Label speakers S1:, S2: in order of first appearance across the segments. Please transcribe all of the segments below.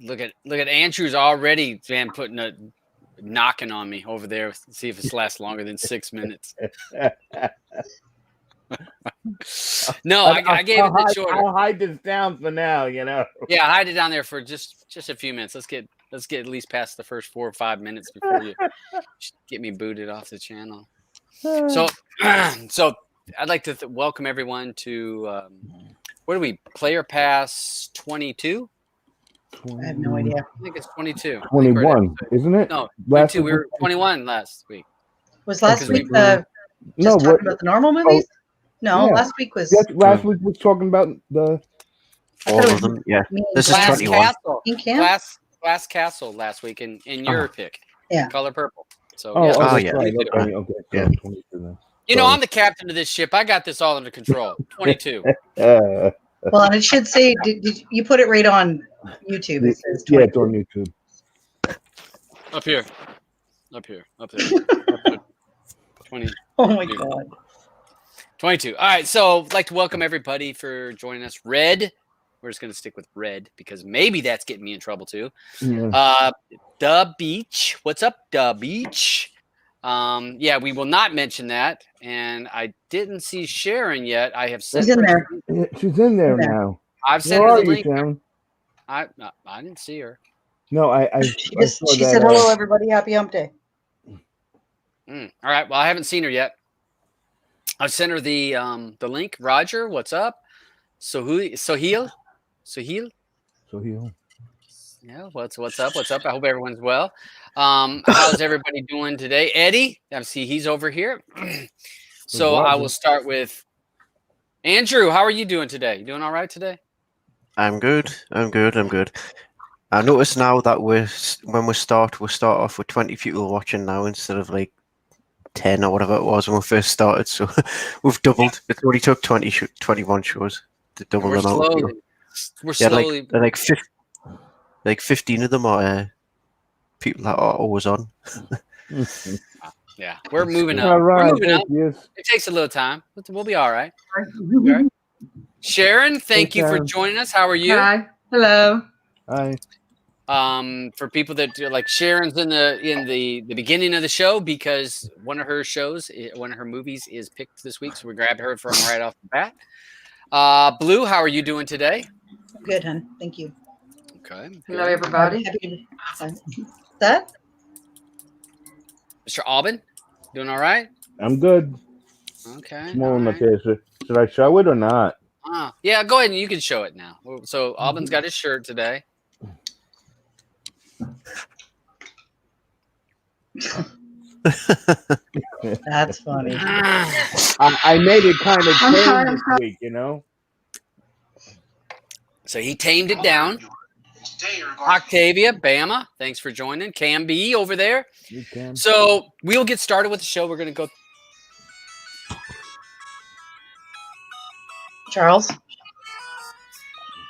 S1: Look at Andrew's already, man, putting a knocking on me over there. See if it lasts longer than 6 minutes. No, I gave it the shorter.
S2: I'll hide this down for now. You know.
S1: Yeah, hide it down there for just a few minutes. Let's get at least past the first 4 or 5 minutes before you get me booted off the channel. So, so I'd like to welcome everyone to what are we? Player Pass 22.
S3: I have no idea.
S1: I think it's 22.
S2: 21, isn't it?
S1: No,
S2: last
S1: 22. We were 21 last week.
S3: Was last week talking about the normal movies? No,
S2: yeah.
S3: last week was.
S2: Yes, last week was talking about the.
S4: All of them, yeah. This is 21.
S1: Glass Castle last week in your pick.
S3: Yeah.
S1: Color Purple. So
S2: yeah.
S4: Right.
S2: Okay.
S4: Yeah.
S1: You know, I'm the captain of this ship. I got this all under control. 22.
S3: Well, and it should say, did you put it right on YouTube? It says 22.
S2: Yeah, it's on YouTube.
S1: Up here. 20.
S3: Oh my God.
S1: 22. All right. So I'd like to welcome everybody for joining us. Red. We're just going to stick with Red because maybe that's getting me in trouble too.
S2: Yeah.
S1: The Beach. What's up, The Beach? Yeah, we will not mention that. And I didn't see Sharon yet. I have sent
S3: She's in there.
S2: She's in there now.
S1: I've sent her the link. I didn't see her.
S2: No,
S3: She said hello, everybody. Happy Hump Day.
S1: All right. Well, I haven't seen her yet. I've sent her the link. Roger, what's up? Soheil. Yeah, what's up? I hope everyone's well. How's everybody doing today? Eddie, I see he's over here. So I will start with Andrew. How are you doing today? You doing all right today?
S4: I'm good. I notice now that when we start off with 20 people watching now instead of like 10 or whatever it was when we first started. So we've doubled. It only took 21 shows to double the amount of people.
S1: We're slowly.
S4: Like 15 of them are people that are always on.
S1: Yeah, we're moving up.
S2: All right,
S1: we're moving up.
S2: yes.
S1: It takes a little time. We'll be all right. All right. Sharon, thank you for joining us. How are you?
S5: Hi. Hello.
S2: Hi.
S1: For people that do, like Sharon's in the beginning of the show because one of her movies is picked this week, so we grabbed her from right off the bat. Blue, how are you doing today?
S3: Good, hon. Thank you.
S1: Okay.
S5: Hello, everybody.
S3: That?
S1: Mr. Albin, doing all right?
S2: I'm good.
S1: Okay.
S2: Small in my case. Should I show it or not?
S1: Yeah, go ahead and you can show it now. So Albin's got his shirt today.
S3: That's funny.
S2: I made it kind of tame this week, you know.
S1: So he tamed it down. Octavia, Bama, thanks for joining. Cam B over there.
S2: You can.
S1: So we'll get started with the show. We're going to go.
S3: Charles?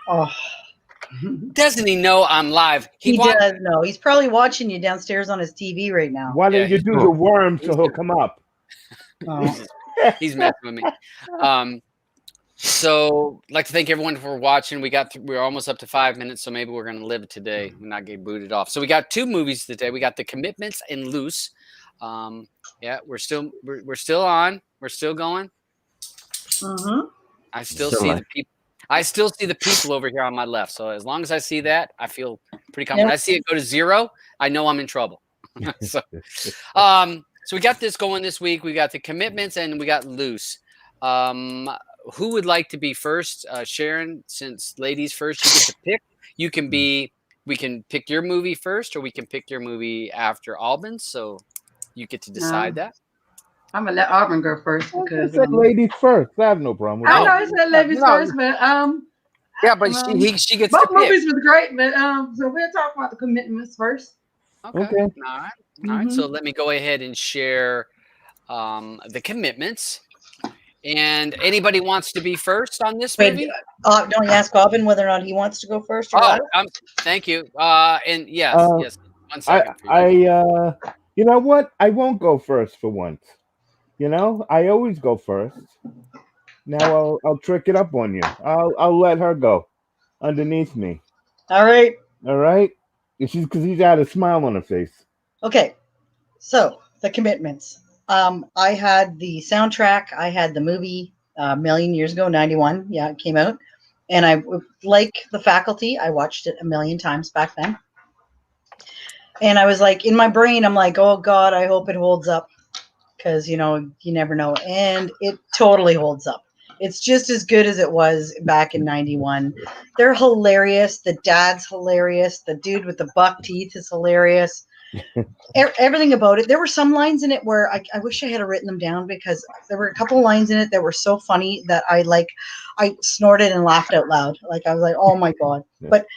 S3: Oh.
S1: Doesn't he know I'm live?
S3: He does know. He's probably watching you downstairs on his TV right now.
S2: Why don't you do the worm so he'll come up?
S3: Oh.
S1: He's messing with me. So I'd like to thank everyone for watching. We're almost up to 5 minutes, so maybe we're going to live it today and not get booted off. So we got 2 movies today. We got The Commitments and Luce. Yeah, we're still on. We're still going.
S3: Mm-hmm.
S1: I still see the people. I still see the people over here on my left. So as long as I see that, I feel pretty confident. When I see it go to 0, I know I'm in trouble. So we got this going this week. We got The Commitments and we got Luce. Who would like to be first? Sharon, since ladies first, you get to pick. We can pick your movie first, or we can pick your movie after Albin. So you get to decide that.
S5: I'm gonna let Auburn go first because
S2: ladies first. I have no problem with
S5: I
S2: that.
S5: know he said ladies first, but
S1: yeah, but she gets
S5: both
S1: to pick.
S5: movies was great, but so we'll talk about The Commitments first.
S1: Okay. All right. So let me go ahead and share The Commitments. And anybody wants to be first on this movie?
S3: Don't you ask Aubin whether or not he wants to go first? Or
S1: thank you. And yes. 1 second.
S2: You know what? I won't go first for once. You know, I always go first. Now I'll trick it up on you. I'll let her go underneath me.
S3: All right.
S2: All right. It's just because he's had a smile on her face.
S3: Okay, so the commitments. I had the soundtrack. I had the movie a million years ago, 91. Yeah, it came out. And I, like The Faculty, I watched it a million times back then. And I was like, in my brain, I'm like, oh God, I hope it holds up. Because, you never know. And it totally holds up. It's just as good as it was back in 91. They're hilarious. The dad's hilarious. The dude with the buck teeth is hilarious. Everything about it. There were some lines in it where I wish I had written them down, because there were a couple of lines in it that were so funny that I snorted and laughed out loud. Like, I was like, oh my God. But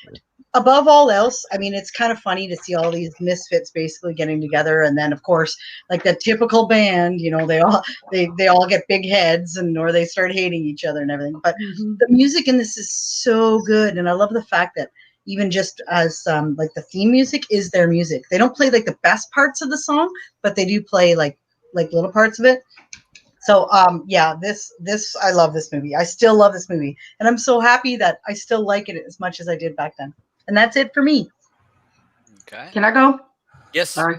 S3: above all else, I mean, it's kind of funny to see all these misfits basically getting together, and then of course, like that typical band, they all get big heads, or they start hating each other and everything. But the music in this is so good, and I love the fact that even just as like the theme music is their music. They don't play like the best parts of the song, but they do play like little parts of it. So yeah, this I love this movie. I still love this movie, and I'm so happy that I still like it as much as I did back then. And that's it for me.
S1: Okay.
S5: Can I go?
S1: Yes.
S5: Sorry.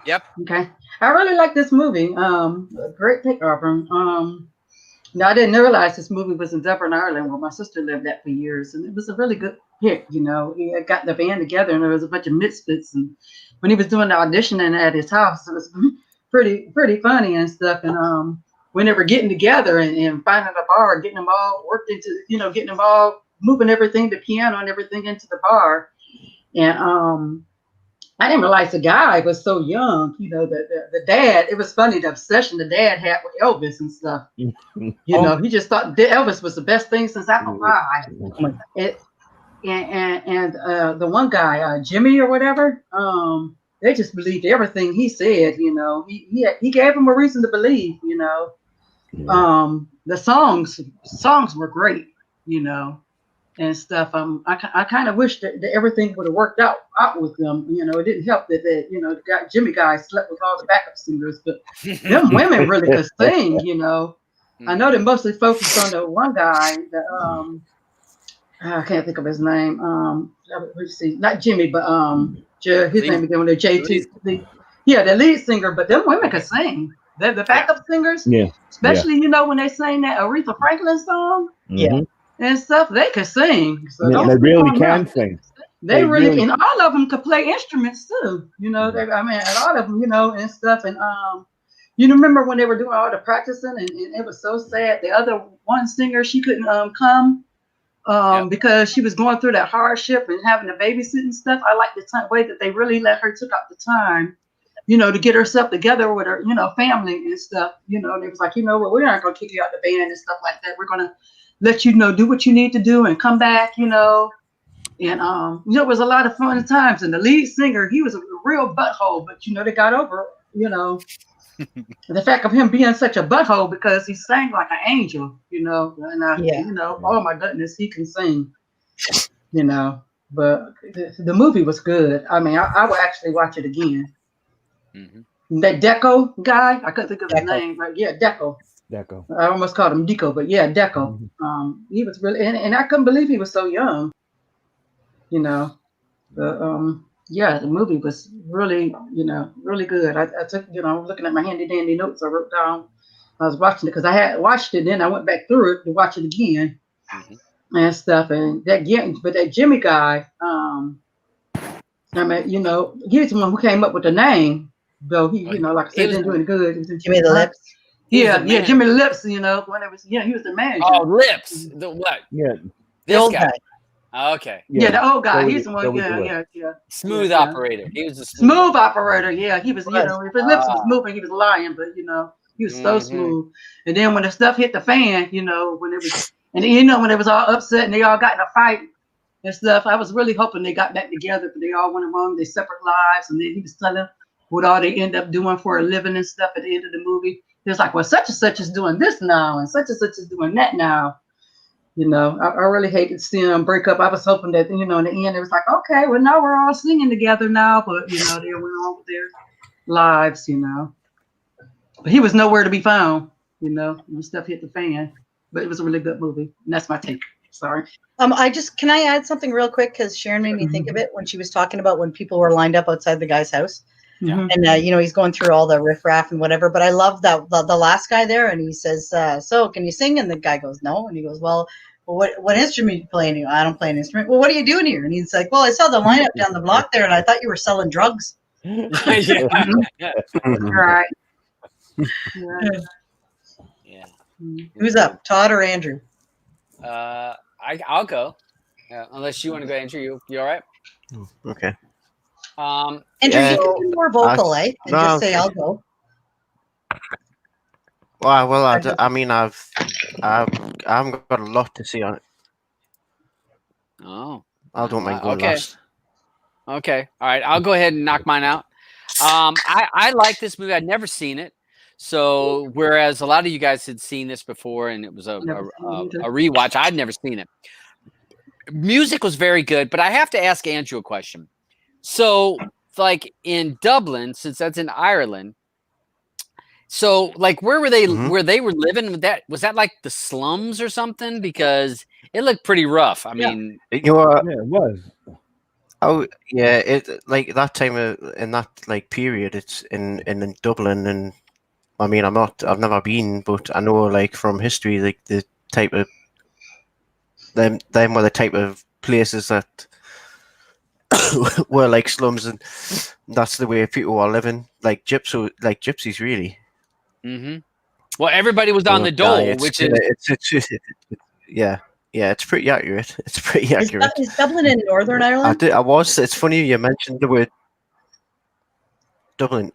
S1: Yep.
S5: Okay. I really like this movie. A great pick, Auburn. Now I didn't realize this movie was in Dublin, Ireland, where my sister lived at for years, and it was a really good pick. He got the band together, and there was a bunch of misfits. And when he was doing the auditioning at his house, it was pretty funny and stuff. And when they were getting together and finding a bar, getting them all worked into, getting them all moving everything, the piano and everything into the bar. And I didn't realize the guy was so young. The dad, it was funny, the obsession the dad had with Elvis and stuff. He just thought Elvis was the best thing since apple pie. And the one guy, Jimmy or whatever, they just believed everything he said. He gave them a reason to believe. The songs were great. And stuff. I kind of wish that everything would have worked out with them. It didn't help that the guy, Jimmy guy slept with all the backup singers, but them women really could sing. I know they mostly focused on the one guy. I can't think of his name. Let's see, not Jimmy, but his name again, the JT. Yeah, the lead singer. But them women could sing. The backup singers, especially when they sang that Aretha Franklin song.
S3: Yeah.
S5: And stuff, they could sing. So
S2: they really can sing.
S5: They really, and all of them could play instruments too. And all of them, and stuff. And you remember when they were doing all the practicing, and it was so sad. The other one singer, she couldn't come because she was going through that hardship and having to babysit and stuff. I like the way that they really let her took out the time, to get herself together with her, family and stuff. And it was like, what, we're not gonna kick you out the band and stuff like that. We're gonna let do what you need to do and come back, and it was a lot of fun times. And the lead singer, he was a real butthole, but they got over, the fact of him being such a butthole, because he sang like an angel, and oh my goodness, he can sing, but the movie was good. I mean, I would actually watch it again. That Deco guy, I couldn't think of his name, right? Yeah, Deco. I almost called him Deco, but yeah, Deco. He was really, and I couldn't believe he was so young. The movie was really, really good. I took, looking at my handy dandy notes I wrote down. I was watching it because I had watched it, then I went back through it to watch it again and stuff. And that Jimmy guy, he was the one who came up with the name, though he, like I said, didn't do any good.
S3: Jimmy the Lips.
S5: Yeah, Jimmy Lips, when it was, he was the manager.
S1: Oh, Lips. The what?
S2: Yeah.
S1: This guy. Okay.
S5: Yeah, the old guy. He's the one, yeah.
S1: Smooth operator. He was a
S5: smooth operator, yeah. He was, if his lips was moving, he was lying, but, he was so smooth. And then when the stuff hit the fan, when it was, and when they was all upset and they all got in a fight and stuff, I was really hoping they got back together, but they all went along their separate lives. And then he was telling what all they end up doing for a living and stuff at the end of the movie. It's like, well, such and such is doing this now, and such is doing that now. I really hated seeing them break up. I was hoping that, in the end, it was like, okay, well, now we're all singing together now, but, they went on with their lives, But he was nowhere to be found, when stuff hit the fan. But it was a really good movie, and that's my take. Sorry.
S3: Can I add something real quick? Because Sharon made me think of it when she was talking about when people were lined up outside the guy's house.
S5: Mhm.
S3: And he's going through all the riffraff and whatever. But I love that the last guy there, and he says, "So can you sing?" And the guy goes, "No." And he goes, "Well, what instrument you playing?" I don't play an instrument. Well, what are you doing here? And he's like, "Well, I saw the lineup down the block there, and I thought you were selling drugs."
S1: Yeah.
S5: Right.
S1: Yeah.
S3: Who's up, Todd or Andrew?
S1: I'll go. Unless you want to go, Andrew. You all right?
S4: Okay.
S3: Andrew,
S4: Yeah.
S3: you can be more vocal, eh? And
S4: No,
S3: just say,
S4: okay.
S3: "I'll go."
S4: Well, I mean, I've got a lot to say on it.
S1: Oh,
S4: I don't mind going
S1: okay.
S4: last.
S1: Okay. All right. I'll go ahead and knock mine out. I like this movie. I'd never seen it. So whereas a lot of you guys had seen this before and it was a rewatch, I'd never seen it. Music was very good, but I have to ask Andrew a question. So like in Dublin, since that's in Ireland, so like where were they where they were living? Was that like the slums or something? Because it looked pretty rough. I mean,
S4: You know,
S2: Yeah, it was.
S4: oh yeah, it like that time in that like period. It's in Dublin, and I mean, I've never been, but I know like from history, like the type of them were the type of places that were like slums, and that's the way people were living, like gypsies, really.
S1: mm-hmm. Well, everybody was on the
S4: Yeah,
S1: dole, which is
S4: yeah, it's pretty accurate. It's pretty accurate.
S3: Is Dublin in Northern Ireland?
S4: I was. It's funny you mentioned the word Dublin.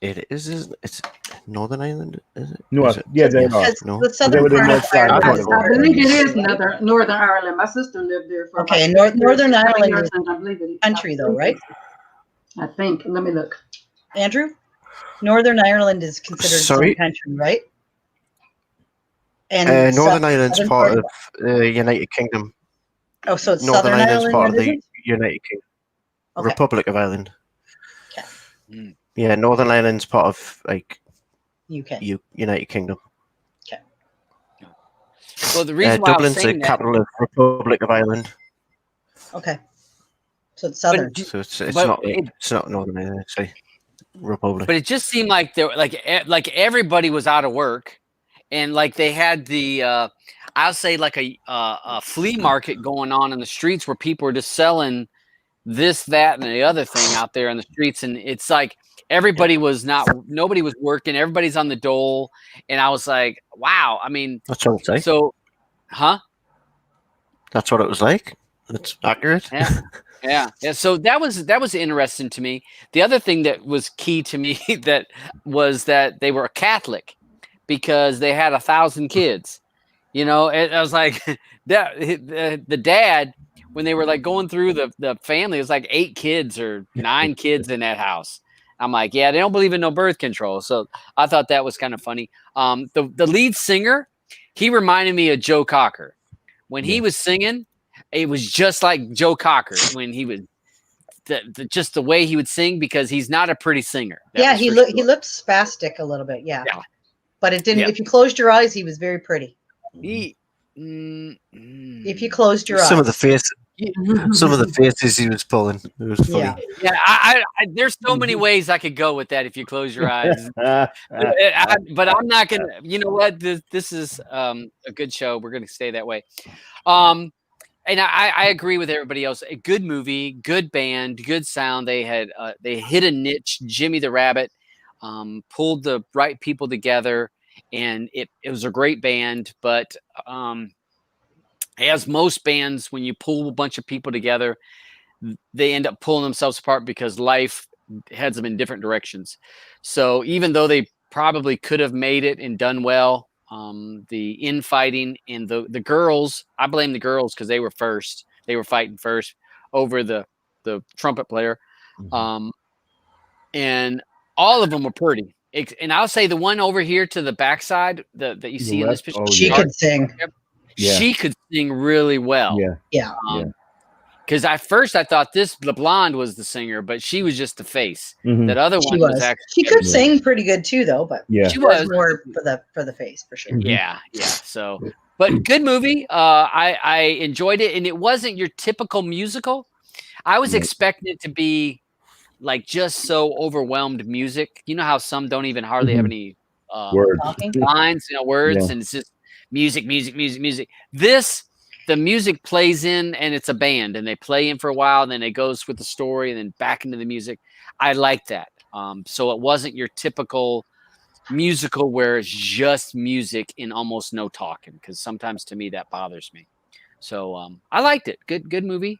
S4: It is. Isn't it? It's Northern Ireland. Is it?
S2: North.
S4: Is it?
S2: Yeah, they are.
S3: It's
S4: No.
S3: the southern
S2: They were
S3: part
S2: the
S3: of
S2: north side.
S3: Ireland.
S4: I
S5: I believe it is Northern Ireland. My sister lived there for
S3: Okay,
S5: about
S3: Northern
S5: 20
S3: Ireland
S5: years,
S3: is
S5: and I believe it.
S3: country, though, right?
S5: I think. Let me look.
S3: Andrew, Northern Ireland is considered
S4: Sorry?
S3: some country, right? And
S4: Northern Ireland's
S3: southern
S4: part of the United Kingdom.
S3: Oh, so it's
S4: Northern
S3: Southern
S4: Ireland's
S3: Ireland.
S4: part of
S3: that
S4: the
S3: isn't?
S4: United Kingdom.
S3: Okay.
S4: Republic of Ireland.
S3: Okay.
S4: Yeah, Northern Ireland's part of like
S3: UK.
S4: United Kingdom.
S1: well. The reason why I was
S4: Dublin's the
S1: saying that,
S4: capital of Republic of Ireland.
S3: Okay. So it's southern.
S4: So it's
S1: but
S4: not it's not Northern Ireland. It's a Republic.
S1: but it just seemed like there like everybody was out of work, and like they had the I'll say like a flea market going on in the streets where people were just selling this, that, and the other thing out there in the streets, and it's like nobody was working, everybody's on the dole, and I was like, wow. I mean,
S4: That's what it's like.
S1: so, huh?
S4: That's what it was like. It's accurate.
S1: Yeah. So that was interesting to me. The other thing that was key to me that was that they were Catholic because they had 1,000 kids. You know, and I was like, the dad, when they were like going through the family, it was like 8 kids or 9 kids in that house. I'm like, yeah, they don't believe in no birth control. So I thought that was kind of funny. The lead singer, he reminded me of Joe Cocker. When he was singing, it was just like Joe Cocker when he was just the way he would sing, because he's not a pretty singer.
S3: He looked spastic a little bit. Yeah. But it didn't.
S1: Yeah.
S3: If you closed your eyes, he was very pretty.
S1: If
S3: If you closed your eyes.
S4: Some of the faces he was pulling. It was funny.
S1: Yeah. I there's so many ways I could go with that if you close your eyes. But I'm not gonna. You know what? This is a good show. We're gonna stay that way. And I agree with everybody else. A good movie, good band, good sound. They hit a niche. Jimmy the Rabbit pulled the right people together, and it was a great band. But as most bands, when you pull a bunch of people together, they end up pulling themselves apart because life heads them in different directions. So even though they probably could have made it and done well, the infighting and the girls, I blame the girls because they were first. They were fighting first over the trumpet player. And all of them were pretty. And I'll say the one over here to the backside that you see in this picture.
S3: She could sing.
S2: Yeah.
S1: She could sing really well.
S3: Yeah.
S1: Because at first I thought the blonde was the singer, but she was just the face. That other one was actually.
S3: She could sing pretty good too, though. But
S2: Yeah,
S3: she was more for the face for sure.
S1: Yeah. So, But good movie. I enjoyed it, and it wasn't your typical musical. I was expecting it to be like just so overwhelmed music. You know how some don't even hardly have any
S2: Words.
S3: Talking.
S1: lines, words,
S2: Yeah.
S1: and it's just music, music, music, music. This, the music plays in, and it's a band, and they play in for a while, and then it goes with the story, and then back into the music. I like that. So it wasn't your typical musical where it's just music and almost no talking, because sometimes to me that bothers me. So I liked it. Good movie.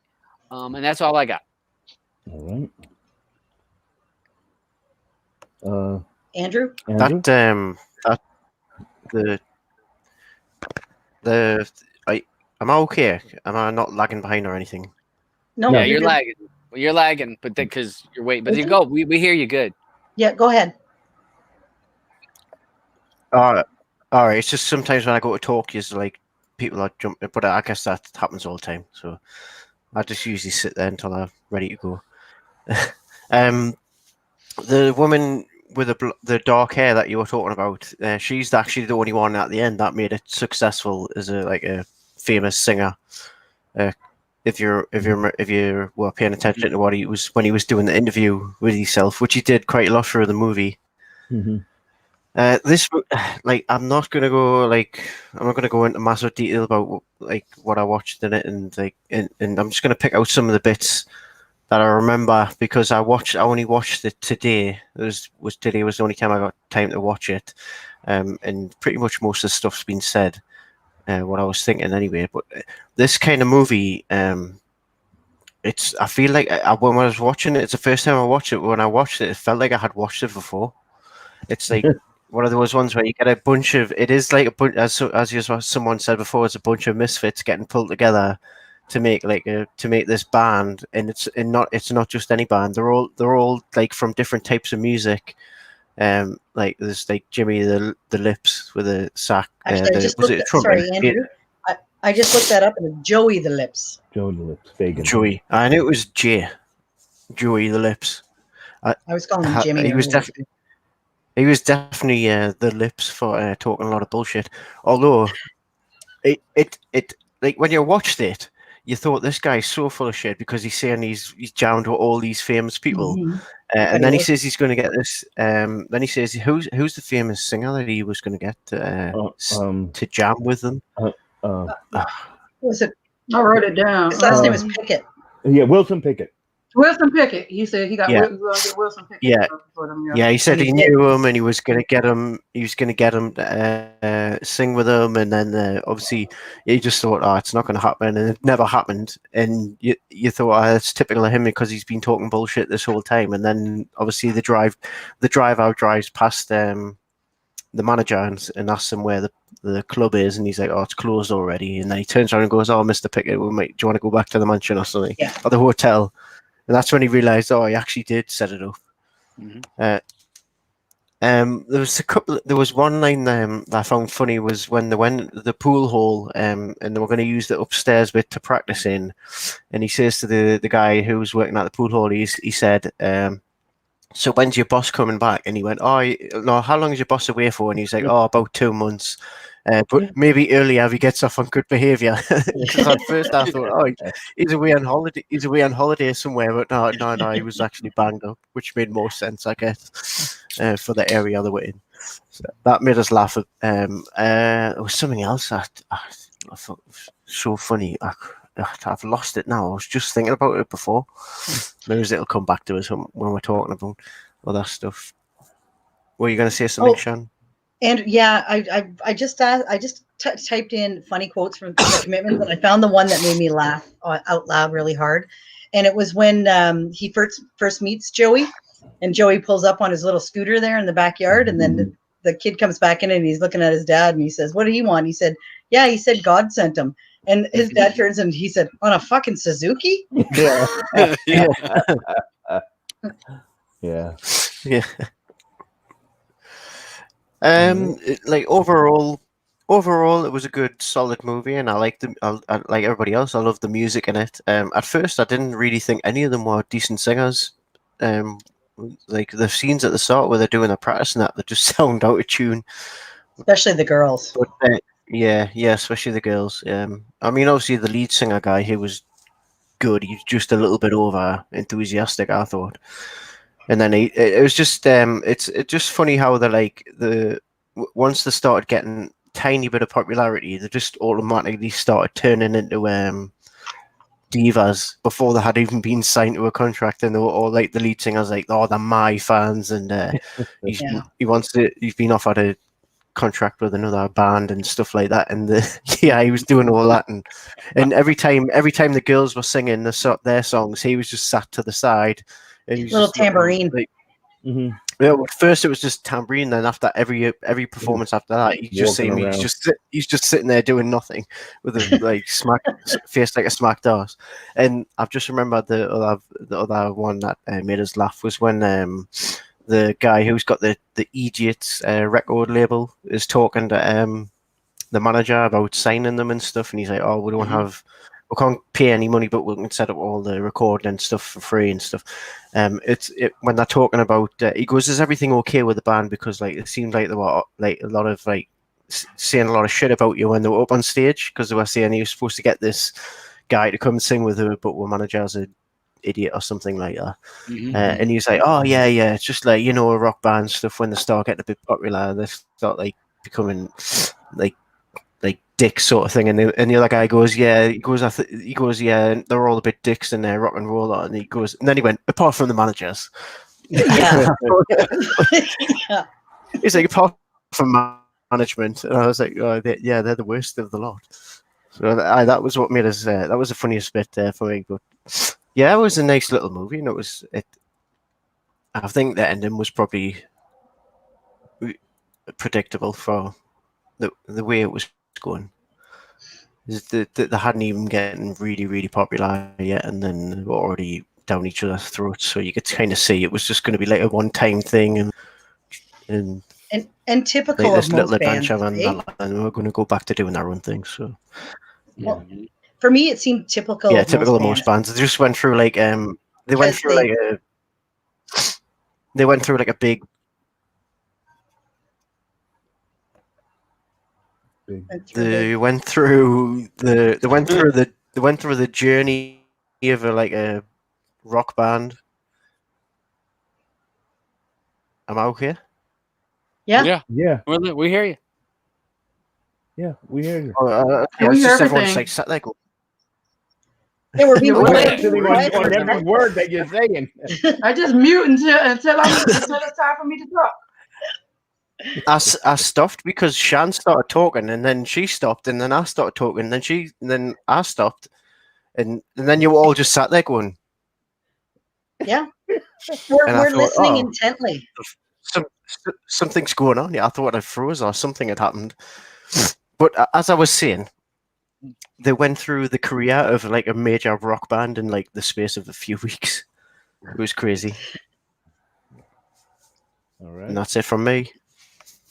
S1: And that's all I got.
S2: All right.
S3: Andrew?
S2: Andrew?
S4: That the am I okay? Am I not lagging behind or anything?
S3: No,
S1: Yeah,
S3: you're
S1: you're
S3: good.
S1: lagging. Well, you're lagging, but because you're waiting. But you
S3: Okay.
S1: go. We hear you good.
S3: Yeah, go ahead.
S4: All right. It's just sometimes when I go to talk, is like people are jumping, but I guess that happens all the time. So I just usually sit there until I'm ready to go. The woman with the dark hair that you were talking about, she's actually the only one at the end that made it successful as a famous singer. If you were paying attention to what he was when he was doing the interview with himself, which he did quite a lot through the movie.
S2: Mm-hmm.
S4: This, like, I'm not gonna go into massive detail about like what I watched in it, and I'm just gonna pick out some of the bits that I remember because I only watched it today. Today was the only time I got time to watch it, and pretty much most of the stuff's been said. What I was thinking anyway, but this kind of movie, I feel like when I was watching it, it's the first time I watched it. When I watched it, it felt like I had watched it before. It's like one of those ones where you get a bunch of. It is like a bunch, someone said before, it's a bunch of misfits getting pulled together to make this band, and it's not just any band. They're all like from different types of music. Like there's like Jimmy the Lips with a sack.
S3: Actually, I just looked at, sorry, Andrew. I just looked that up, and it's Joey the Lips.
S2: Joey the Lips. Fagan.
S4: Joey. I knew it was Joey the Lips.
S3: I was calling him Jimmy.
S4: He was definitely the Lips for talking a lot of bullshit. Although it like when you watched it, you thought this guy's so full of shit because he's saying he's jammed with all these famous people, and then he says he's going to get this. Then he says who's the famous singer that he was going to get to jam with them.
S3: Was it?
S5: I wrote it down.
S3: His last name is Pickett.
S2: Yeah, Wilson Pickett.
S5: Wilson Pickett. He said he got Wilson Pickett.
S4: Yeah.
S5: For them,
S4: Yeah, he said he knew him and he was going to get him. He was going to get him to sing with him, and then obviously he just thought, "Oh, it's not going to happen," and it never happened. And you thought, "Oh, it's typical of him because he's been talking bullshit this whole time." And then obviously the drive drives past the manager and asks him where the club is, and he's like, "Oh, it's closed already." And then he turns around and goes, "Oh, Mr. Pickett, do you want to go back to the mansion or something, or the hotel?" And that's when he realized, oh, he actually did set it up.
S1: Mm-hmm.
S4: There was one line that I found funny was when they went to the pool hall and they were going to use the upstairs bit to practice in, and he says to the guy who was working at the pool hall, he said, "So when's your boss coming back?" And he went, "Oh, no, how long is your boss away for?" And he's like, "Oh, about 2 months. But maybe earlier if he gets off on good behaviour." Because at first I thought, "Oh, he's away on holiday. He's away on holiday somewhere." But no, he was actually banged up, which made more sense, I guess, for the area they were in. So that made us laugh. There was something else that I thought was so funny. I've lost it now. I was just thinking about it before. Maybe it'll come back to us when we're talking about other stuff. Were you going to say something, Sean?
S3: And yeah, I just typed in funny quotes from The Commitments, and I found the one that made me laugh out loud really hard. And it was when he first meets Joey, and Joey pulls up on his little scooter there in the backyard, and then the kid comes back in and he's looking at his dad and he says, "What did he want?" He said, "Yeah, he said God sent him." And his dad turns and he said, "On a fucking Suzuki?"
S2: Yeah.
S1: Yeah.
S2: Yeah.
S4: Yeah. Like overall, it was a good, solid movie, and I liked I like everybody else. I loved the music in it. At first, I didn't really think any of them were decent singers. Like the scenes at the start where they're doing their practice and that, they just sound out of tune.
S3: Especially the girls.
S4: But Yeah, especially the girls. I mean, obviously the lead singer guy, he was good. He's just a little bit over enthusiastic, I thought. And then it was just it's just funny how they're like once they started getting tiny bit of popularity, they just automatically started turning into divas before they had even been signed to a contract, and they were all like the lead singer's like, oh, they're my fans, and he's been offered a contract with another band and stuff like that, and he was doing all that, and every time the girls were singing their songs, he was just sat to the side, and he was
S3: Little
S4: just looking,
S3: tambourine.
S4: like,
S2: Mm-hmm.
S4: yeah, first it was just tambourine, then after every performance after that, you just see him. He's just sitting there doing nothing with a like face like a smacked ass. And I've just remembered the other one that made us laugh was when the guy who's got the Idiots record label is talking to the manager about signing them and stuff, and he's like, "Oh, we can't pay any money, but we can set up all the recording and stuff for free and stuff." When they're talking about, he goes, "Is everything okay with the band?" Because like it seemed like there were like a lot of like saying a lot of shit about you when they were up on stage, because they were saying you're supposed to get this guy to come and sing with her, but our manager's an idiot or something like that. And he's like, "Oh yeah, it's just like, you know, a rock band stuff, when they start getting a bit popular, they start like becoming like dicks sort of thing." And the other guy goes, "Yeah," he goes, "Yeah, they're all a bit dicks in their rock and roll," and he goes, and then he went, "Apart from the managers."
S3: Yeah.
S4: Yeah. He's like, "Apart from management," and I was like, "Oh, they're the worst of the lot." So that was what made us. That was the funniest bit for me. But yeah, it was a nice little movie, and I think the ending was probably predictable for the way it was going. They hadn't even getting really, really popular yet, and then they were already down each other's throats. So you could kind of see it was just going to be like a one-time thing, and
S3: typical
S4: like
S3: of
S4: this little
S3: most bands,
S4: adventure, and we're going to go back to doing our own thing. So
S3: well, for me, it seemed typical.
S4: Yeah,
S3: of
S4: typical
S3: most
S4: of most bands. They just went through like they went through like a big. They went through the journey of a rock band. Am I okay?
S3: Yeah.
S1: We hear you.
S2: Yeah, we hear you.
S5: We hear
S4: just everyone
S5: everything.
S4: just like sat there going,
S3: They were being
S2: We're
S3: quiet.
S2: listening on every word that you're saying.
S5: I just mute until it's time for me to talk.
S4: I stopped because Shan started talking, and then she stopped, and then I started talking, and then I stopped, and then you all just sat there going,
S3: Yeah. We're listening intently.
S4: Something's going on. Yeah, I thought I froze or something had happened. But as I was saying, they went through the career of like a major rock band in like the space of a few weeks. It was crazy.
S2: All right.
S4: And that's it from me.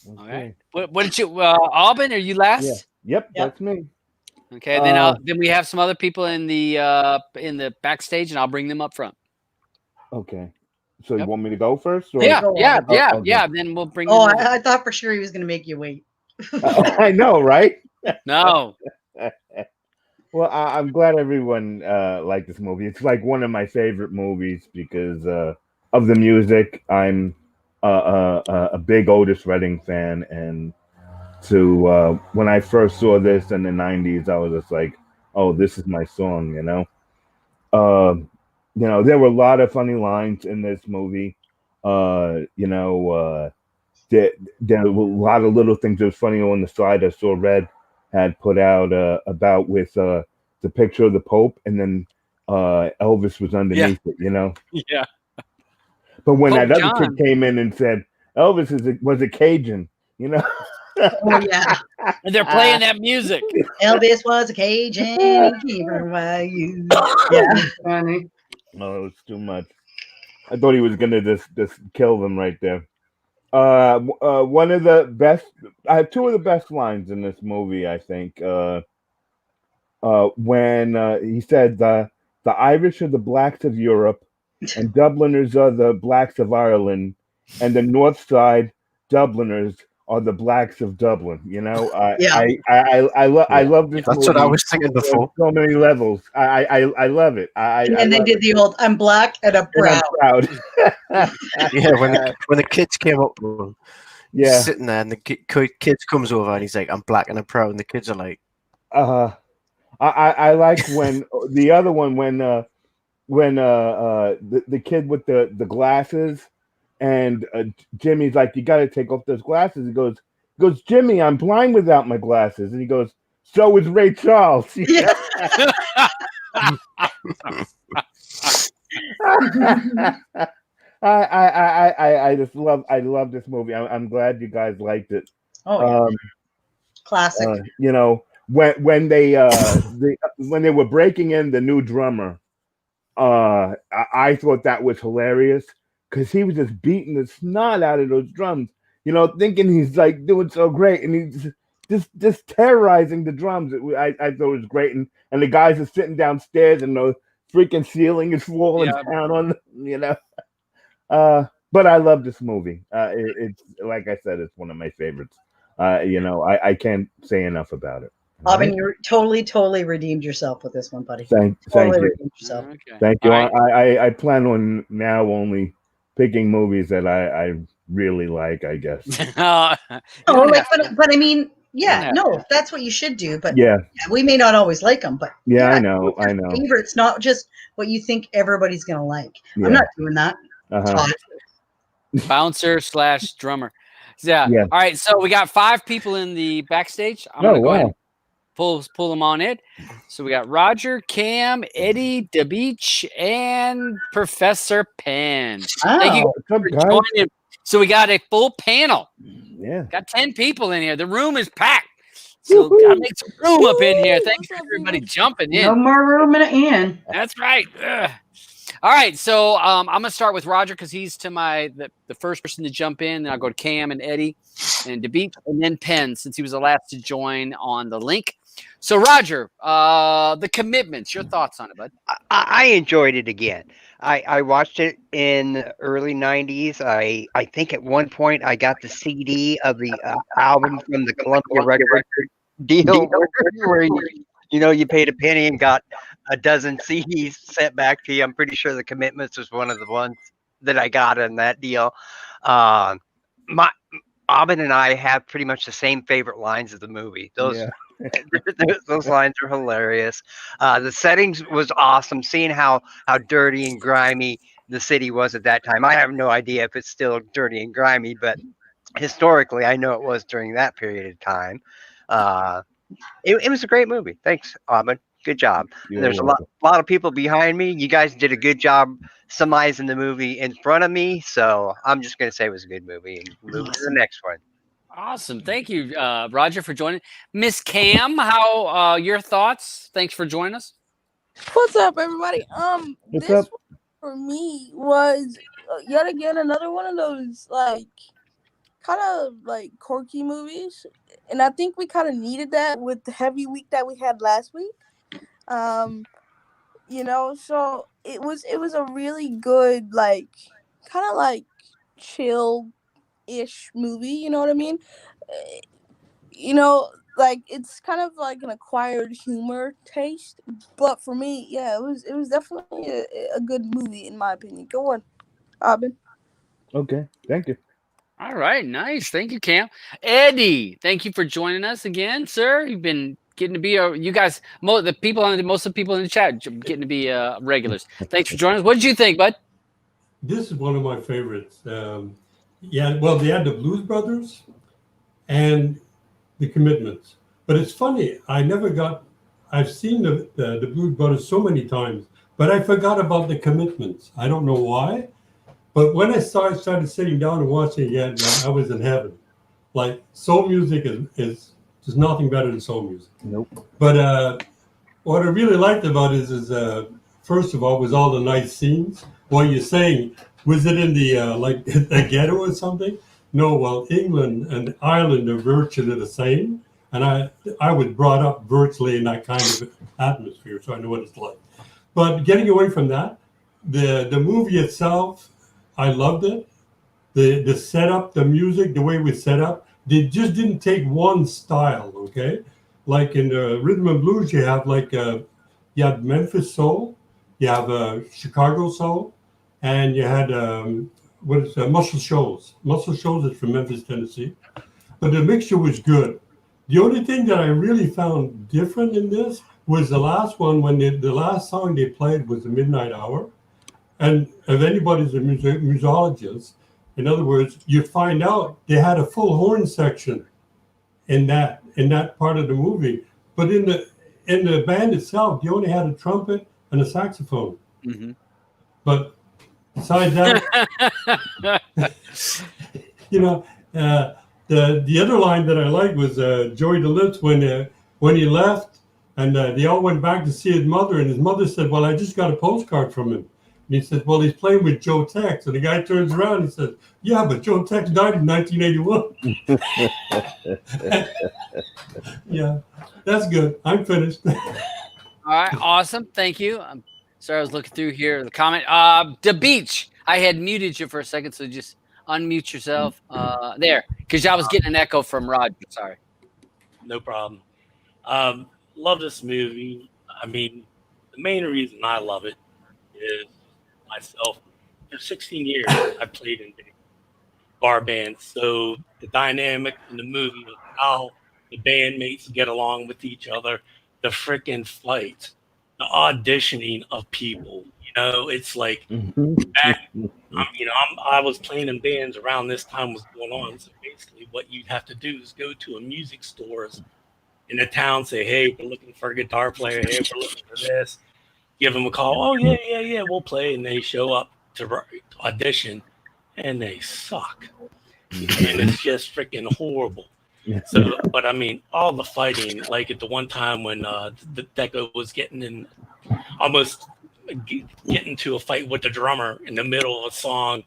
S2: Okay.
S1: All right. What did you, Alban? Are you last?
S2: Yeah. Yep, that's me.
S1: Okay. Then we have some other people in the backstage, and I'll bring them up front.
S2: Okay. So you want me to go first? Or?
S1: Yeah.
S2: Okay.
S1: Then we'll bring.
S3: Oh, I thought for sure he was going to make you wait.
S2: I know, right?
S1: No.
S2: Well, I'm glad everyone liked this movie. It's like one of my favorite movies because of the music. I'm a big Otis Redding fan, and when I first saw this in the '90s, I was just like, "Oh, this is my song," you know. There were a lot of funny lines in this movie. There were a lot of little things that was funny on the side. I saw Red had put out about with the picture of the Pope, and then Elvis was underneath it, you know.
S1: Yeah.
S2: But when
S1: Pope
S2: that other
S1: John.
S2: kid came in and said Elvis was a Cajun, you know.
S3: Oh yeah.
S1: And they're playing that music.
S3: Elvis was a Cajun. Yeah.
S5: Funny.
S2: No, it was too much. I thought he was gonna just kill them right there. One of the best. I have two of the best lines in this movie. I think when he said the Irish are the blacks of Europe, and Dubliners are the blacks of Ireland, and the North Side Dubliners are the blacks of Dublin. You know,
S3: Yeah.
S2: I love this
S4: That's
S2: movie
S4: what I was thinking
S2: on
S4: before.
S2: so many levels. I love it. I
S3: And they
S2: love
S3: did
S2: it.
S3: the old "I'm black and I'm
S2: And I'm
S3: proud."
S2: proud.
S4: Yeah, when the kids came up to him, he's
S2: Yeah.
S4: sitting there, and the kids comes over, and he's like, "I'm black and I'm proud," and the kids are like,
S2: I like when the other one when the kid with the glasses and Jimmy's like, you got to take off those glasses. He goes, Jimmy, I'm blind without my glasses. And he goes, so is Ray Charles.
S3: Yeah.
S2: I just love this movie. I'm glad you guys liked it.
S3: Oh yeah. Classic.
S2: You know, when they when they were breaking in the new drummer, I thought that was hilarious because he was just beating the snot out of those drums, you know, thinking he's like doing so great, and he's just terrorizing the drums. I thought it was great, and the guys are sitting downstairs, and the freaking ceiling is falling down on them, you know. But I love this movie. It's like I said, it's one of my favorites. You know, I can't say enough about it.
S3: Robin, you totally redeemed yourself with this one, buddy.
S2: Thank you.
S3: Redeemed yourself.
S1: Okay.
S2: Thank you.
S1: Right.
S2: I plan on now only picking movies that I really like, I guess.
S3: But I mean, no, that's what you should do. But we may not always like them. But
S2: I know.
S3: Favorites, not just what you think everybody's gonna like. Yeah. I'm not doing that.
S1: Bouncer/drummer. Yeah. All right. So we got 5 people in the backstage. I'm gonna go ahead and pull them on it. So we got Roger, Cam, Eddie, DeBeach, and Professor Penn. Thank you for joining. So we got a full panel.
S2: Yeah.
S1: Got 10 people in here. The room is packed. So gotta make some room up in here. Thanks for everybody jumping in.
S5: No more room in the inn.
S1: That's right. Ugh. All right, so I'm gonna start with Roger because he's to the first person to jump in. Then I'll go to Cam and Eddie and DeBeat, and then Penn since he was the last to join on the link. So Roger, The Commitments. Your thoughts on it, bud?
S6: I enjoyed it again. I watched it in the early '90s. I think at one point I got the CD of the album from the Columbia record deal where you paid a penny and got a dozen CDs sent back to you. I'm pretty sure The Commitments was one of the ones that I got in that deal. Aubin and I have pretty much the same favorite lines of the movie. Those lines are hilarious. The settings was awesome. Seeing how dirty and grimy the city was at that time. I have no idea if it's still dirty and grimy, but historically, I know it was during that period of time. It was a great movie. Thanks, Aubin. Good job. There's a lot of people behind me. You guys did a good job summarizing the movie in front of me. So I'm just going to say it was a good movie and move to the next one.
S1: Awesome. Thank you, Roger, for joining. Miss Cam, how your thoughts? Thanks for joining us.
S7: What's up, everybody?
S2: What's
S7: this
S2: up?
S7: one for me was yet again another one of those kind of quirky movies, and I think we kind of needed that with the heavy week that we had last week. So it was a really good kind of chill-ish movie. You know what I mean? It's kind of like an acquired humor taste, but for me, it was definitely a good movie in my opinion. Go on, Aubin.
S2: Okay, thank you.
S1: All right, nice. Thank you, Cam. Eddie, thank you for joining us again, sir. You've been getting to be you guys, most of the people in the chat getting to be regulars. Thanks for joining us. What did you think, bud?
S8: This is one of my favorites. They had the Blues Brothers and The Commitments. But it's funny, I've seen the Blues Brothers so many times, but I forgot about The Commitments. I don't know why. But when I started sitting down and watching it again, I was in heaven. Like, soul music is there's nothing better than soul music.
S2: Nope.
S8: But what I really liked about it is first of all, was all the nice scenes. What you're saying, was it in the the ghetto or something? No, well, England and Ireland are virtually the same. And I was brought up virtually in that kind of atmosphere, so I know what it's like. But getting away from that, the movie itself, I loved it. The setup, the music, the way it was set up. they just didn't take one style. Okay, like in the rhythm and blues, you have you had Memphis soul, you have Chicago soul, and you had what is Muscle Shoals. Muscle Shoals is from Memphis, Tennessee, but the mixture was good. The only thing that I really found different in this was the last one when the last song they played was the Midnight Hour. And if anybody's a musologist, in other words, you find out they had a full horn section in that part of the movie. But in the band itself, you only had a trumpet and a saxophone.
S1: Mm-hmm.
S8: But besides that, you know, the other line that I liked was Joey DeLitz when he left and they all went back to see his mother, and his mother said, "Well, I just got a postcard from him." And he said, "Well, he's playing with Joe Tex." And the guy turns around and says, "Yeah, but Joe Tex died in 1981." Yeah, that's good. I'm finished.
S1: All right, awesome. Thank you. I'm sorry, I was looking through here the comment. The beach. I had muted you for a second, so just unmute yourself. There, because I was getting an echo from Roger. Sorry.
S9: No problem. Love this movie. I mean, the main reason I love it is myself. For 16 years, I played in bar bands, so the dynamic in the movie of how the bandmates get along with each other, the freaking fights, the auditioning of people. It's like back. I was playing in bands around this time was going on. So basically, what you'd have to do is go to a music stores in the town, say, "Hey, we're looking for a guitar player. Hey, we're looking for this." Give them a call. "Oh yeah, we'll play," and they show up to audition, and they suck, and it's just freaking horrible. So, but I mean, all the fighting, like at the one time when the Deco was almost getting to a fight with the drummer in the middle of a song,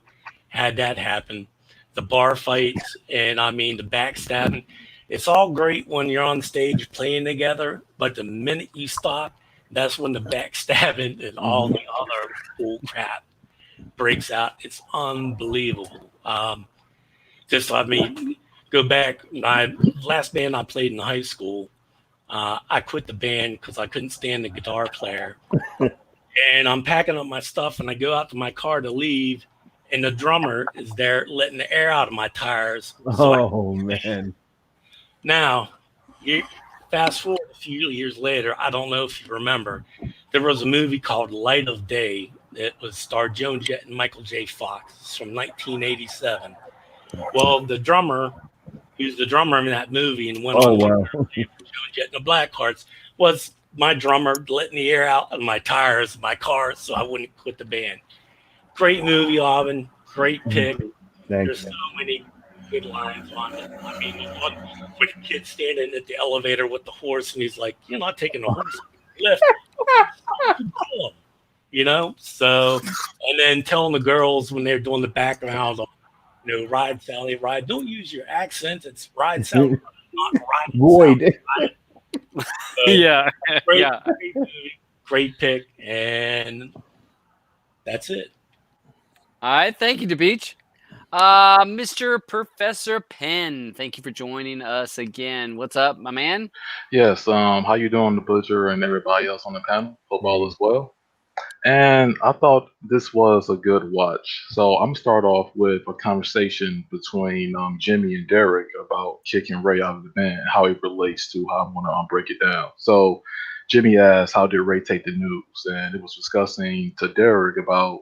S9: had that happen. The bar fights, and I mean the backstabbing. It's all great when you're on stage playing together, but the minute you stop, that's when the backstabbing and all the other bull crap breaks out. It's unbelievable. Go back. My last band I played in high school, I quit the band because I couldn't stand the guitar player. And I'm packing up my stuff, and I go out to my car to leave, and the drummer is there letting the air out of my tires.
S2: Man.
S9: Now, you fast forward a few years later, I don't know if you remember, there was a movie called Light of Day that was starred Joan Jett and Michael J. Fox. It's from 1987. Well, the drummer, who's the drummer in that movie and went on
S2: wow.
S9: Joan Jett and the Blackhearts, was my drummer letting the air out of my tires, my car, so I wouldn't quit the band. Great movie, Alvin. Great pick. There's so many good lines on it. I mean, when the kid's standing at the elevator with the horse, and he's like, "You're not taking the horse lift." So, and then telling the girls when they're doing the background, ride Sally, ride. Don't use your accent. It's ride Sally, not ride
S2: Void.
S1: Yeah.
S9: Great movie, great pick, and that's it.
S1: All right, thank you, DeBeach. Mr. Professor Penn, thank you for joining us again. What's up, my man?
S10: Yes, how you doing, the Butcher and everybody else on the panel? Hope all is well. And I thought this was a good watch. So I'm gonna start off with a conversation between Jimmy and Derek about kicking Ray out of the band, how it relates to how I'm gonna break it down. So Jimmy asked, "How did Ray take the news?" And it was discussing to Derek about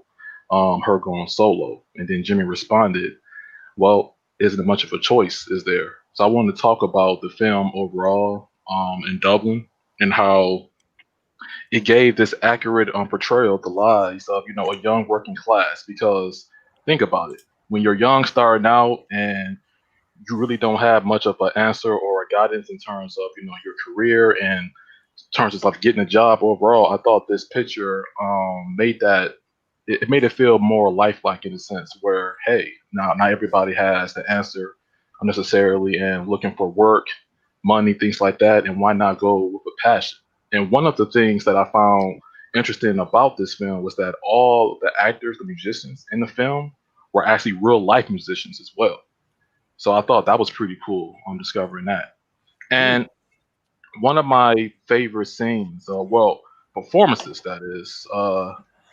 S10: her going solo, and then Jimmy responded, "Well, isn't much of a choice, is there?" So I wanted to talk about the film overall in Dublin and how it gave this accurate portrayal of the lives of a young working class. Because think about it, when you're young starting out and you really don't have much of an answer or a guidance in terms of your career and in terms of like getting a job overall, I thought this picture made that it made it feel more lifelike in a sense where, hey, now not everybody has the answer unnecessarily and looking for work, money, things like that, and why not go with a passion? And one of the things that I found interesting about this film was that all the actors, the musicians in the film were actually real life musicians as well. So I thought that was pretty cool on discovering that. And one of my favorite scenes, performances that is,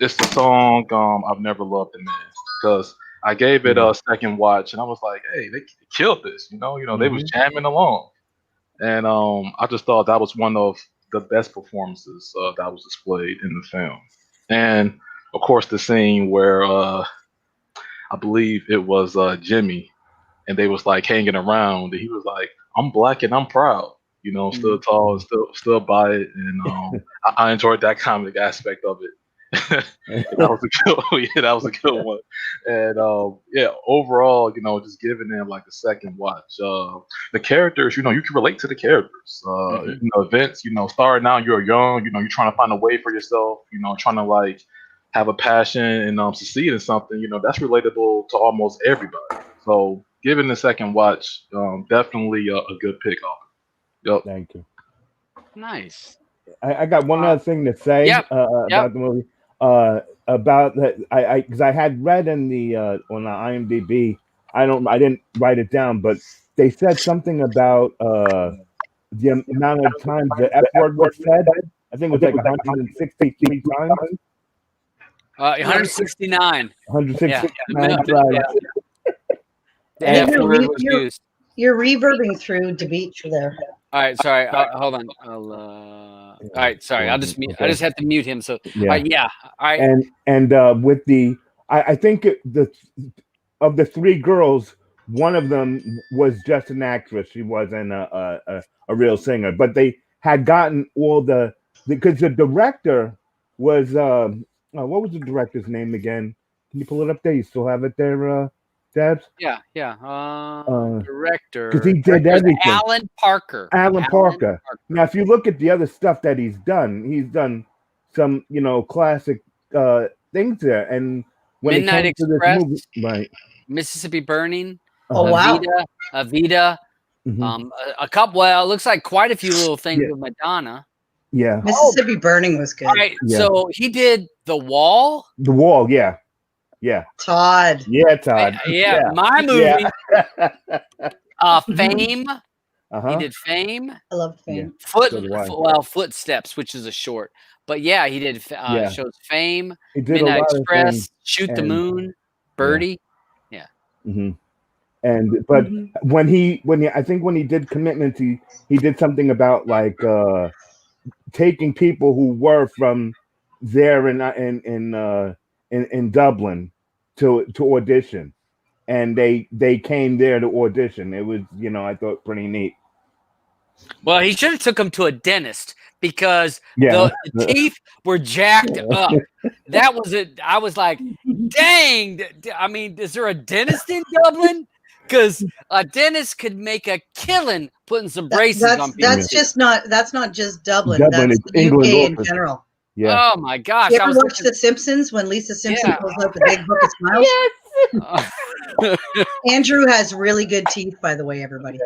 S10: it's the song "I've Never Loved a Man" because I gave it a second watch and I was like, hey, they killed this, they was jamming along, and I just thought that was one of the best performances that was displayed in the film, and of course the scene where I believe it was Jimmy, and they was like hanging around, and he was like, "I'm black and I'm proud." Still tall and still by it, and I enjoyed that comic aspect of it. That was a good, yeah, that was a good one. And overall, just giving them like a second watch. The characters, you can relate to the characters. Vince, starting out, you're young, you're trying to find a way for yourself, trying to like have a passion and succeed in something. That's relatable to almost everybody. So giving the second watch, definitely a good pick. Yep.
S2: Thank you.
S1: Nice.
S2: I got one other thing to say about the movie. About that, because I had read in the on the IMDb. I didn't write it down, but they said something about the amount of times the F word was said. I think it was like 163 times.
S1: 169.
S2: 169 times.
S1: The F word was used.
S3: You're reverbing through Debeach there.
S1: All right, sorry. Hold on. All right, sorry. I just have to mute him. So
S2: yeah.
S1: All right.
S2: And with the, I think of the three girls, one of them was just an actress. She wasn't a real singer. But they had gotten all because the director was what was the director's name again? Can you pull it up there? You still have it there, Debs?
S1: Yeah. Director.
S2: Because he did everything.
S1: Alan Parker.
S2: Alan Parker. Now, if you look at the other stuff that he's done some, classic things there. And when
S1: Midnight
S2: it comes
S1: Express,
S2: to this movie, right?
S1: Mississippi Burning.
S3: Oh, wow.
S1: Evita. A couple. Well, it looks like quite a few little things with Madonna.
S2: Yeah.
S3: Mississippi Burning was good.
S1: All right. Yeah. So he did The Wall.
S2: The Wall. Yeah. Yeah.
S3: Todd.
S2: Yeah, Todd.
S1: My movie. Fame. He did Fame.
S3: I love Fame.
S1: Footsteps, which is a short. But yeah, he did shows Fame,
S2: he did
S1: Midnight Express, Shoot the Moon, Birdie. Yeah.
S2: And but when he I think when he did Commitments, he did something about like taking people who were from there in Dublin to audition, and they came there to audition. It was I thought pretty neat.
S1: Well, he should have took him to a dentist because the teeth were jacked up. That was it. I was like, dang. I mean, is there a dentist in Dublin? Because a dentist could make a killing putting some braces on people.
S3: That's not just Dublin.
S2: Dublin,
S3: that's
S2: England
S3: UK in general.
S2: Yeah.
S1: Oh my gosh!
S3: You ever watch The Simpsons when Lisa Simpson pulls out the big book of smiles?
S1: Yes.
S3: Andrew has really good teeth, by the way, everybody.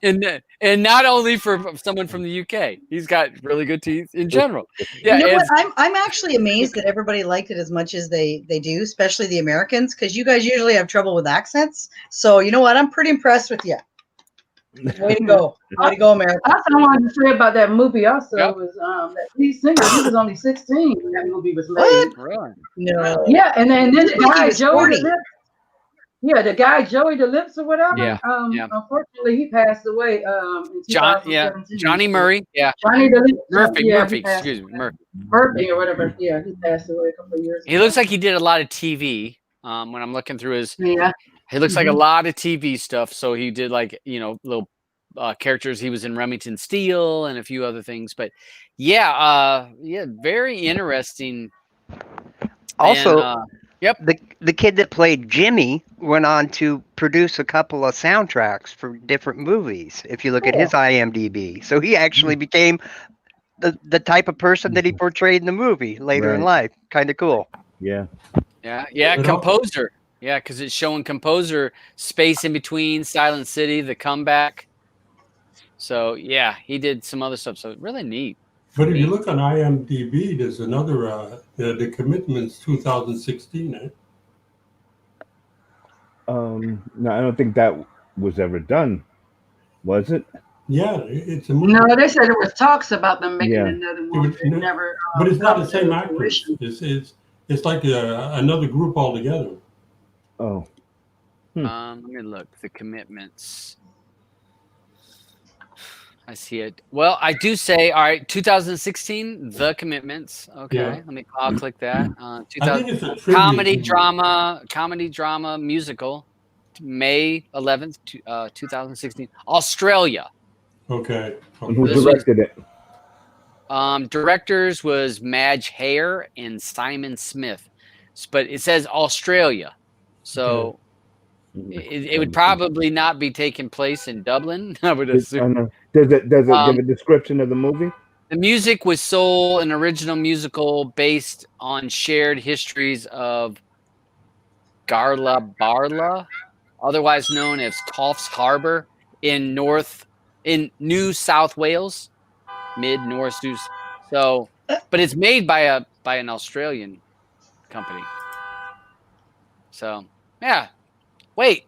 S1: and not only for someone from the UK, he's got really good teeth in general. Yeah,
S3: you know what? I'm actually amazed that everybody liked it as much as they do, especially the Americans, because you guys usually have trouble with accents. So you know what? I'm pretty impressed with you. Way to go. Way to go, America.
S5: That's what I wanted to say about that movie also was that lead singer, he was only 16 when that movie was made.
S1: What? Really?
S3: No.
S5: Yeah, and then the guy Joey DeLips. Yeah, the guy Joey DeLips or whatever. Unfortunately he passed away in 2017.
S1: Johnny Murray. Yeah.
S5: Johnny DeLips.
S1: Murphy, excuse me.
S5: Murphy or whatever. Yeah, he passed away a couple of years ago.
S1: He looks like he did a lot of TV. When I'm looking through his he looks like a lot of TV stuff. So he did like, little characters. He was in Remington Steele and a few other things. But very interesting.
S6: Also,
S1: and,
S6: the kid that played Jimmy went on to produce a couple of soundtracks for different movies. If you look at his IMDb, so he actually became the type of person that he portrayed in the movie later in life. Kind of cool.
S2: Yeah.
S1: Composer. Yeah, because it's showing composer space in between Silent City, The Comeback. So yeah, he did some other stuff. So really neat.
S8: But if you look on IMDb, there's another the Commitments 2016.
S2: No, I don't think that was ever done. Was it?
S8: Yeah, it's a movie.
S5: No, they said there was talks about them making
S2: Yeah.
S5: another one. It never.
S8: But it's not
S5: come
S8: the same
S5: to
S8: actors.
S5: fruition.
S8: It's like another group altogether.
S2: Oh.
S1: Let me look. The Commitments. I see it. Well, I do say, all right, 2016, The Commitments. Okay,
S8: Yeah.
S1: I'll click that.
S8: I think it's a tribute
S1: comedy
S8: movie.
S1: drama musical, May 11th, 2016, Australia.
S8: Okay.
S2: And who
S1: This
S2: directed it?
S1: Directors was Madge Hare and Simon Smith, but it says Australia, so it would probably not be taking place in Dublin. I would assume.
S2: Does it give a description of the movie?
S1: The music was soul, an original musical based on shared histories of Garla Barla, otherwise known as Coffs Harbour in New South Wales, mid-north. So, but it's made by an Australian company. So, yeah. Wait.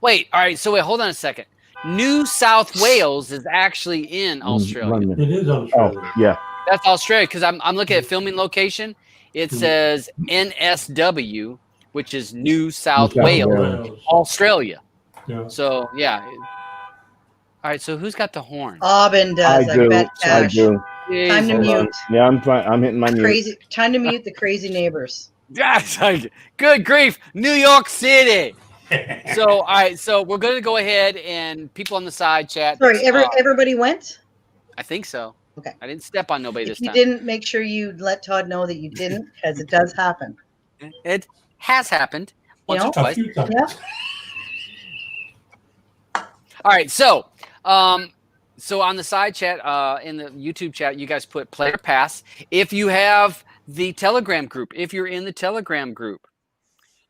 S1: All right. So hold on a second. New South Wales is actually in Australia.
S2: London.
S8: It is Australia.
S2: Oh, yeah.
S1: That's Australia because I'm looking at filming location. It says NSW, which is New South Wales, Australia.
S8: Yeah.
S1: So yeah. All right. So who's got the horn?
S3: Aubin does. I bet
S2: I
S3: cash.
S2: do.
S3: Time to mute.
S2: Yeah, I'm fine. I'm hitting my mute.
S3: Time to mute the crazy neighbors.
S1: Good grief, New York City. So all right. So we're going to go ahead and people on the side chat.
S3: Sorry, everybody went?
S1: I think so.
S3: Okay.
S1: I didn't step on nobody
S3: If
S1: this
S3: you
S1: time.
S3: didn't, make sure you let Todd know that you didn't, because it does happen.
S1: It has happened once or twice.
S3: Yeah.
S1: All right, so on the side chat, in the YouTube chat, you guys put player pass. If you have the Telegram group, if you're in the Telegram group,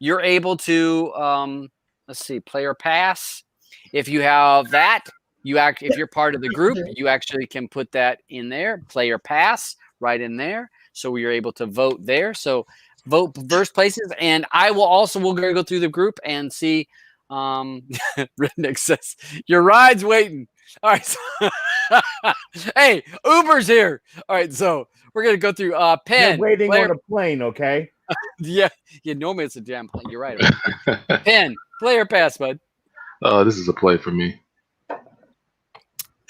S1: you're able to let's see, player pass. If you have that, if you're part of the group, you actually can put that in there, player pass, right in there. So you're able to vote there. So vote first places, and we're gonna go through the group and see. Redneck says your ride's waiting. All right. So hey, Uber's here. All right, so we're gonna go through Penn.
S2: They're waiting on a plane, okay?
S1: yeah. Normally it's a damn plane. You're right. Penn, player pass, bud.
S10: This is a play for me.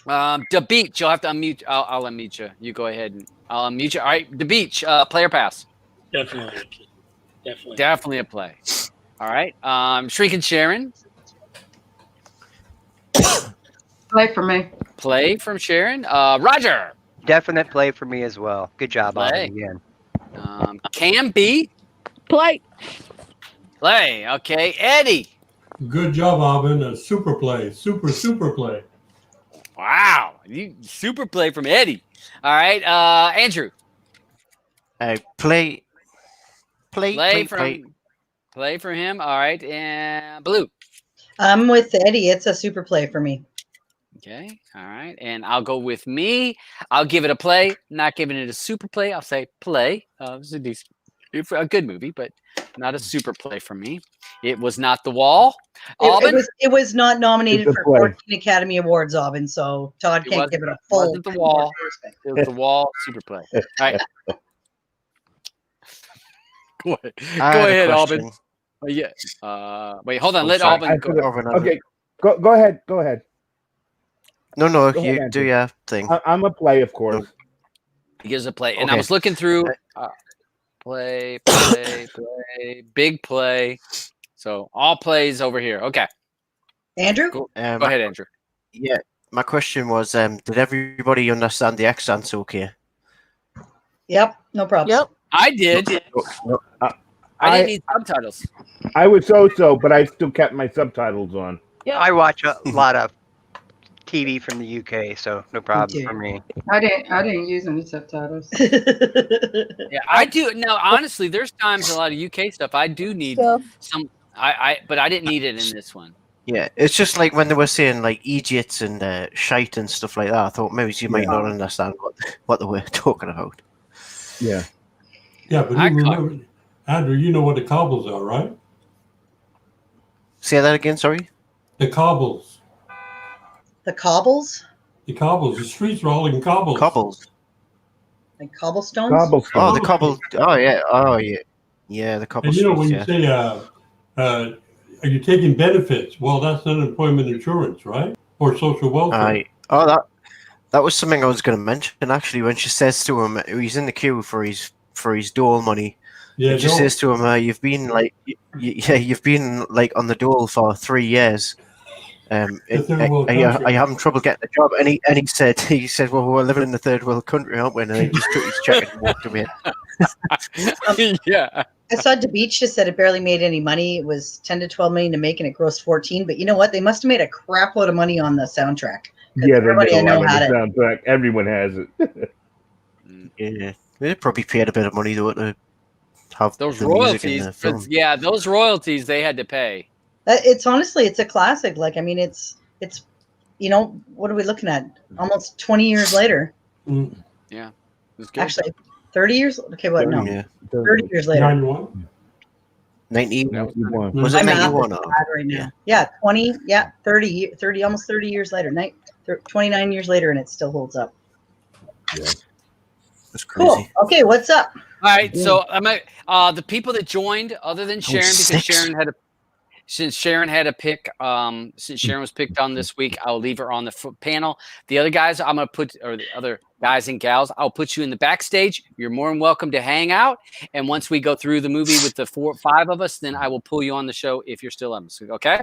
S1: The beach. You'll have to unmute. I'll unmute you. You go ahead and I'll unmute you. All right, the beach. Player pass. Definitely a play. All right. Shriek and Sharon.
S5: Play for me.
S1: Play from Sharon. Roger.
S6: Definite play for me as well. Good job,
S1: Play.
S6: Aubin, again.
S1: Cam B.
S7: Play.
S1: Play. Okay. Eddie.
S8: Good job, Aubin. A super play. Super play.
S1: Wow. You super play from Eddie. All right. Andrew.
S4: Play
S1: from him. All right. And Blue.
S3: I'm with Eddie. It's a super play for me.
S1: Okay. All right. And I'll go with me. I'll give it a play. Not giving it a super play. I'll say play. It's a good movie, but not a super play for me. It was not The Wall.
S3: It was not nominated for 14 Academy Awards, Aubin, so Todd can't give it a full.
S1: It wasn't The Wall. It was The Wall super play. All right. Go ahead, Aubin. Yeah. Wait, hold on. Let Aubin go.
S2: Okay. Go ahead. Go ahead.
S4: No,
S2: Go
S4: you
S2: ahead,
S4: do your thing.
S2: I'm a play, of course.
S1: He gives a play. And
S4: Okay.
S1: I was looking through play, big play. So all plays over here. Okay.
S3: Andrew?
S1: Go ahead, Andrew.
S4: Yeah, my question was, did everybody understand the accents okay?
S3: Yep, no problem.
S7: Yep.
S1: I did. I didn't need subtitles.
S2: I was so, but I still kept my subtitles on.
S7: Yep.
S6: I watch a lot of TV from the UK, so no problem for me.
S5: I didn't use any subtitles.
S1: Yeah, I do. Now, honestly, there's times a lot of UK stuff I do need some. But I didn't need it in this one.
S4: Yeah, it's just like when they were saying like idiots and shite and stuff like that. I thought maybe you might not understand what they were talking about.
S2: Yeah.
S8: Yeah, but you remember, Andrew, you know what the cobbles are, right?
S4: Say that again. Sorry.
S8: The cobbles.
S3: The cobbles,
S8: The cobbles. The streets were all in cobbles.
S4: Cobbles.
S3: like cobblestones.
S2: Cobblestone.
S4: Oh, the cobble. Oh yeah. Oh yeah. Yeah, the cobble
S8: And you know, when
S4: streets.
S8: you
S4: Yeah.
S8: say, are you taking benefits? Well, that's unemployment insurance, right? Or social welfare.
S4: Oh, that was something I was going to mention actually. When she says to him, he's in the queue for his dole money.
S8: Yeah,
S4: And she says to him, "You've been like, you've been like on the dole for 3 years. Are you having trouble getting a job?" And he said, "Well, we're living in a third world country, aren't we?" And he just took his check and walked away.
S1: Yeah.
S3: I saw DeBeach just said it barely made any money. It was 10 to 12 million to make, and it grossed 14. But you know what? They must have made a crap load of money on the soundtrack.
S2: Yeah, they
S3: everybody
S2: made
S3: I
S2: a
S3: know
S2: lot of
S3: had
S2: the
S3: it.
S2: soundtrack. Everyone has it.
S4: Yeah, they probably paid a bit of money though to have
S1: Those
S4: the music in
S1: royalties,
S4: the film.
S1: yeah, those royalties they had to pay.
S3: It's honestly, it's a classic. Like, I mean, it's you know, what are we looking at? Almost 20 years later.
S1: Yeah, it was good.
S3: Actually, 30 years. Okay, what? No,
S4: Yeah.
S3: 30 years later.
S8: 91.
S2: 91.
S4: Was it
S3: My math is
S4: 91?
S3: bad right now. Yeah, 20. Yeah, 30. 30. Almost 30 years later. 29 years later, and it still holds up.
S2: Yeah.
S4: That's crazy.
S3: Cool. Okay, what's up?
S1: All right, so the people that joined, other than Sharon, because since Sharon had a pick, since Sharon was picked on this week, I'll leave her on the panel. The other guys, I'm gonna put, or the other guys and gals, I'll put you in the backstage. You're more than welcome to hang out. And once we go through the movie with the 4 or 5 of us, then I will pull you on the show if you're still on. Okay?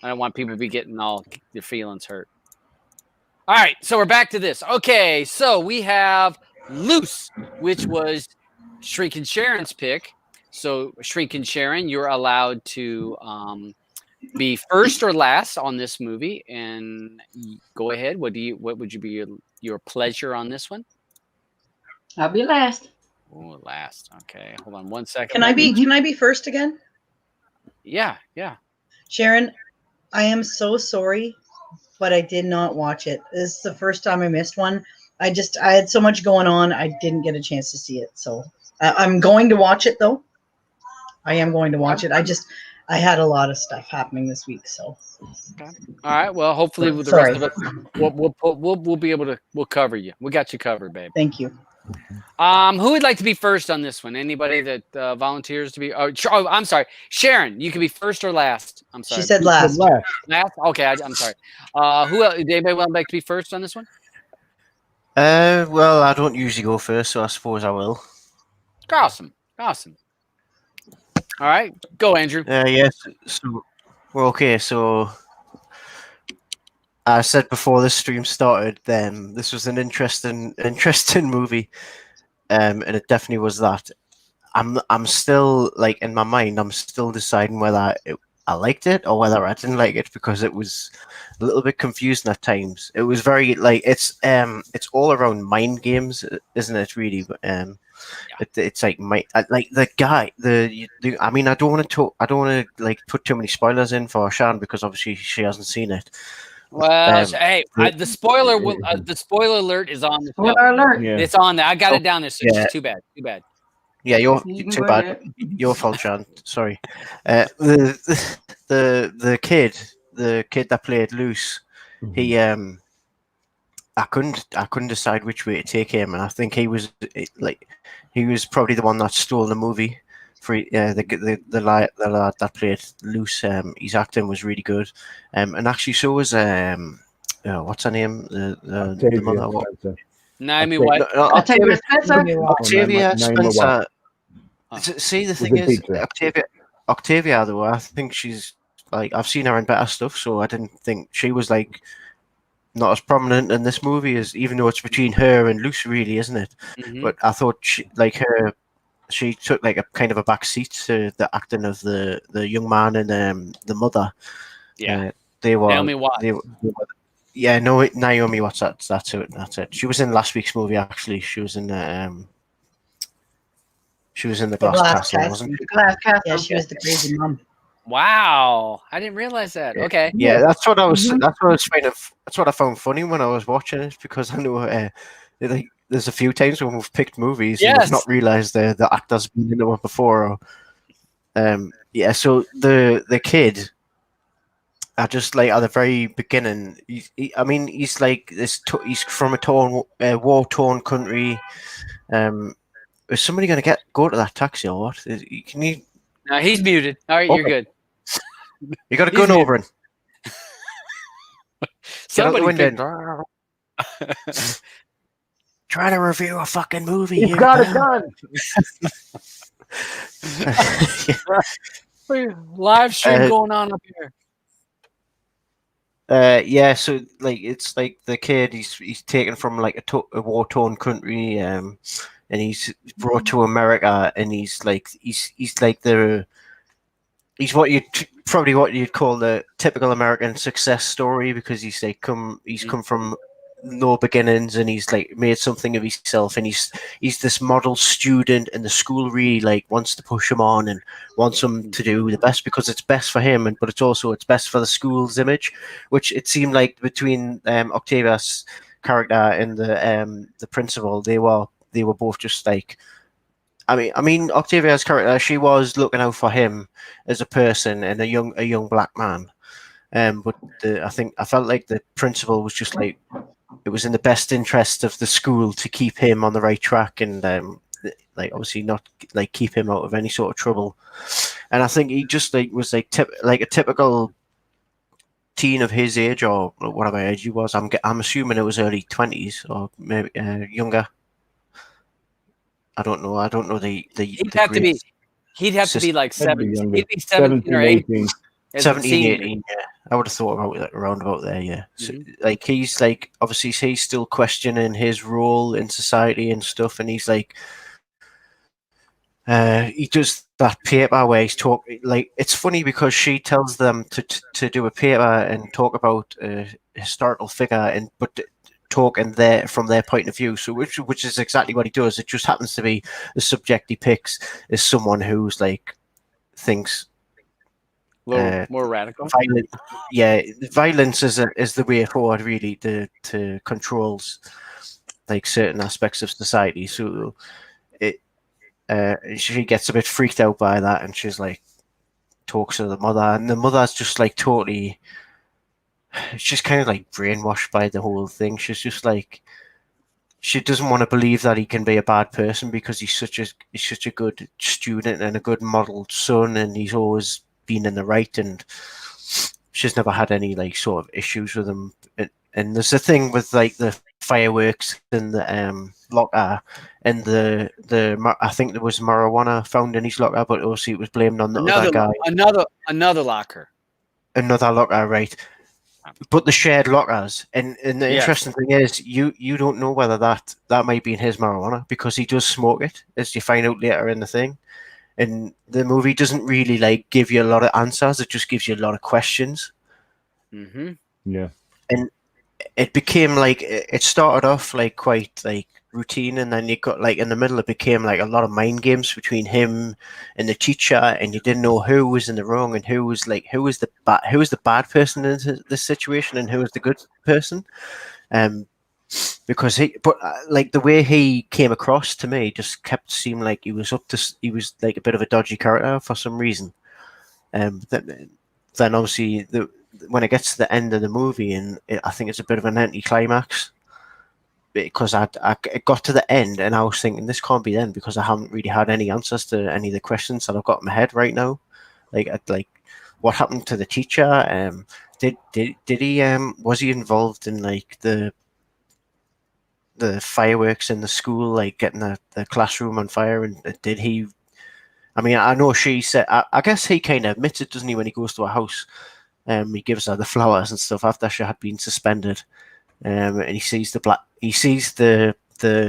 S1: I don't want people to be getting all their feelings hurt. All right, so we're back to this. Okay, so we have Luce, which was Shrinking Sharon's pick. So, Shrinking Sharon, you're allowed to be first or last on this movie, and go ahead. What would you be your pleasure on this one?
S5: I'll be last.
S1: Oh, last. Okay, hold on 1 second.
S3: Can I be first again?
S1: Yeah.
S3: Sharon, I am so sorry, but I did not watch it. This is the first time I missed one. I had so much going on, I didn't get a chance to see it. So I'm going to watch it though. I am going to watch it. I had a lot of stuff happening this week, so.
S1: Okay. All right. Well, hopefully with the rest of us, we'll be able to cover you. We got you covered, babe.
S3: Thank you.
S1: Who would like to be first on this one? Anybody that volunteers to be? Oh, I'm sorry, Sharon. You can be first or last. I'm sorry.
S3: She said last.
S1: Last. Okay. I'm sorry. Who else? Anybody would like to be first on this one?
S4: Well, I don't usually go first, so I suppose I will.
S1: Awesome. All right, go, Andrew.
S4: Yes. So, well, okay. So, I said before this stream started, this was an interesting movie, and it definitely was that. I'm still like in my mind. I'm still deciding whether I liked it or whether I didn't like it because it was a little bit confusing at times. It was very like it's all around mind games, isn't it? Really, but it's like the guy. I mean, I don't want to like put too many spoilers in for Shan because obviously she hasn't seen it.
S1: Well, hey, the spoiler the spoiler alert is on.
S5: Spoiler alert.
S2: Yeah.
S1: It's on there. I got it down there. So it's too bad.
S4: Yeah, you're
S5: You can
S4: too
S5: go
S4: bad.
S5: ahead.
S4: Your fault, Shan. Sorry. The kid that played Luce, he I couldn't decide which way to take him, and I think he was probably the one that stole the movie. For the lad that played Luce, his acting was really good, and actually so was what's her name? The mother.
S1: Naomi White.
S5: Octavia Spencer.
S4: Octavia Spencer.
S1: Huh.
S4: See, the thing is, Octavia, though, I think she's like I've seen her in better stuff, so I didn't think she was like not as prominent in this movie as even though it's between her and Luce, really, isn't it?
S1: Mm-hmm.
S4: But I thought she took like a kind of a back seat to the acting of the young man and the mother.
S1: Yeah,
S4: they were
S1: Naomi Watts.
S4: Yeah, no, Naomi Watts. That's it. She was in last week's movie. Actually, she was in the Glass Castle, wasn't she?
S5: Glass Castle.
S3: Yeah, she was the crazy mom.
S1: Wow, I didn't realize that. Okay.
S4: Yeah, that's what I was. That's what I found funny when I was watching it because I know there's a few times when we've picked movies and we've not realized the actor's been in the one before. So the kid I just like at the very beginning. I mean, he's like this. He's from a war-torn country. Is somebody going to go to that taxi or what? Can you?
S1: No, he's muted. All right, you're good.
S4: You got a
S1: He's
S4: gun
S1: muted.
S4: over him. Get out the window. Trying to review a fucking movie.
S2: He's got a gun.
S1: Live stream going on up here.
S4: Yeah, so like it's like the kid he's taken from like a war-torn country, and he's brought to America, and he's like probably what you'd call the typical American success story, because he's come from no beginnings, and he's like made something of himself, and he's this model student, and the school really like wants to push him on and wants him to do the best because it's best for him, but it's best for the school's image, which it seemed like between Octavia's character and the principal, they were both just like, I mean, Octavia's character, she was looking out for him as a person and a young black man, but I felt like the principal was just like, it was in the best interest of the school to keep him on the right track, and like obviously not like keep him out of any sort of trouble. And I think he just like was like a typical teen of his age, or whatever age he was. I'm assuming it was early 20s or maybe younger. I don't know. He'd have
S1: to be like 17. He'd be
S2: 17 or 18.
S4: 17, 18, yeah. I would have thought around about there, yeah. So, like, he's like, obviously he's still questioning his role in society and stuff, and he's like, he does that paper where he's like, it's funny because she tells them to do a paper and talk about a historical figure, but talk from their point of view. So which is exactly what he does. It just happens to be the subject he picks is someone who's like thinks
S1: more radical.
S4: Violent, yeah, violence is the way forward, really, to controls like certain aspects of society. So she gets a bit freaked out by that, and she's like talks to the mother, and the mother's just like totally. She's kind of like brainwashed by the whole thing. She's just like, she doesn't want to believe that he can be a bad person because he's such a good student and a good model son, and he's always been in the right, and she's never had any like sort of issues with him. And there's a thing with like the fireworks and the locker, and the I think there was marijuana found in his locker, but also it was blamed on the other guy.
S1: Another locker.
S4: Another locker, right? But the shared lockers, and the interesting thing is, you don't know whether that might be in his marijuana, because he does smoke it, as you find out later in the thing. And the movie doesn't really like give you a lot of answers; it just gives you a lot of questions.
S2: Yeah,
S4: and it became like, it started off like quite like routine, and then you got like in the middle it became like a lot of mind games between him and the teacher, and you didn't know who was in the wrong and who was the bad person in this situation and who was the good person, because like the way he came across to me just kept seeming like he was like a bit of a dodgy character for some reason. Then obviously when it gets to the end of the movie, and I think it's a bit of an anticlimax, because it got to the end and I was thinking, this can't be the end, because I haven't really had any answers to any of the questions that I've got in my head right now. Like what happened to the teacher? Did he was he involved in like the fireworks in the school, like getting the classroom on fire? And did he? I mean, I know she said. I guess he kind of admits it, doesn't he, when he goes to her house? He gives her the flowers and stuff after she had been suspended, and he sees the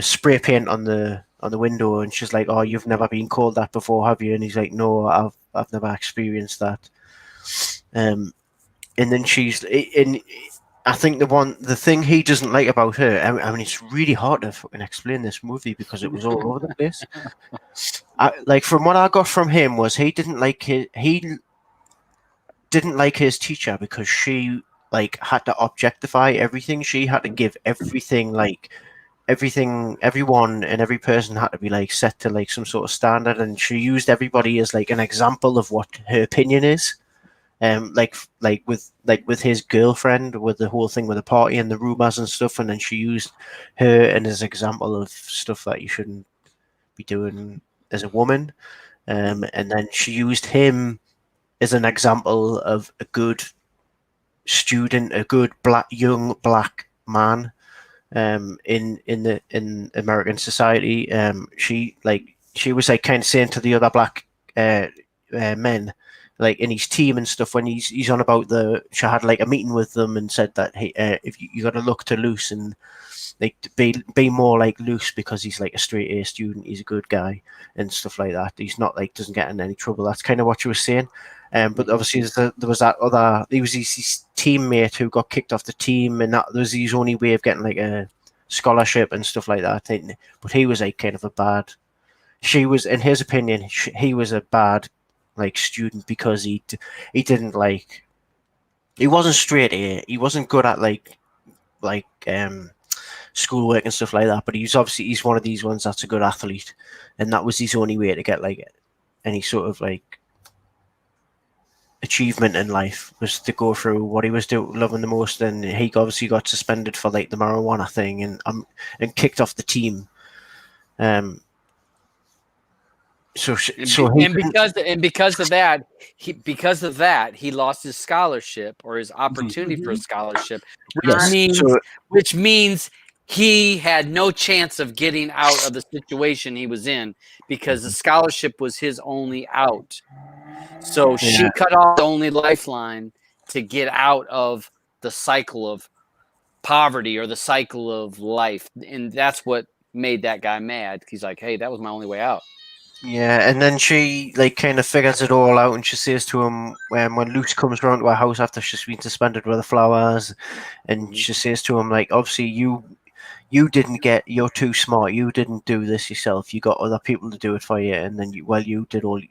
S4: spray paint on the window, and she's like, "Oh, you've never been called that before, have you?" And he's like, "No, I've never experienced that." And then I think the thing he doesn't like about her, I mean, it's really hard to fucking explain this movie because it was all over the place. Like, from what I got from him was he didn't like his teacher because she like had to objectify everything. She had to give everything, like everyone and every person had to be like set to like some sort of standard, and she used everybody as like an example of what her opinion is. with his girlfriend, with the whole thing with the party and the rumors and stuff, and then she used her and as an example of stuff that you shouldn't be doing as a woman, and then she used him as an example of a good student, a good young black man, in American society. She was like kind of saying to the other black men, like in his team and stuff, when he's on about she had like a meeting with them and said that, hey, if you got to look to Luce and like be more like Luce, because he's like a straight A student, he's a good guy and stuff like that. He's not like doesn't get in any trouble. That's kind of what she was saying. But obviously there was that other. He was his teammate who got kicked off the team, and that was his only way of getting like a scholarship and stuff like that. But he was like kind of a bad. She was, in his opinion, he was a bad like student because he didn't like. He wasn't straight A. He wasn't good at like schoolwork and stuff like that. But he's one of these ones that's a good athlete, and that was his only way to get like any sort of like achievement in life, was to go through what he was loving the most. And he obviously got suspended for like the marijuana thing and kicked off the team.
S1: Because of that, he lost his scholarship or his opportunity for a scholarship, which means he had no chance of getting out of the situation he was in, because the scholarship was his only out. So she cut off the only lifeline to get out of the cycle of poverty or the cycle of life. And that's what made that guy mad. He's like, hey, that was my only way out.
S4: Yeah, and then she like kind of figures it all out, and she says to him when Luce comes around to her house after she's been suspended with the flowers, and she says to him like, obviously you're too smart. You didn't do this yourself. You got other people to do it for you, and then you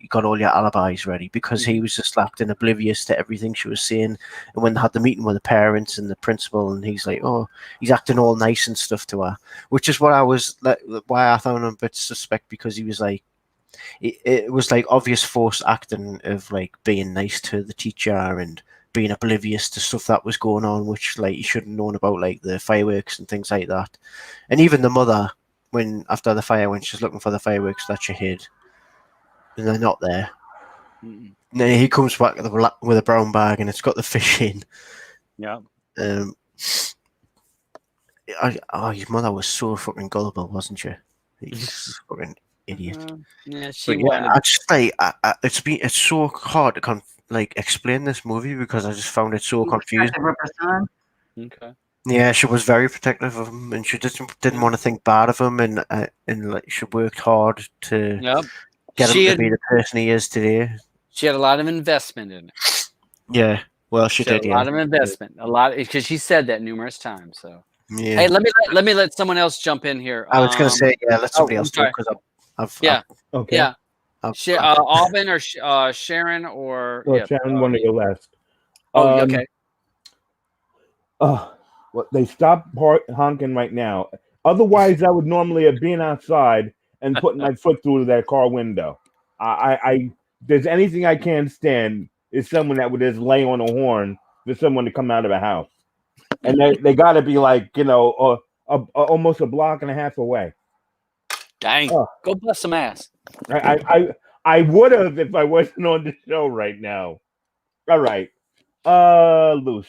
S4: got all your alibis ready, because he was just left in oblivious to everything she was saying. And when they had the meeting with the parents and the principal, and he's like, oh, he's acting all nice and stuff to her, which is why I found him a bit suspect, because he was like, it was like obvious forced acting of like being nice to the teacher and being oblivious to stuff that was going on, which like you should have known about, like the fireworks and things like that. And even the mother, when after the fire, when she's looking for the fireworks that she hid, and they're not there. And then he comes back with a brown bag, and it's got the fish in.
S1: Yeah.
S4: His mother was so fucking gullible, wasn't she? He's fucking idiot.
S1: Yeah, she
S4: wanted. I just like it's so hard to explain this movie, because I just found it so confusing.
S1: Okay.
S4: Yeah, she was very protective of him, and she didn't want to think bad of him, and like she worked hard to get him to be the person he is today.
S1: She had a lot of investment in it.
S4: Yeah, well, she did.
S1: A lot of investment, because she said that numerous times. So
S4: yeah.
S1: Hey, let me let someone else jump in here.
S4: I was going to say, let somebody else do it, because
S2: okay.
S1: Yeah. Alvin or Sharon or
S2: Sharon want to go last.
S1: Okay.
S2: Well, they stopped honking right now. Otherwise, I would normally have been outside and put my foot through that car window. There's anything I can't stand is someone that would just lay on a horn for someone to come out of a house, and they got to be like almost a block and a half away.
S1: Dang! Go bust some ass.
S2: I would have if I wasn't on the show right now. All right, Luce.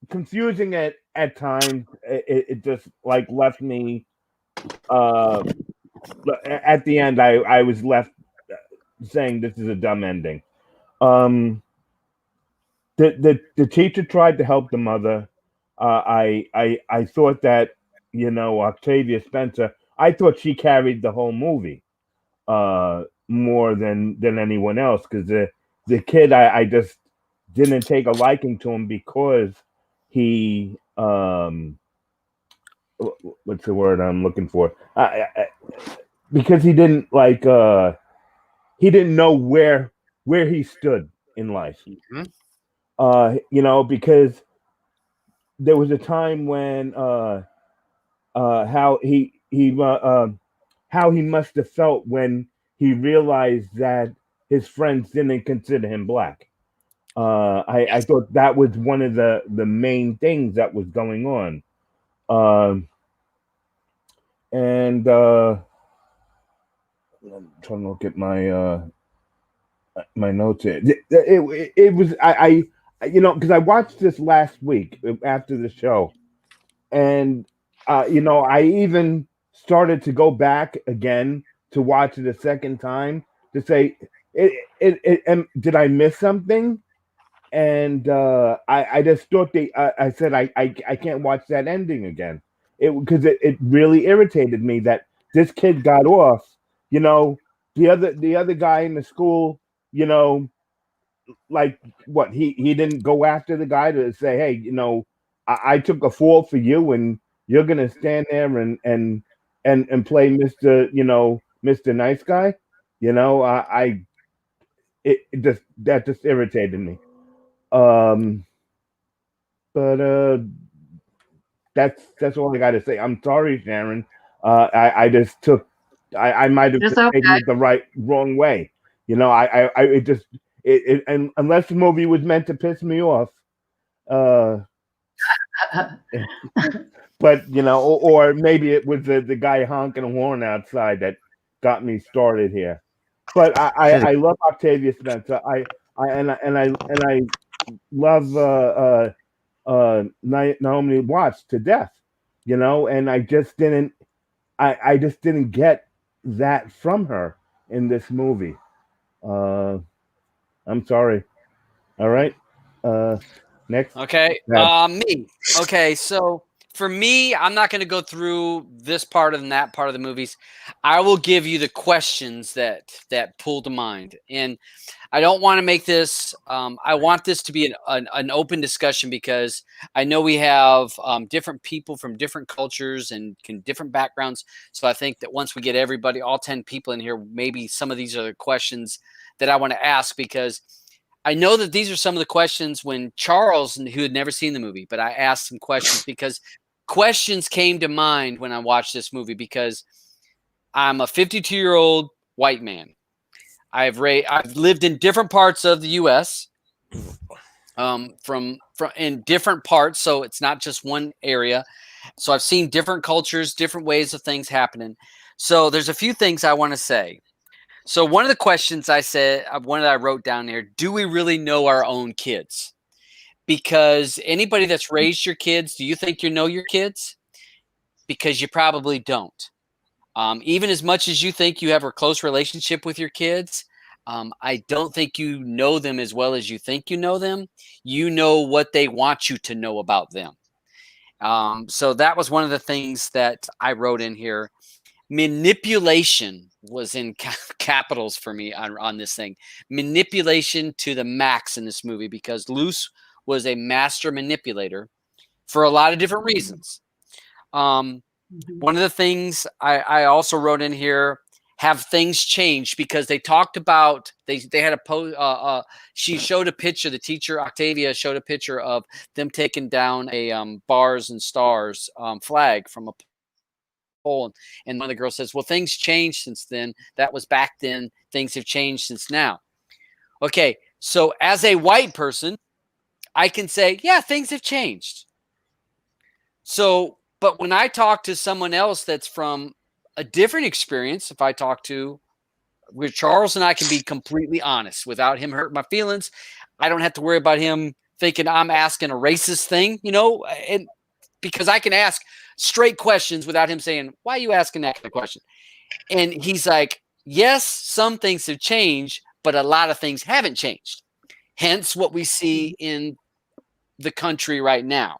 S2: Confusing at times. It just like left me. At the end, I was left saying this is a dumb ending. The teacher tried to help the mother. I thought that Octavia Spencer. I thought she carried the whole movie more than anyone else, because the kid I just didn't take a liking to him because he what's the word I'm looking for? Because he didn't he didn't know where he stood in life. Because there was a time when how he must have felt when he realized that his friends didn't consider him black. I thought that was one of the main things that was going on. And I'm trying to look at my notes here. It was you know, because I watched this last week after the show, and you know, I even started to go back again to watch it a second time to say, did I miss something? And I just thought I said I can't watch that ending again. Because it really irritated me that this kid got off. You know, the other guy in the school, you know, like what he didn't go after the guy to say, hey, you know, I took a fall for you, and you're gonna stand there and play Mr. You know, Mr. Nice Guy. You know, it just that just irritated me. Um, but that's all I got to say. I'm sorry, Sharon. I just took I might have
S3: It's
S2: taken
S3: okay.
S2: it the wrong way. You know, I it just and unless the movie was meant to piss me off, uh, but you know, or maybe it was the guy honking a horn outside that got me started here. But I love Octavia Spencer. I love Naomi Watts to death, you know, and I just didn't get that from her in this movie. I'm sorry. All right. Next.
S1: Okay.
S2: That
S1: Me. Okay. So for me, I'm not going to go through this part and that part of the movies. I will give you the questions that pull to mind, and I don't want to make this. I want this to be an open discussion because I know we have different people from different cultures and different backgrounds. So I think that once we get everybody, all 10 people in here, maybe some of these are the questions that I want to ask, because I know that these are some of the questions when Charles, who had never seen the movie, but I asked some questions because questions came to mind when I watched this movie, because I'm a 52-year-old white man. I've lived in different parts of the U.S. From in different parts, so it's not just one area. So I've seen different cultures, different ways of things happening. So there's a few things I want to say. So one of the questions one that I wrote down here: do we really know our own kids? Because anybody that's raised your kids, do you think you know your kids? Because you probably don't. Even as much as you think you have a close relationship with your kids, I don't think you know them as well as you think you know them. You know what they want you to know about them. So that was one of the things that I wrote in here. Manipulation was in capitals for me on this thing. Manipulation to the max in this movie, because Luce was a master manipulator for a lot of different reasons. One of the things I also wrote in here: have things changed? Because they talked about they had a post. She showed a picture. The teacher Octavia showed a picture of them taking down a bars and stars flag from a pole, and one of the girls says, "Well, things changed since then. That was back then. Things have changed since now." Okay, so as a white person, I can say, yeah, things have changed. So, but when I talk to someone else that's from a different experience, if I talk to with Charles, and I can be completely honest without him hurting my feelings, I don't have to worry about him thinking I'm asking a racist thing, you know, and because I can ask straight questions without him saying, "Why are you asking that kind of question?" And he's like, "Yes, some things have changed, but a lot of things haven't changed." Hence what we see in the country right now.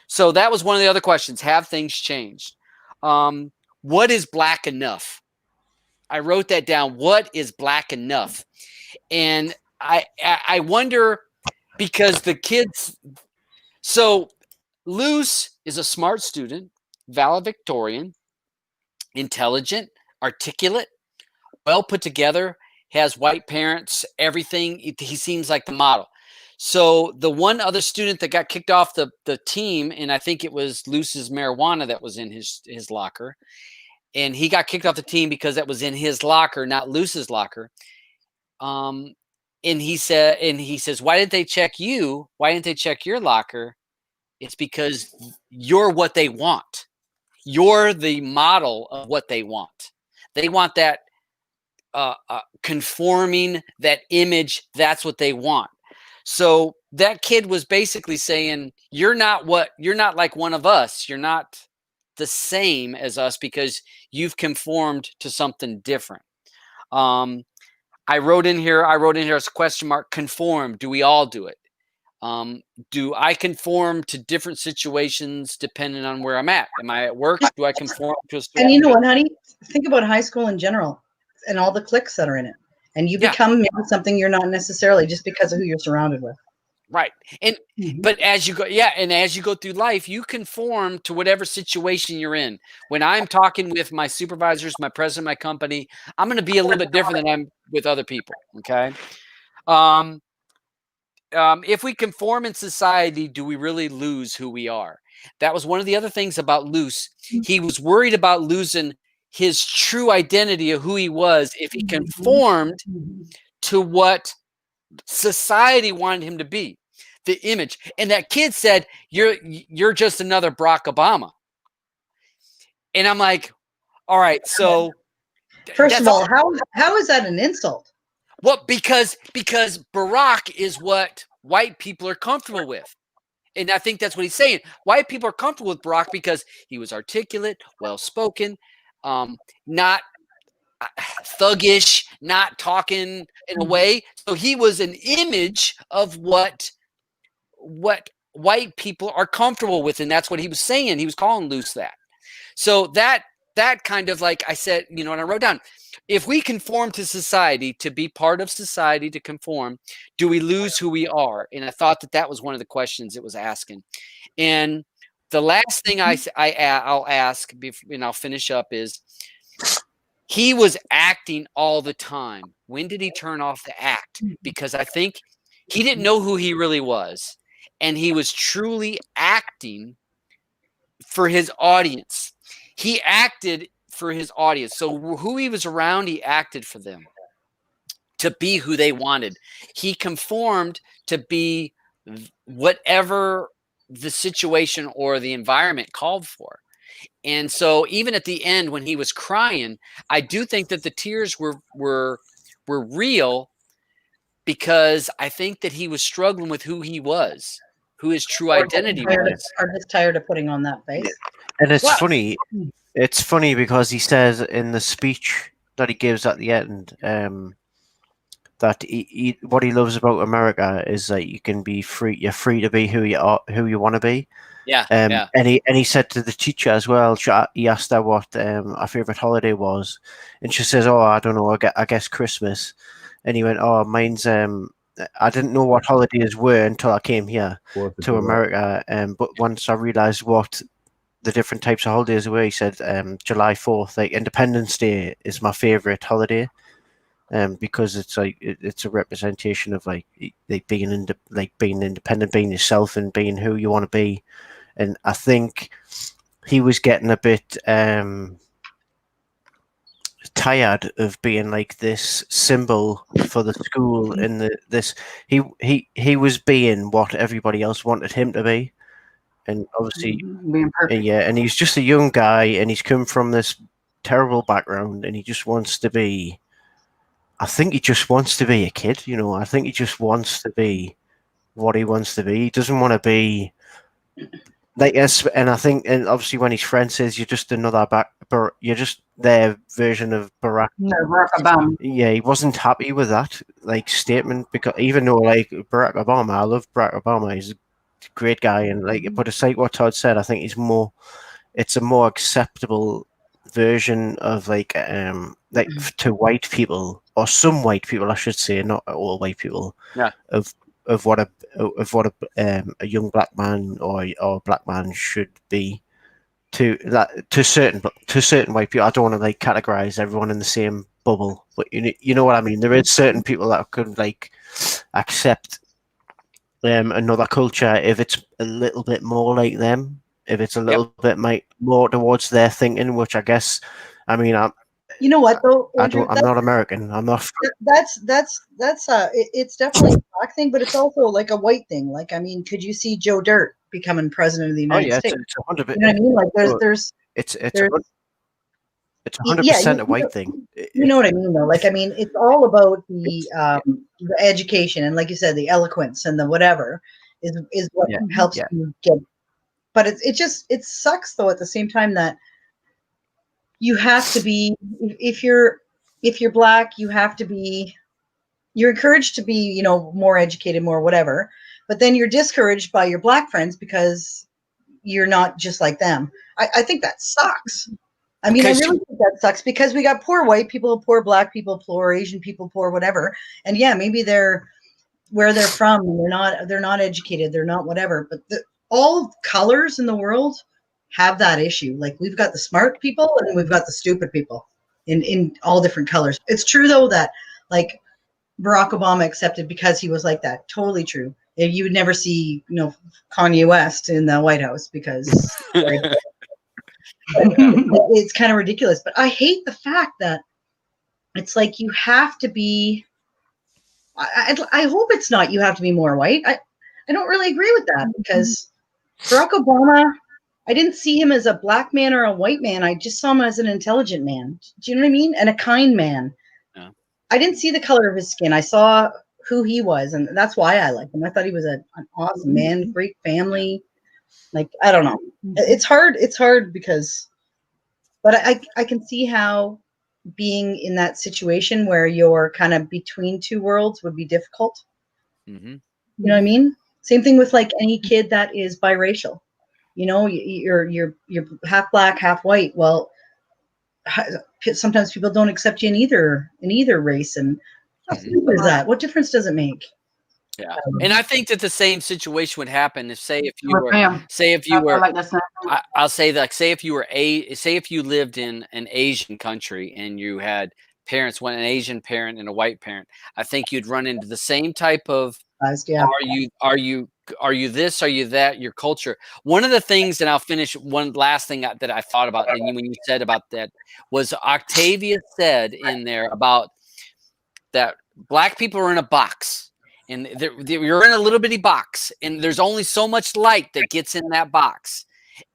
S1: So that was one of the other questions. Have things changed? What is black enough? I wrote that down. What is black enough? And I wonder, because the kids. So Luce is a smart student, valedictorian, intelligent, articulate, well put together, has white parents, everything. He seems like the model. So the one other student that got kicked off the team, and I think it was Luce's marijuana that was in his locker, and he got kicked off the team because that was in his locker, not Luce's locker. and he says, why didn't they check you? Why didn't they check your locker? It's because you're what they want. You're the model of what they want. They want that conforming, that image. That's what they want. So that kid was basically saying, you're not like one of us. You're not the same as us because you've conformed to something different. I wrote in here as a question mark, conform. Do we all do it? Do I conform to different situations depending on where I'm at? Am I at work? Do I conform to a
S3: And you know what, honey? Think about high school in general and all the cliques that are in it. And you become maybe something you're not necessarily just because of who you're surrounded with.
S1: Right. And but as you go through life, you conform to whatever situation you're in. When I'm talking with my supervisors, my president of my company, I'm going to be a little bit different than I'm with other people. Okay. If we conform in society, do we really lose who we are? That was one of the other things about Luce. He was worried about losing his true identity of who he was if he conformed to what society wanted him to be, the image. And that kid said, you're just another Barack Obama. And I'm like, all right, so
S3: first of all, how is that an insult?
S1: Well, because Barack is what white people are comfortable with. And I think that's what he's saying. White people are comfortable with Barack because he was articulate, well-spoken, not thuggish, not talking in a way. So he was an image of what white people are comfortable with, and that's what he was saying. He was calling Luce that. So that kind of, like I said, and I wrote down, if we conform to society, to be part of society, to conform, do we lose who we are? And I thought that was one of the questions it was asking. And the last thing I'll ask, and I'll finish up, is he was acting all the time. When did he turn off the act? Because I think he didn't know who he really was, and he was truly acting for his audience. He acted for his audience. So who he was around, he acted for them to be who they wanted. He conformed to be whatever the situation or the environment called for. And so even at the end when he was crying, I do think that the tears were real, because I think that he was struggling with who he was, who his true identity was.
S3: Or just tired of putting on that face.
S4: And it's funny. It's funny because he says in the speech that he gives at the end that what he loves about America is that you can be free. You're free to be who you are, who you want to be.
S1: Yeah.
S4: And he said to the teacher as well. He asked her what her favorite holiday was, and she says, "Oh, I don't know. I guess Christmas." And he went, "Oh, mine's I didn't know what holidays were until I came here to America. But once I realized what the different types of holidays were," he said, July 4th, like Independence Day, is my favorite holiday, because it's like it's a representation of like being independent, being yourself, and being who you want to be. And I think he was getting a bit tired of being like this symbol for the school, and he was being what everybody else wanted him to be. And obviously, and he's just a young guy, and he's come from this terrible background, and he just wants to be. I think he just wants to be a kid, I think he just wants to be what he wants to be. He doesn't want to be like us. And I think, and obviously, when his friend says you're just another you're just their version of Barack.
S5: No, Barack Obama.
S4: Yeah, he wasn't happy with that statement, because even though Barack Obama, I love Barack Obama, he's a great guy, and but it's like what Todd said. I think it's a more acceptable version of to white people, or some white people, I should say, not all white people.
S1: Yeah.
S4: Of what a young black man or black man should be to certain white people. I don't want to categorize everyone in the same bubble, but you know what I mean. There is certain people that could accept another culture if it's a little bit more like them, if it's a little bit more towards their thinking, which I guess, I mean,
S3: You know what though,
S4: I
S3: Andrew?
S4: don't. I'm not American. I'm not.
S3: It's definitely a black thing, but it's also like a white thing. Like, I mean, could you see Joe Dirt becoming president of the
S4: Oh
S3: United
S4: yeah,
S3: States?
S4: it's 100.
S3: You know what I mean? Like,
S4: It's
S3: there's,
S4: 100% a white thing.
S3: you know what I mean though. Like, I mean, it's all about the education and, like you said, the eloquence and the whatever is what helps you get. But it sucks though at the same time that you have to be, if you're black, you have to be, you're encouraged to be, you know, more educated, more whatever, but then you're discouraged by your black friends because you're not just like them. I think that sucks. I mean, I really think that sucks because we got poor white people, poor black people, poor Asian people, poor whatever. And yeah, maybe they're where they're from and they're not educated, they're not whatever, but all colors in the world have that issue. Like, we've got the smart people and we've got the stupid people in all different colors. It's true though that, like, Barack Obama accepted because he was like that. Totally true. You would never see, you know, Kanye West in the White House because it's kind of ridiculous. But I hate the fact that it's like you have to be. I hope it's not you have to be more white. I don't really agree with that because Barack Obama, I didn't see him as a black man or a white man. I just saw him as an intelligent man. Do you know what I mean? And a kind man. Yeah. I didn't see the color of his skin. I saw who he was, and that's why I liked him. I thought he was an awesome man, great family. Like, I don't know. It's hard. It's hard because, but I can see how being in that situation where you're kind of between two worlds would be difficult. Mm-hmm. You know what I mean? Same thing with like any kid that is biracial. You know, you're half black, half white. Well, sometimes people don't accept you in either race, and what is that? What difference does it make?
S1: Yeah, and I think that the same situation would happen if you were, I'll say that, say if you lived in an Asian country and you had parents, an Asian parent and a white parent, I think you'd run into the same type of, are you this, are you that, your culture. One of the things, and I'll finish, one last thing that I thought about, and when you said about that, was Octavia said in there about that black people are in a box. And you're in a little bitty box, and there's only so much light that gets in that box,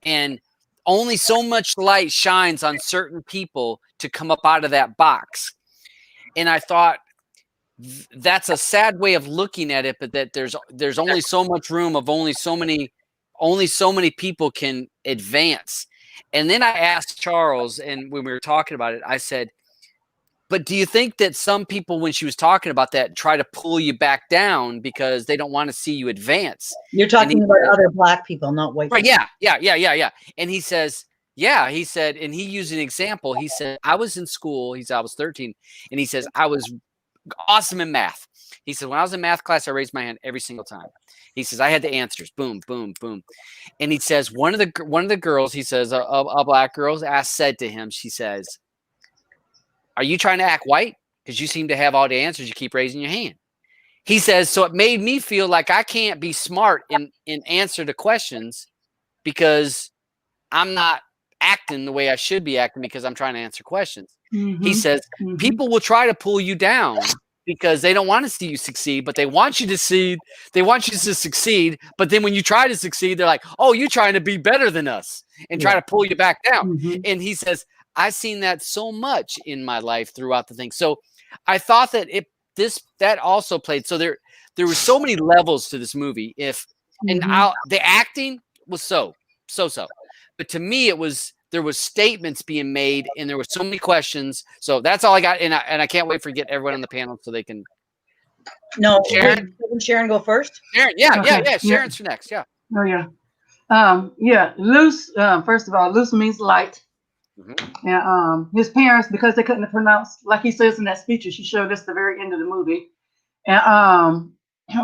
S1: and only so much light shines on certain people to come up out of that box. And I thought that's a sad way of looking at it, but that there's only so much room of only so many people can advance. And then I asked Charles, and when we were talking about it, I said, but do you think that some people, when she was talking about that, try to pull you back down because they don't want to see you advance?
S3: You're talking about other black people, not white people.
S1: Yeah. And he says, he said, and he used an example. He said, I was in school. He said, I was 13. And he says, I was awesome in math. He said, when I was in math class, I raised my hand every single time. He says, I had the answers. Boom, boom, boom. And he says, one of the girls, he says, a black girl said to him, she says, are you trying to act white? Because you seem to have all the answers. You keep raising your hand. He says, so it made me feel like I can't be smart and answer the questions because I'm not acting the way I should be acting because I'm trying to answer questions. Mm-hmm. He says, people will try to pull you down because they don't want to see you succeed, but they want you to succeed. They want you to succeed. But then when you try to succeed, they're like, oh, you're trying to be better than us and try to pull you back down. Mm-hmm. And he says, I've seen that so much in my life throughout the thing. So I thought that that also played. So there were so many levels to this movie. The acting was so. But to me, there was statements being made and there were so many questions. So that's all I got. And I can't wait for get everyone on the panel so they can.
S3: No, Sharon go first?
S1: Sharon, yeah. Sharon's next. Yeah.
S5: Oh yeah. Luce. First of all, Luce means light. Mm-hmm. And his parents, because they couldn't pronounce, like he says in that speech, she showed us the very end of the movie, and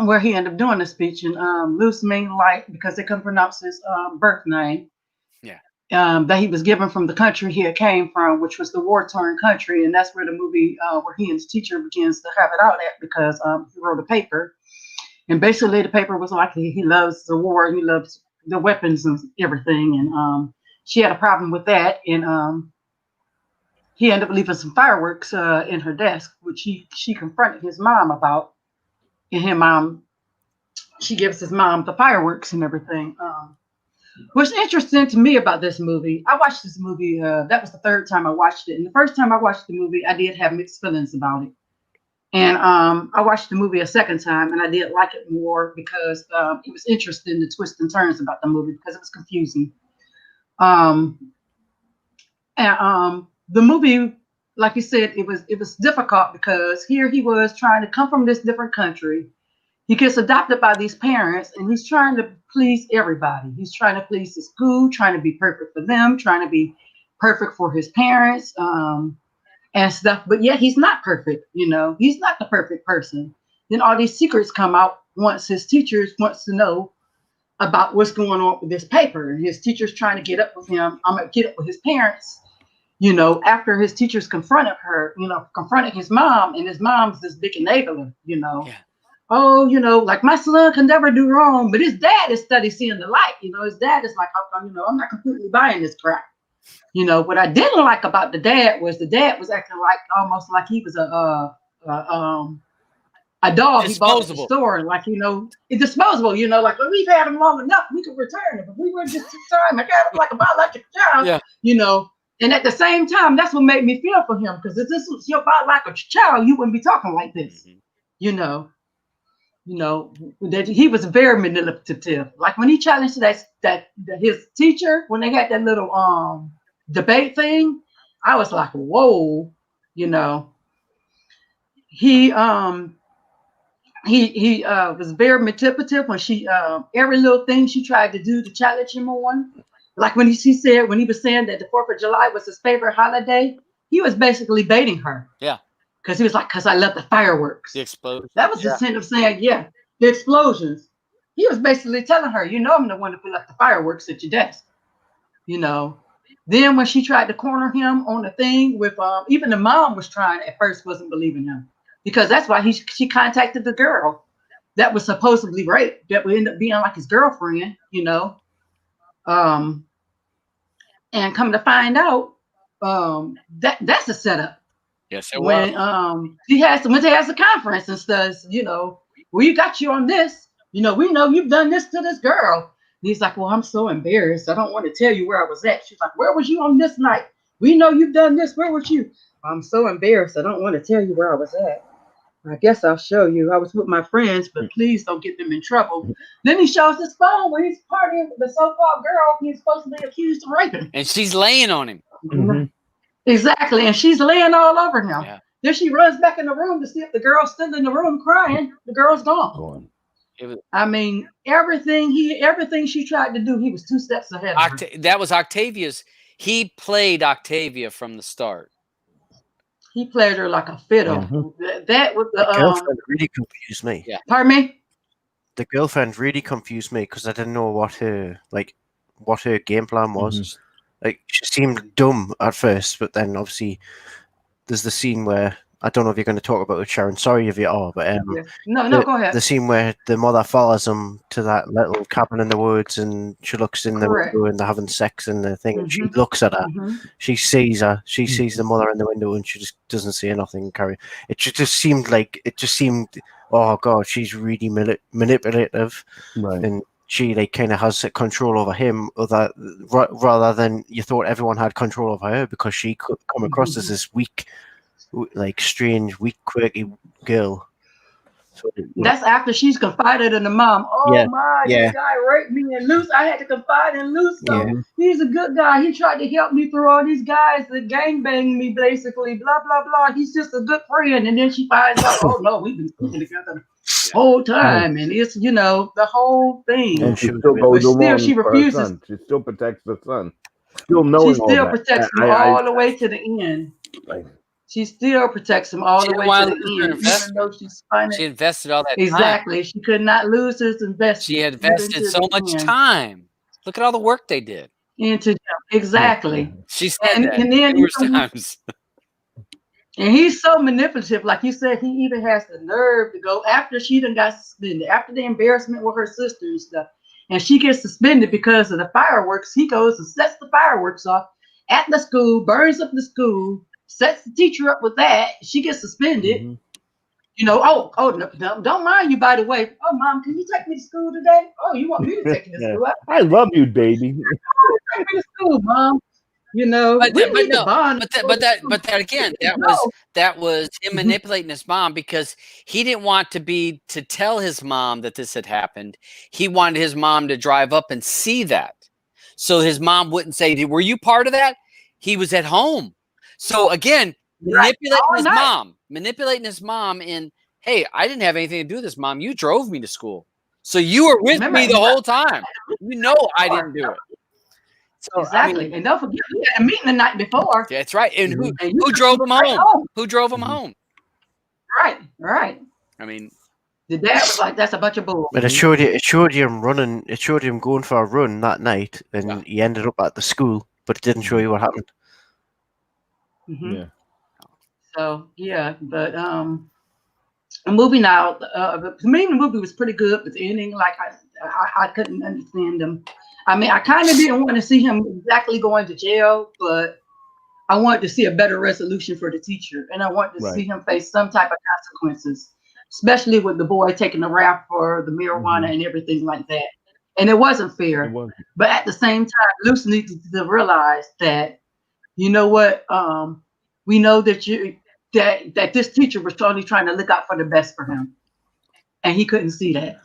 S5: where he ended up doing the speech. And Luce means light because they couldn't pronounce his birth name. Yeah. That he was given from the country he came from, which was the war-torn country, and that's where the movie, where he and his teacher begins to have it out at, because he wrote a paper, and basically the paper was like he loves the war, he loves the weapons and everything, and she had a problem with that, and he ended up leaving some fireworks in her desk, which she confronted his mom about. And she gives his mom the fireworks and everything. What's interesting to me about this movie, I watched this movie, that was the third time I watched it. And the first time I watched the movie, I did have mixed feelings about it. And I watched the movie a second time, and I did like it more because it was interesting, the twists and turns about the movie, because it was confusing. The movie, like you said, it was difficult because here he was trying to come from this different country. He gets adopted by these parents, and he's trying to please everybody. He's trying to please the school, trying to be perfect for them, trying to be perfect for his parents, and stuff. But yet he's not perfect, you know. He's not the perfect person. Then all these secrets come out once his teachers wants to know about what's going on with this paper. And his teacher's trying to get up with him. I'm gonna get up with his parents, you know, after his teachers confronted his mom, and his mom's this big enabler, you know.
S1: Yeah.
S5: Oh, you know, like my son can never do wrong, but his dad is steady seeing the light. You know, his dad is like, you know, I'm not completely buying this crap. You know, what I didn't like about the dad was acting like almost like he was a dog he bought at the store, and like, you know, it's disposable. You know, like, well, we've had him long enough, we could return him. But we were just time. I got him like a biological child. Yeah. You know, and at the same time, that's what made me feel for him, because if this was your biological child, you wouldn't be talking like this. You know. You know, that he was very manipulative. Like when he challenged that his teacher, when they had that little debate thing, I was like, whoa, you know. He was very manipulative when she every little thing she tried to do to challenge him on. Like when he was saying that the 4th of July was his favorite holiday, he was basically baiting her.
S1: Yeah.
S5: Because he was like, because I love the fireworks.
S1: The explosion.
S5: That was his hint of saying, yeah, the explosions. He was basically telling her, you know, I'm the one to put up the fireworks at your desk. You know. Then when she tried to corner him on the thing with, even the mom was trying at first, wasn't believing him. Because that's why she contacted the girl that was supposedly raped, that would end up being like his girlfriend, you know. And come to find out, that's a setup.
S1: Yes, it
S5: when
S1: was.
S5: When they has a conference and stuff, you know, we got you on this. You know, we know you've done this to this girl. And he's like, well, I'm so embarrassed. I don't want to tell you where I was at. She's like, where was you on this night? We know you've done this. Where was you? I'm so embarrassed. I don't want to tell you where I was at. I guess I'll show you. I was with my friends, but please don't get them in trouble. Then he shows his phone where he's partying with the so-called girl he's supposed to be accused of raping.
S1: And she's laying on him.
S5: Mm-hmm. Exactly, and she's laying all over him.
S1: Yeah.
S5: Then she runs back in the room to see if the girl's still in the room crying. The girl's gone. I mean, everything she tried to do, he was 2 steps ahead of her.
S1: That was Octavia's. He played Octavia from the start.
S5: He played her like a fiddle.
S4: Mm-hmm.
S5: That was
S4: the girlfriend really confused me.
S1: Yeah.
S5: Pardon me?
S4: The girlfriend really confused me because I didn't know what her game plan was. Mm-hmm. Like, she seemed dumb at first, but then obviously there's the scene where, I don't know if you're going to talk about it, Sharon. Sorry if you are, but
S5: no, go ahead.
S4: The scene where the mother follows them to that little cabin in the woods, and she looks in the window, and they're having sex in the thing. Mm-hmm. And she looks at her. Mm-hmm. She sees her. She sees the mother in the window, and she just doesn't say nothing. It just seemed, oh god, she's really manipulative, right? And she kind of has control over him, rather than you thought everyone had control over her, because she could come across as this weak, strange, weak, quirky girl. So,
S5: that's after she's confided in the mom. Oh my, this guy raped me, and Luce. I had to confide in Luce. So he's a good guy. He tried to help me through all these guys that gangbanged me, basically. Blah blah blah. He's just a good friend. And then she finds out, oh no, we've been sleeping together the whole time, and it's the whole thing.
S2: And she still goes along. She refuses. She still protects the son. Still knowing
S5: she still protects him all the way to the end. She still protects him all the way to the end, even though she's finding.
S1: She invested all that time.
S5: Exactly. She could not lose his investment.
S1: She had invested so much time. Look at all the work they did.
S5: Exactly.
S1: She said that numerous times.
S5: And he's so manipulative. Like you said, he even has the nerve to go after she done got suspended, after the embarrassment with her sister and stuff. And she gets suspended because of the fireworks. He goes and sets the fireworks off at the school, burns up the school, sets the teacher up with that. She gets suspended.
S2: Mhm.
S5: You know, no, don't mind you, by the way. Oh, Mom, can you take me to school today? Oh, you want me to take you to school?
S2: I love you, baby.
S5: Take me to school, Mom. You know,
S1: But
S5: we
S1: but
S5: need to
S1: no,
S5: bond.
S1: but that again,
S5: No.
S1: that was him
S5: Mhm.
S1: manipulating his mom because he didn't want to tell his mom that this had happened. He wanted his mom to drive up and see that, so his mom wouldn't say, "Were you part of that?" He was at home, so again,
S5: Right. All night.
S1: manipulating his mom in, "Hey, I didn't have anything to do with this, Mom. You drove me to school, so you were with
S5: Remember,
S1: me the
S5: and
S1: whole time. You know I didn't do it." So I
S5: exactly.
S1: mean,
S5: And don't forget, we had a meeting the night before.
S1: that's right. And
S2: Mhm.
S5: And you
S1: who
S5: took
S1: drove
S5: me
S1: him
S5: straight
S1: home?
S5: home.
S1: Who drove him
S2: Mhm.
S1: home?
S5: Right.
S1: I mean,
S5: The dad was like, "That's a bunch of bull."
S4: But it showed him running. It showed him going for a run that night, and
S1: Yeah.
S4: he ended up at the school. But it didn't show you what happened.
S5: Mhm.
S2: Yeah.
S5: So yeah, but moving out. To me, the movie was pretty good, but the ending, like I couldn't understand him. I mean, I kind of didn't want to see him exactly going to jail, but I wanted to see a better resolution for the teacher, and I wanted to see
S2: Right.
S5: him face some type of consequences, especially with the boy taking the rap for the marijuana
S2: Mhm.
S5: and everything like that. And it wasn't
S2: It
S5: fair.
S2: was.
S5: But at the same time, Luce needed to realize that, you know what, we know that that this teacher was only trying to look out for the best for him, and he couldn't see that.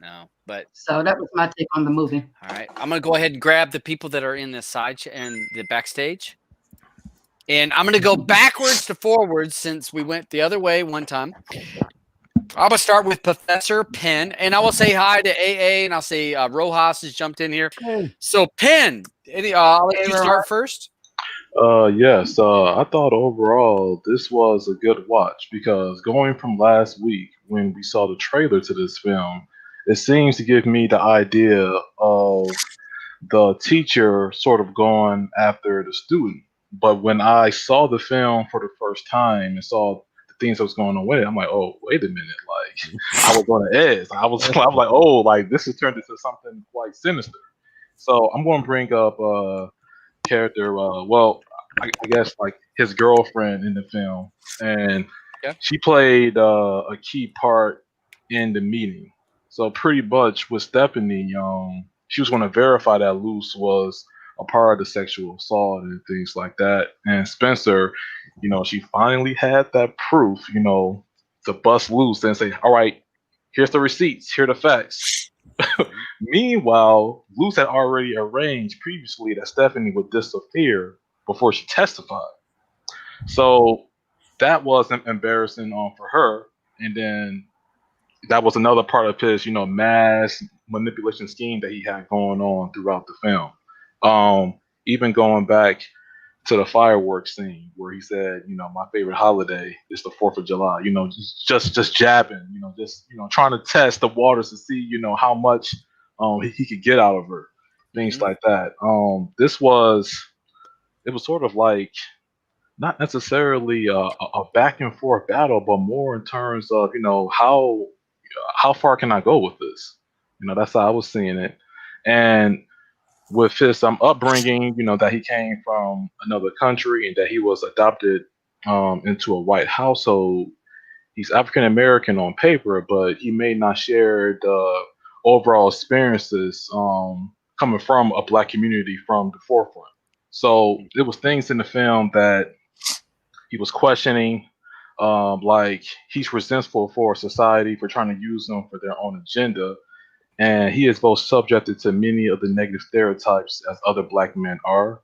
S1: no. But
S5: So that was my take on the movie.
S1: all right, I'm gonna go ahead and grab the people that are in the and the backstage, and I'm gonna go backwards to forwards since we went the other way one time. I'm gonna start with Professor Penn, and I will say hi to AA, and I'll say Rojas has jumped in here.
S2: Hey.
S1: So Penn, I'll let
S5: Hey,
S1: you
S5: Rojas.
S1: start first.
S10: Yes, I thought overall this was a good watch because going from last week when we saw the trailer to this film, it seems to give me the idea of the teacher sort of going after the student. But when I saw the film for the first time and saw the things that was going on with it, I'm like, oh, wait a minute. Like, I was on the edge. I was like, oh, like this has turned into something quite sinister. So I'm going to bring up character. I guess like his girlfriend in the film, and
S1: Yeah.
S10: she played a key part in the meeting. So pretty much with Stephanie, she was going to verify that Luce was a part of the sexual assault and things like that. And Spencer, she finally had that proof, to bust Luce and say, "All right, here's the receipts, here are the facts." Meanwhile, Luce had already arranged previously that Stephanie would disappear before she testified. So that was embarrassing for her. And then that was another part of his, mass manipulation scheme that he had going on throughout the film. Even going back to the fireworks scene where he said, my favorite holiday is the 4th of July, just jabbing, just, trying to test the waters to see, how much he could get out of her, things
S1: Mhm.
S10: like that. It was sort of like not necessarily a back and forth battle, but more in terms of, how far can I go with this? That's how I was seeing it. And with his upbringing, that he came from another country and that he was adopted into a white household. He's African American on paper, but he may not share the overall experiences coming from a black community from the forefront. So it was things in the film that he was questioning, like he's resentful for society for trying to use them for their own agenda, and he is both subjected to many of the negative stereotypes as other black men are,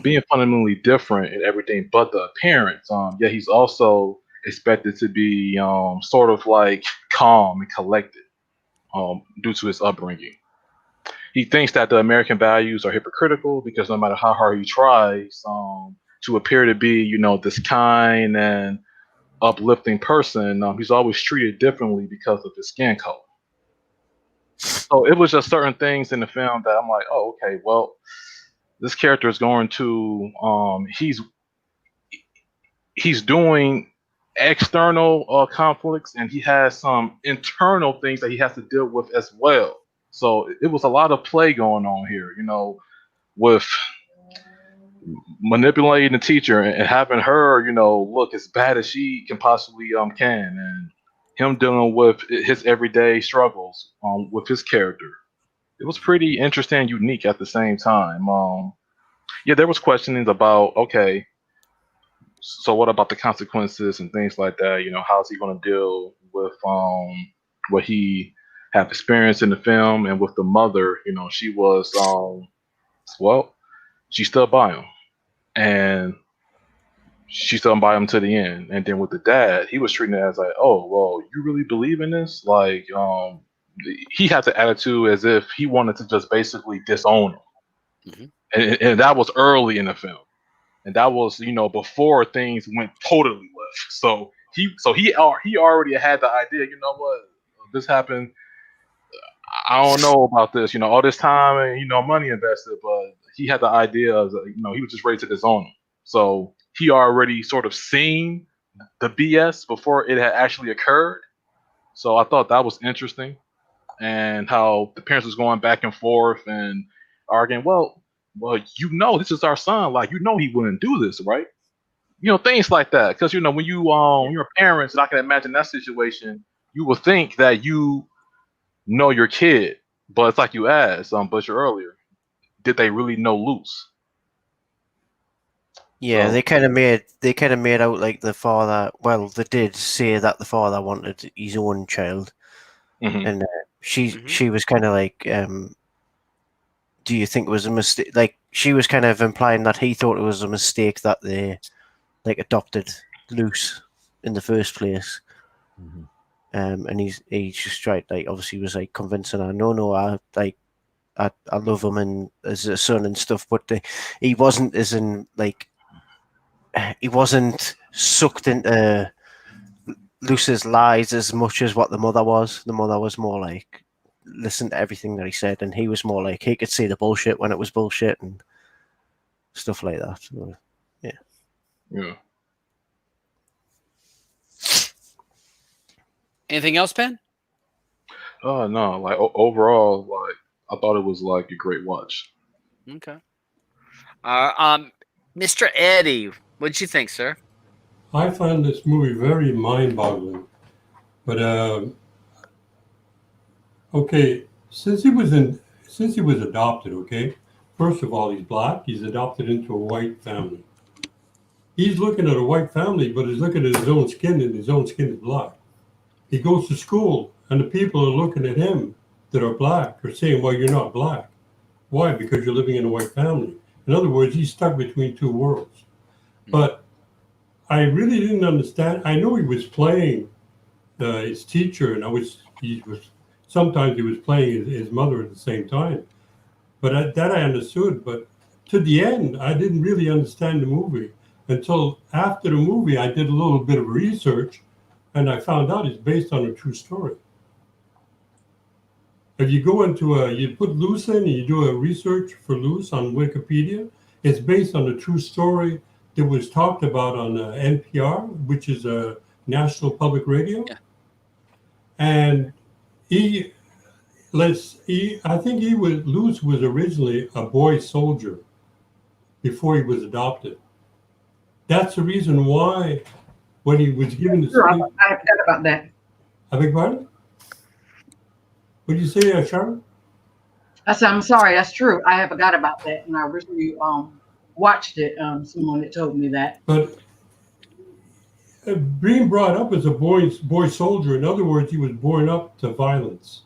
S10: being fundamentally different in everything but the appearance. Yet he's also expected to be sort of like calm and collected due to his upbringing. He thinks that the American values are hypocritical because no matter how hard he tries to appear to be, this kind and uplifting person, he's always treated differently because of his skin color. So it was just certain things in the film that I'm like, oh, okay, well, this character is going to he's doing external conflicts and he has some internal things that he has to deal with as well. So it was a lot of play going on here, with manipulating the teacher and having her, look as bad as she can possibly can, and him dealing with his everyday struggles with his character. It was pretty interesting and unique at the same time. Yeah, there was questionings about, okay, so what about the consequences and things like that? How's he going to deal with what he have experienced in the film, and with the mother? She was well, she stood by him, and she stood by him to the end. And then with the dad, he was treating it as like, oh, well, you really believe in this? Like, he had the attitude as if he wanted to just basically disown him.
S1: Mhm.
S10: And that was early in the film. And that was, before things went totally left. So he already had the idea, what, this happened. I don't know about this, all this time and, money invested, but he had the idea of, he was just ready to disown him. So he already sort of seen the BS before it had actually occurred. So I thought that was interesting, and how the parents was going back and forth and arguing. Well, this is our son. Like, he wouldn't do this, right? Things like that. Because when you're parents, and I can imagine that situation, you would think that you know your kid, but it's like you asked, Butcher, earlier. Did they really know Luce?
S4: Yeah,
S10: So-
S4: they kind of made out like the father. Well, they did say that the father wanted his own child,
S10: Mhm.
S4: and she was kind of like, "Do you think it was a mistake?" Like, she was kind of implying that he thought it was a mistake that they like adopted Luce in the first place.
S2: Mhm.
S4: And he just tried, like, obviously was like convincing her, no, I love him and as a son and stuff, but he wasn't as in like. He wasn't sucked into Luce's lies as much as what the mother was. The mother was more like, listen to everything that he said, and he was more like, he could see the bullshit when it was bullshit and stuff like that. So, yeah.
S10: Yeah.
S1: Anything else, Ben?
S10: No, like overall, like I thought it was like a great watch.
S1: Okay. Mr. Eddie, what'd you think, sir?
S8: I found this movie very mind-boggling. But okay, since he was adopted, okay, first of all, he's black. He's adopted into a white family. He's looking at a white family, but he's looking at his own skin, and his own skin is black. He goes to school, and the people are looking at him that are black are saying, well, you're not black. Why? Because you're living in a white family. In other words, he's stuck between two worlds. But I really didn't understand. I know he was playing his teacher, and sometimes he was playing his mother at the same time. But that I understood. But to the end, I didn't really understand the movie until after the movie. I did a little bit of research, and I found out it's based on a true story. If you go into you put Luce in and you do a research for Luce on Wikipedia, it's based on a true story that was talked about on NPR, which is a national public radio.
S1: Yeah.
S8: And I think Luce was originally a boy soldier before he was adopted. That's the reason why when he was given the
S5: Sure,
S8: speech.
S5: I forgot about that.
S8: I beg pardon? What did you say, Sharon?
S5: I said, I'm sorry, that's true. I forgot about that. And I recently watched it. Someone that told me that.
S8: But being brought up as a boy soldier, in other words, he was born up to violence.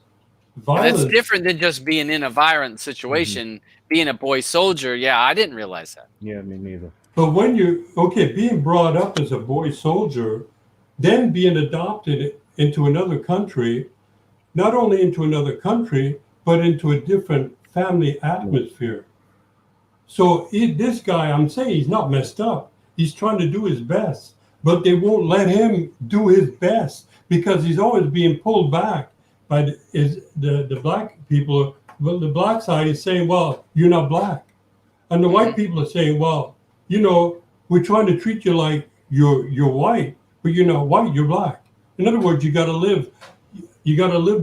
S1: That's different than just being in a violent situation. Being a boy soldier, yeah, I didn't realize that.
S2: Yeah, me neither.
S8: But when being brought up as a boy soldier, then being adopted into another country, not only into another country, but into a different family atmosphere. So this guy, I'm saying he's not messed up. He's trying to do his best, but they won't let him do his best because he's always being pulled back by the black people. Well, the black side is saying, well, you're not black. And the white people are saying, well, we're trying to treat you like you're white, but you're not white, you're black. In other words, you got to live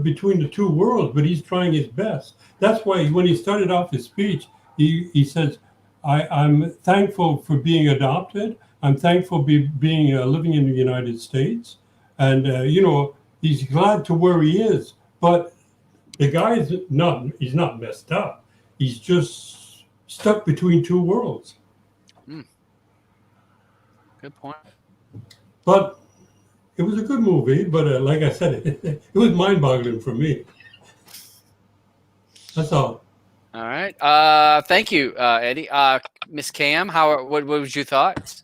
S8: between the two worlds, but he's trying his best. That's why when he started off his speech, he says, I'm thankful for being adopted. I'm thankful being living in the United States, and he's glad to where he is. But the guy's he's not messed up. He's just stuck between two worlds.
S1: Good point.
S8: But it was a good movie. But like I said, it was mind-boggling for me. That's all.
S1: All right. Thank you, Eddie. Miss Cam, what was your thoughts?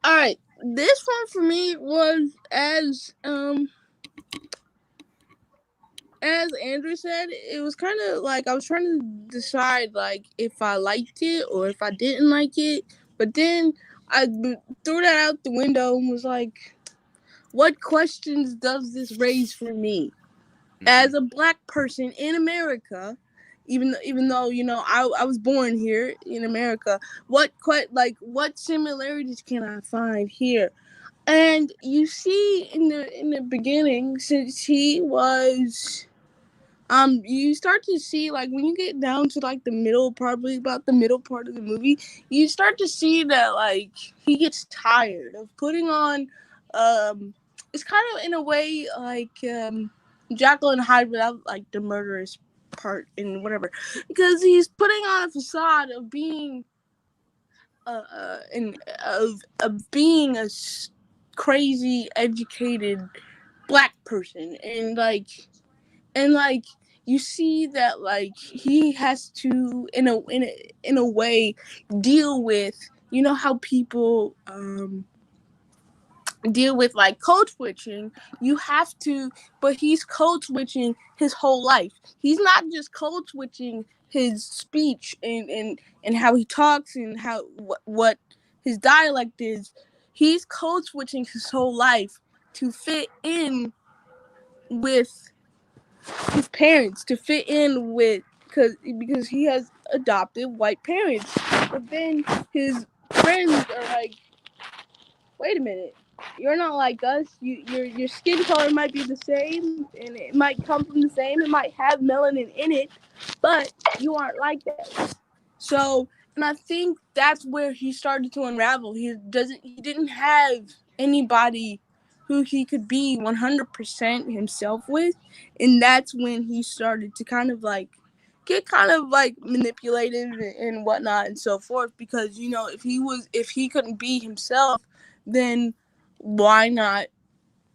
S7: All right, this one for me was as Andrew said, it was kind of like I was trying to decide like if I liked it or if I didn't like it. But then I threw that out the window and was like, what questions does this raise for me as a black person in America? Even though I was born here in America, what similarities can I find here? And you see in the beginning, since he was you start to see, like, when you get down to like the middle, probably about the middle part of the movie, you start to see that like he gets tired of putting on it's kind of in a way like Jekyll and Hyde without like the murderous part and whatever, because he's putting on a facade of being of being a crazy educated black person, and you see that like he has to in a way deal with how people deal with like code switching. You have to, but he's code switching his whole life. He's not just code switching his speech and how he talks and how what his dialect is. He's code switching his whole life to fit in with his parents, to fit in with because he has adopted white parents. But then his friends are like, wait a minute, you're not like us. Your skin color might be the same, and it might come from the same. It might have melanin in it, but you aren't like that. So, and I think that's where he started to unravel. He didn't have anybody who he could be 100% himself with, and that's when he started to kind of like get kind of like manipulated and whatnot and so forth. Because if he couldn't be himself, then why not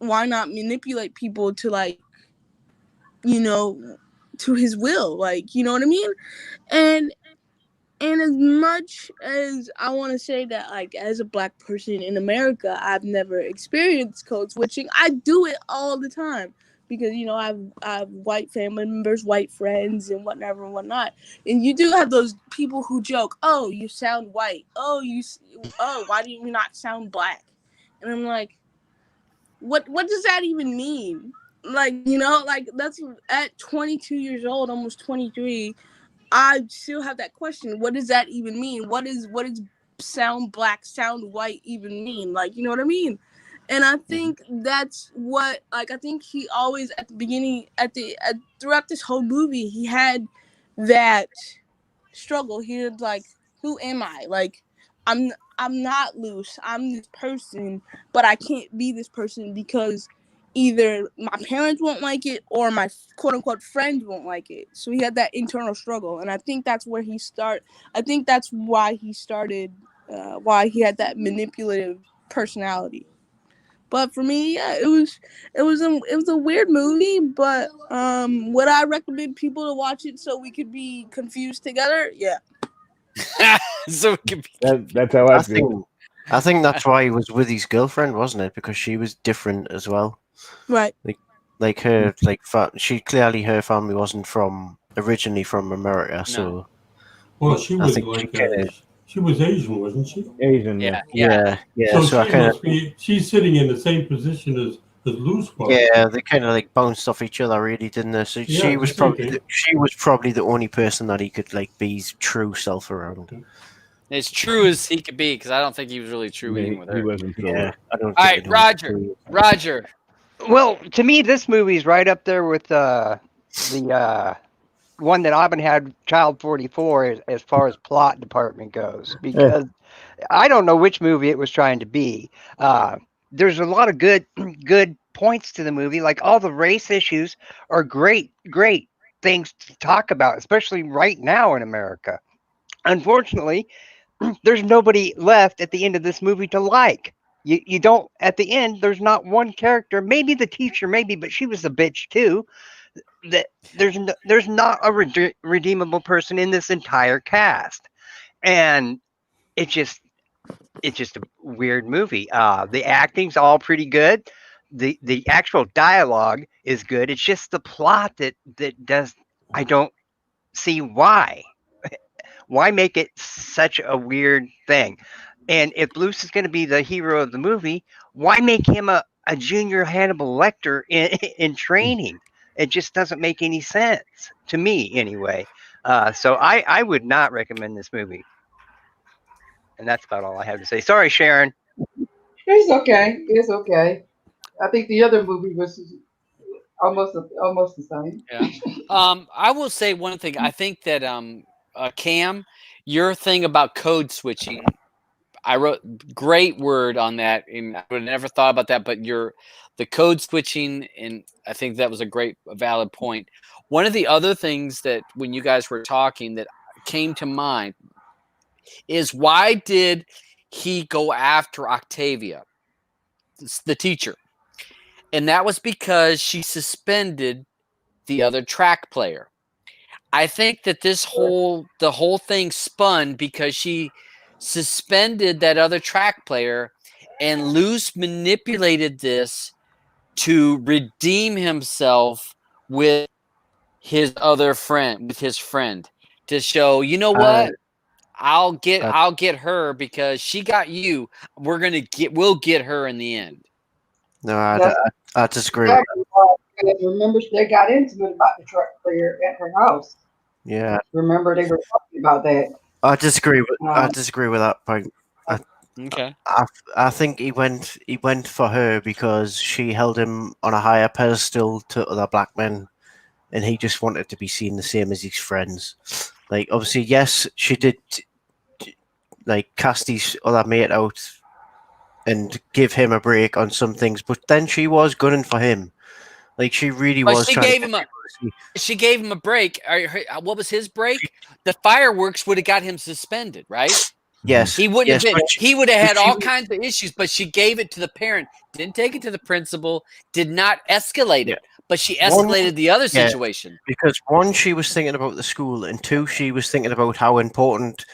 S7: manipulate people to like to his will, like, you know what I mean? And as much as I want to say that, like, as a black person in America, I've never experienced code switching. I do it all the time because, I have white family members, white friends, and whatnot. And you do have those people who joke, "Oh, you sound white. Oh, why do you not sound black?" And I'm like, what does that even mean? Like, like that's at 22 years old, almost 23. I still have that question. What does that even mean? What is sound black, sound white even mean? Like, you know what I mean? And I think that's what, like, I think he always at the beginning, throughout this whole movie, he had that struggle. He was like, who am I? Like, I'm not Luce. I'm this person, but I can't be this person because either my parents won't like it or my quote unquote friends won't like it. So he had that internal struggle, and I think that's where I think that's why he started, why he had that manipulative personality. But for me, yeah, it was a weird movie. But would I recommend people to watch it so we could be confused together? Yeah.
S1: So it could be.
S2: That's how I feel.
S4: I think that's why he was with his girlfriend, wasn't it? Because she was different as well.
S7: Right.
S4: Like her, she clearly, her family wasn't originally from America,
S1: No.
S4: so.
S8: Well, she was she was Asian, wasn't she?
S2: Asian,
S4: yeah.
S8: So she's sitting in the same position as Luce was.
S4: Yeah, they kind of like bounced off each other, really, didn't they? So she was probably the only person that he could like be his true self around.
S1: As true as he could be, because I don't think he was really true even with her.
S2: He wasn't true.
S4: Yeah, I don't.
S1: All right, Roger.
S6: Well, to me, this movie's right up there with the one that Auburn had Child 44 as far as plot department goes, because I don't know which movie it was trying to be. There's a lot of good points to the movie. Like all the race issues are great things to talk about, especially right now in America. Unfortunately, there's nobody left at the end of this movie to like. You don't at the end. There's not one character. Maybe the teacher, maybe, but she was a bitch too. That there's not a redeemable person in this entire cast, and it's just a weird movie. The acting's all pretty good. The actual dialogue is good. It's just the plot that does. I don't see why. Why make it such a weird thing? And if Luce is going to be the hero of the movie, why make him a junior Hannibal Lecter in training? It just doesn't make any sense to me, anyway. So I would not recommend this movie. And that's about all I have to say. Sorry, Sharon.
S5: It's okay. It's okay. I think the other movie was almost the same.
S1: Yeah. I will say one thing. I think that Cam, your thing about code switching, I wrote great word on that, and I would have never thought about that. But the code switching, and I think that was a valid point. One of the other things that when you guys were talking that came to mind is why did he go after Octavia, the teacher? And that was because she suspended the other track player. I think that the whole thing spun because she suspended that other track player, and Luce manipulated this to redeem himself with his friend, to show, you know what? I'll get her because she got you. We'll get her in the end.
S4: No, I disagree.
S5: Remember, they got into it about the truck player at her house.
S4: Yeah.
S5: Remember, they were talking about that.
S4: I disagree with that point.
S1: Okay.
S4: I think he went for her because she held him on a higher pedestal to other black men, and he just wanted to be seen the same as his friends. Like, obviously, yes, she did like cast his other mate out and give him a break on some things, but then she was gunning for him. Like, she really was.
S1: She gave him a break. What was his break? The fireworks would have got him suspended, right?
S4: Yes.
S1: He wouldn't have been. He would have had all kinds of issues, but she gave it to the parent. Didn't take it to the principal. Did not escalate it, but she escalated the other situation.
S4: Because one, she was thinking about the school, and two, she was thinking about how important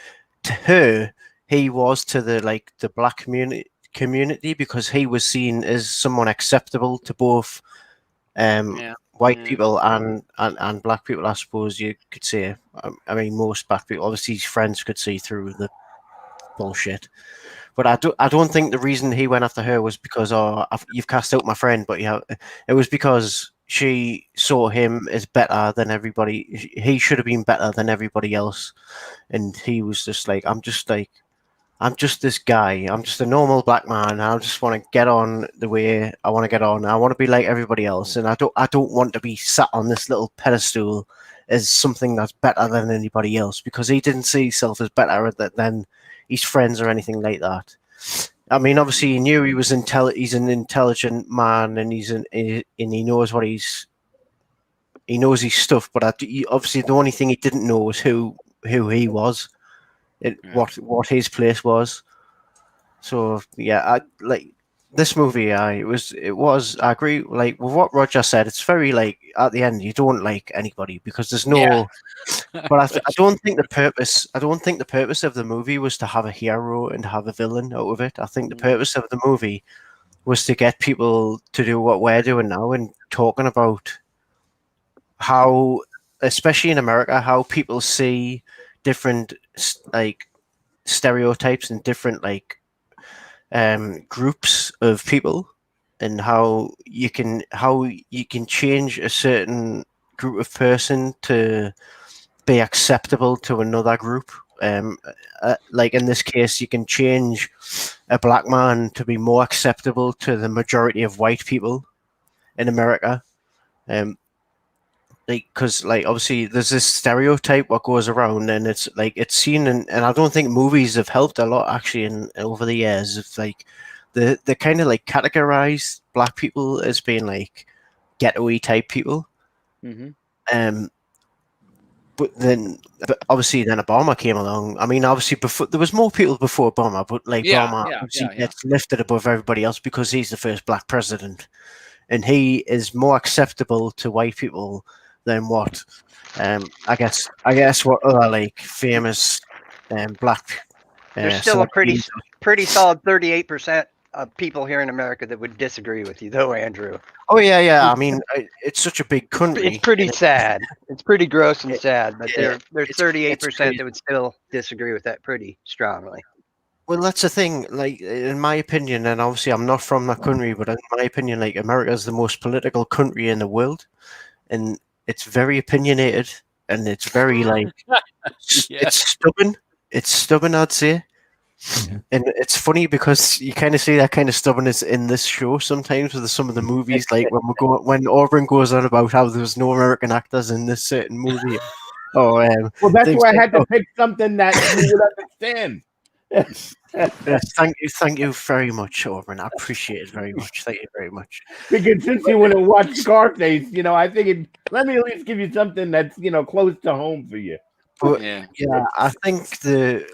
S4: to her he was to the black community, because he was seen as someone acceptable to both white people and black people, I suppose you could say. I mean, most black people, obviously his friends could see through the bullshit. But I don't think the reason he went after her was because you've cast out my friend, but it was because she saw him as better than everybody. He should have been better than everybody else, and he was just like, I'm just this guy. I'm just a normal black man. I just want to get on the way I want to get on. I want to be like everybody else, and I don't want to be sat on this little pedestal as something that's better than anybody else, because he didn't see himself as better than his friends or anything like that. I mean, obviously he knew he was he's an intelligent man, and he knows he knows his stuff. But obviously the only thing he didn't know was who he was. What his place was. So yeah, I like this movie. I agree with what Roger said. It's very at the end you don't like anybody because there's no. But I don't think the purpose. I don't think the purpose of the movie was to have a hero and have a villain out of it. I think the purpose of the movie was to get people to do what we're doing now and talking about how, especially in America, how people see different stereotypes and different groups of people, and how you can change a certain group of person to be acceptable to another group. Like in this case, you can change a black man to be more acceptable to the majority of white people in America. like, because like obviously there's this stereotype what goes around, and it's like it's seen, and I don't think movies have helped a lot actually in over the years. It's like the kind of like categorize black people as being like ghetto-y type people.
S1: Mhm.
S4: But obviously then Obama came along. I mean, obviously before there was more people before Obama, but like
S1: Yeah,
S4: Obama
S1: yeah,
S4: obviously
S1: yeah, yeah.
S4: gets lifted above everybody else because he's the first black president, and he is more acceptable to white people than what I guess what other like famous black
S6: There's still a
S4: celebrities.
S6: pretty solid 38% of people here in America that would disagree with you, though, Andrew.
S4: Oh yeah. I mean, it's such a big country.
S6: It's pretty sad. It's pretty gross and sad, but
S4: yeah,
S6: there's
S4: it's
S6: 38%
S4: crazy.
S6: that would still disagree with that pretty strongly.
S4: Well, that's the thing. Like, in my opinion, and obviously I'm not from that country, but in my opinion, like America is the most political country in the world, and it's very opinionated, and it's very like
S1: Yeah.
S4: it's stubborn. It's stubborn, I'd say. And it's funny because you kind of see that kind of stubbornness in this show sometimes with some of the movies, like when Auburn goes on about how there's no American actors in this certain movie. Oh,
S2: well, that's
S4: things
S2: why I
S4: like,
S2: had to pick something that you would understand.
S4: yes, thank you very much, Auburn. I appreciate it very much. Thank you very much.
S2: Because since you wouldn't watch Scarface, I figured let me at least give you something that's close to home for you.
S4: But
S1: Yeah.
S4: I think the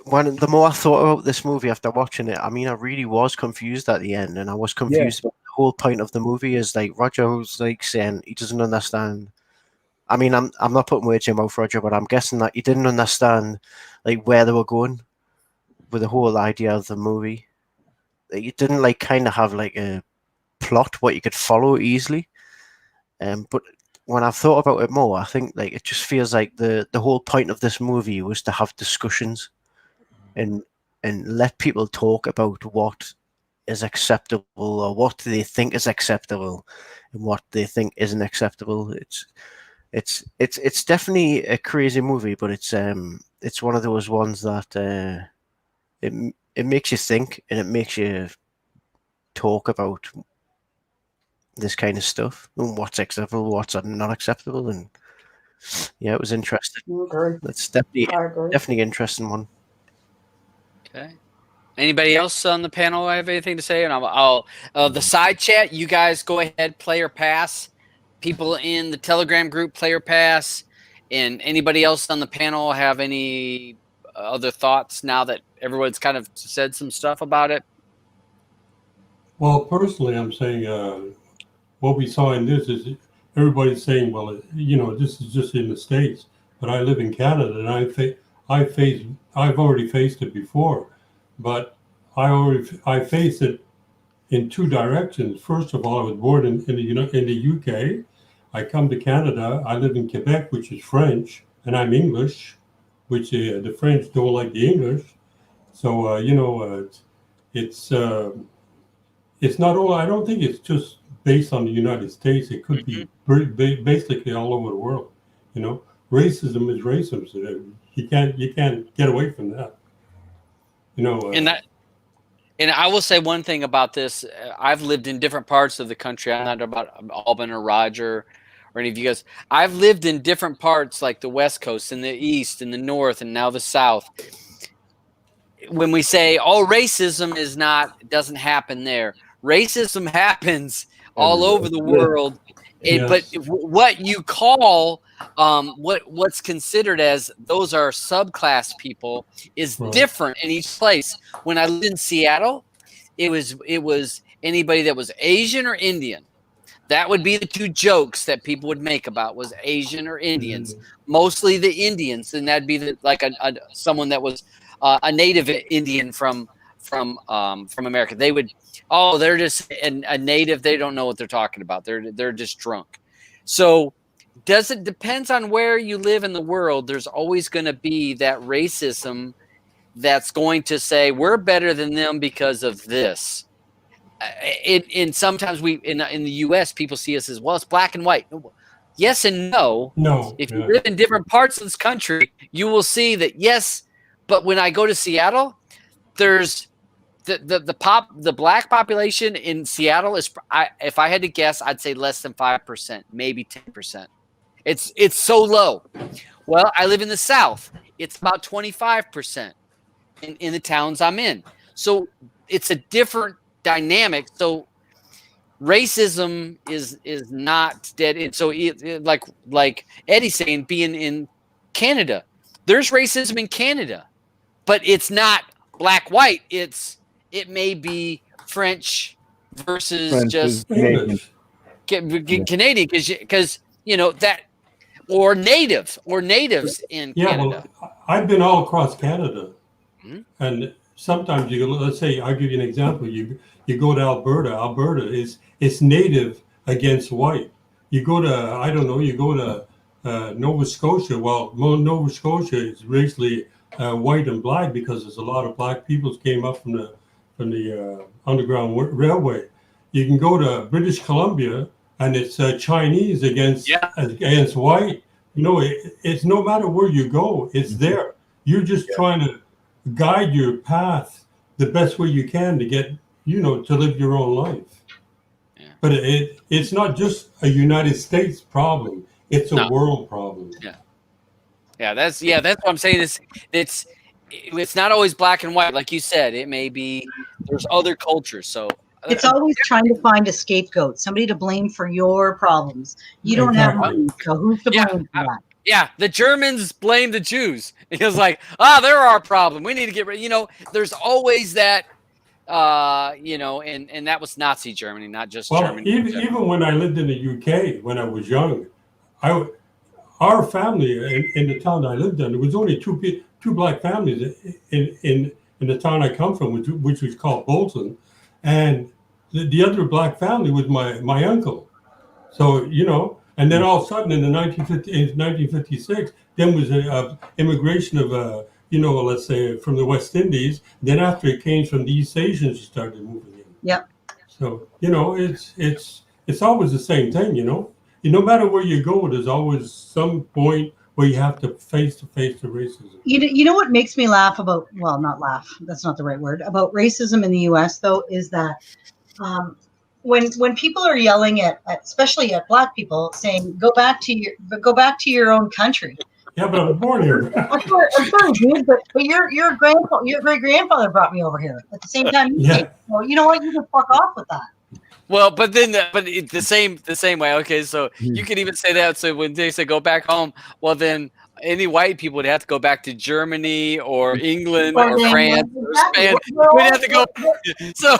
S4: more I thought about this movie after watching it, I mean, I really was confused at the end, and I was confused about the whole point of the movie is like Roger was like saying he doesn't understand. I mean, I'm not putting words in your mouth, Roger, but I'm guessing that he didn't understand like where they were going with the whole idea of the movie. Like, it didn't like kind of have like a plot what you could follow easily. But when I've thought about it more, I think like it just feels like the whole point of this movie was to have discussions and let people talk about what is acceptable or what they think is acceptable and what they think isn't acceptable. It's definitely a crazy movie, but it's one of those ones that it makes you think and it makes you talk about this kind of stuff and what's acceptable, what's not acceptable, and yeah, it was interesting.
S5: Okay.
S4: That's
S5: I agree.
S4: definitely an interesting one.
S1: Okay. Anybody else on the panel have anything to say? And I'll the side chat. You guys go ahead, play or pass. People in the Telegram group, play or pass. And anybody else on the panel have any other thoughts now that everyone's kind of said some stuff about it?
S8: Well, personally, I'm saying what we saw in this is everybody's saying, well, this is just in the States, but I live in Canada and I've already faced it before, but I faced it in two directions. First of all, I was born in the UK. I come to Canada. I live in Quebec, which is French, and I'm English, which the French don't like the English. So it's not all. I don't think it's just based on the United States. It could be basically all over the world. Racism is racism. So you can't get away from that.
S1: And I will say one thing about this. I've lived in different parts of the country. I'm not about Alban or Roger or any of you guys. I've lived in different parts like the West Coast and the East and the North and now the South. When we say, oh, racism doesn't happen there. Racism happens all over the world.
S8: Yes.
S1: But what you call what's considered as those are subclass people is different in each place. When I lived in Seattle, it was anybody that was Asian or Indian. That would be the two jokes that people would make about was Asian or Indians. Mostly the Indians, and that'd be someone that was a native Indian from America. They would, they're just a native. They don't know what they're talking about. They're just drunk. So depends on where you live in the world. There's always going to be that racism that's going to say we're better than them because of this. And sometimes in the U.S. people see us as well. It's black and white. Yes and no.
S8: No.
S1: If you live in different parts of this country, you will see that yes. But when I go to Seattle, there's the black population in Seattle is, if I had to guess, I'd say less than 5%, maybe 10%. It's so low. Well, I live in the South. It's about 25% in the towns I'm in. So it's a different dynamic. So racism is not dead. And so like Eddie's saying, being in Canada, there's racism in Canada, but it's not black white. It may be French versus just
S2: Canadian.
S1: Canadian because that or natives in Canada.
S8: Well, I've been all across Canada,
S1: Hmm?
S8: and sometimes let's say, I'll give you an example. You go to Alberta. Alberta it's native against white. You go to, I don't know, you go to Nova Scotia. Well, Nova Scotia is racially white and black because there's a lot of black peoples came up from the Underground Railway. You can go to British Columbia and it's Chinese against white. It's no matter where you go, it's there. You're just trying to guide your path the best way you can to get, to live your own life. Yeah. But it's not just a United States problem. It's a world problem.
S1: Yeah. That's what I'm saying. It's not always black and white, like you said. It may be there's other cultures. So
S3: it's always trying to find a scapegoat, somebody to blame for your problems. You don't have money, so who's to blame for that?
S1: Yeah, the Germans blame the Jews. It was like, they're our problem. We need to get rid. There's always that. And that was Nazi Germany, not just Germany.
S8: Even when I lived in the UK when I was young, our family in the town I lived in, there was only two black families in the town I come from, which was called Bolton, and the other black family was my uncle. So and then all of a sudden in 1956, then was an immigration of let's say from the West Indies. Then after it came from the East Asians, you started moving in.
S3: Yep.
S8: So it's always the same thing. No matter where you go, there's always some point where you have to face the racism.
S3: You know what makes me laugh about, well, not laugh, that's not the right word, about racism in the U.S. though, is that when people are yelling at especially at black people, saying go back to your own country.
S8: Yeah, but I was born here.
S3: I'm sorry, dude, but your great grandfather brought me over here at the same time you did. Well, you know what? You can fuck off with that.
S1: Well, but then the same way. Okay, so you can even say that. So when they say go back home, well then any white people would have to go back to Germany or England or France or Spain. We'd have to go. So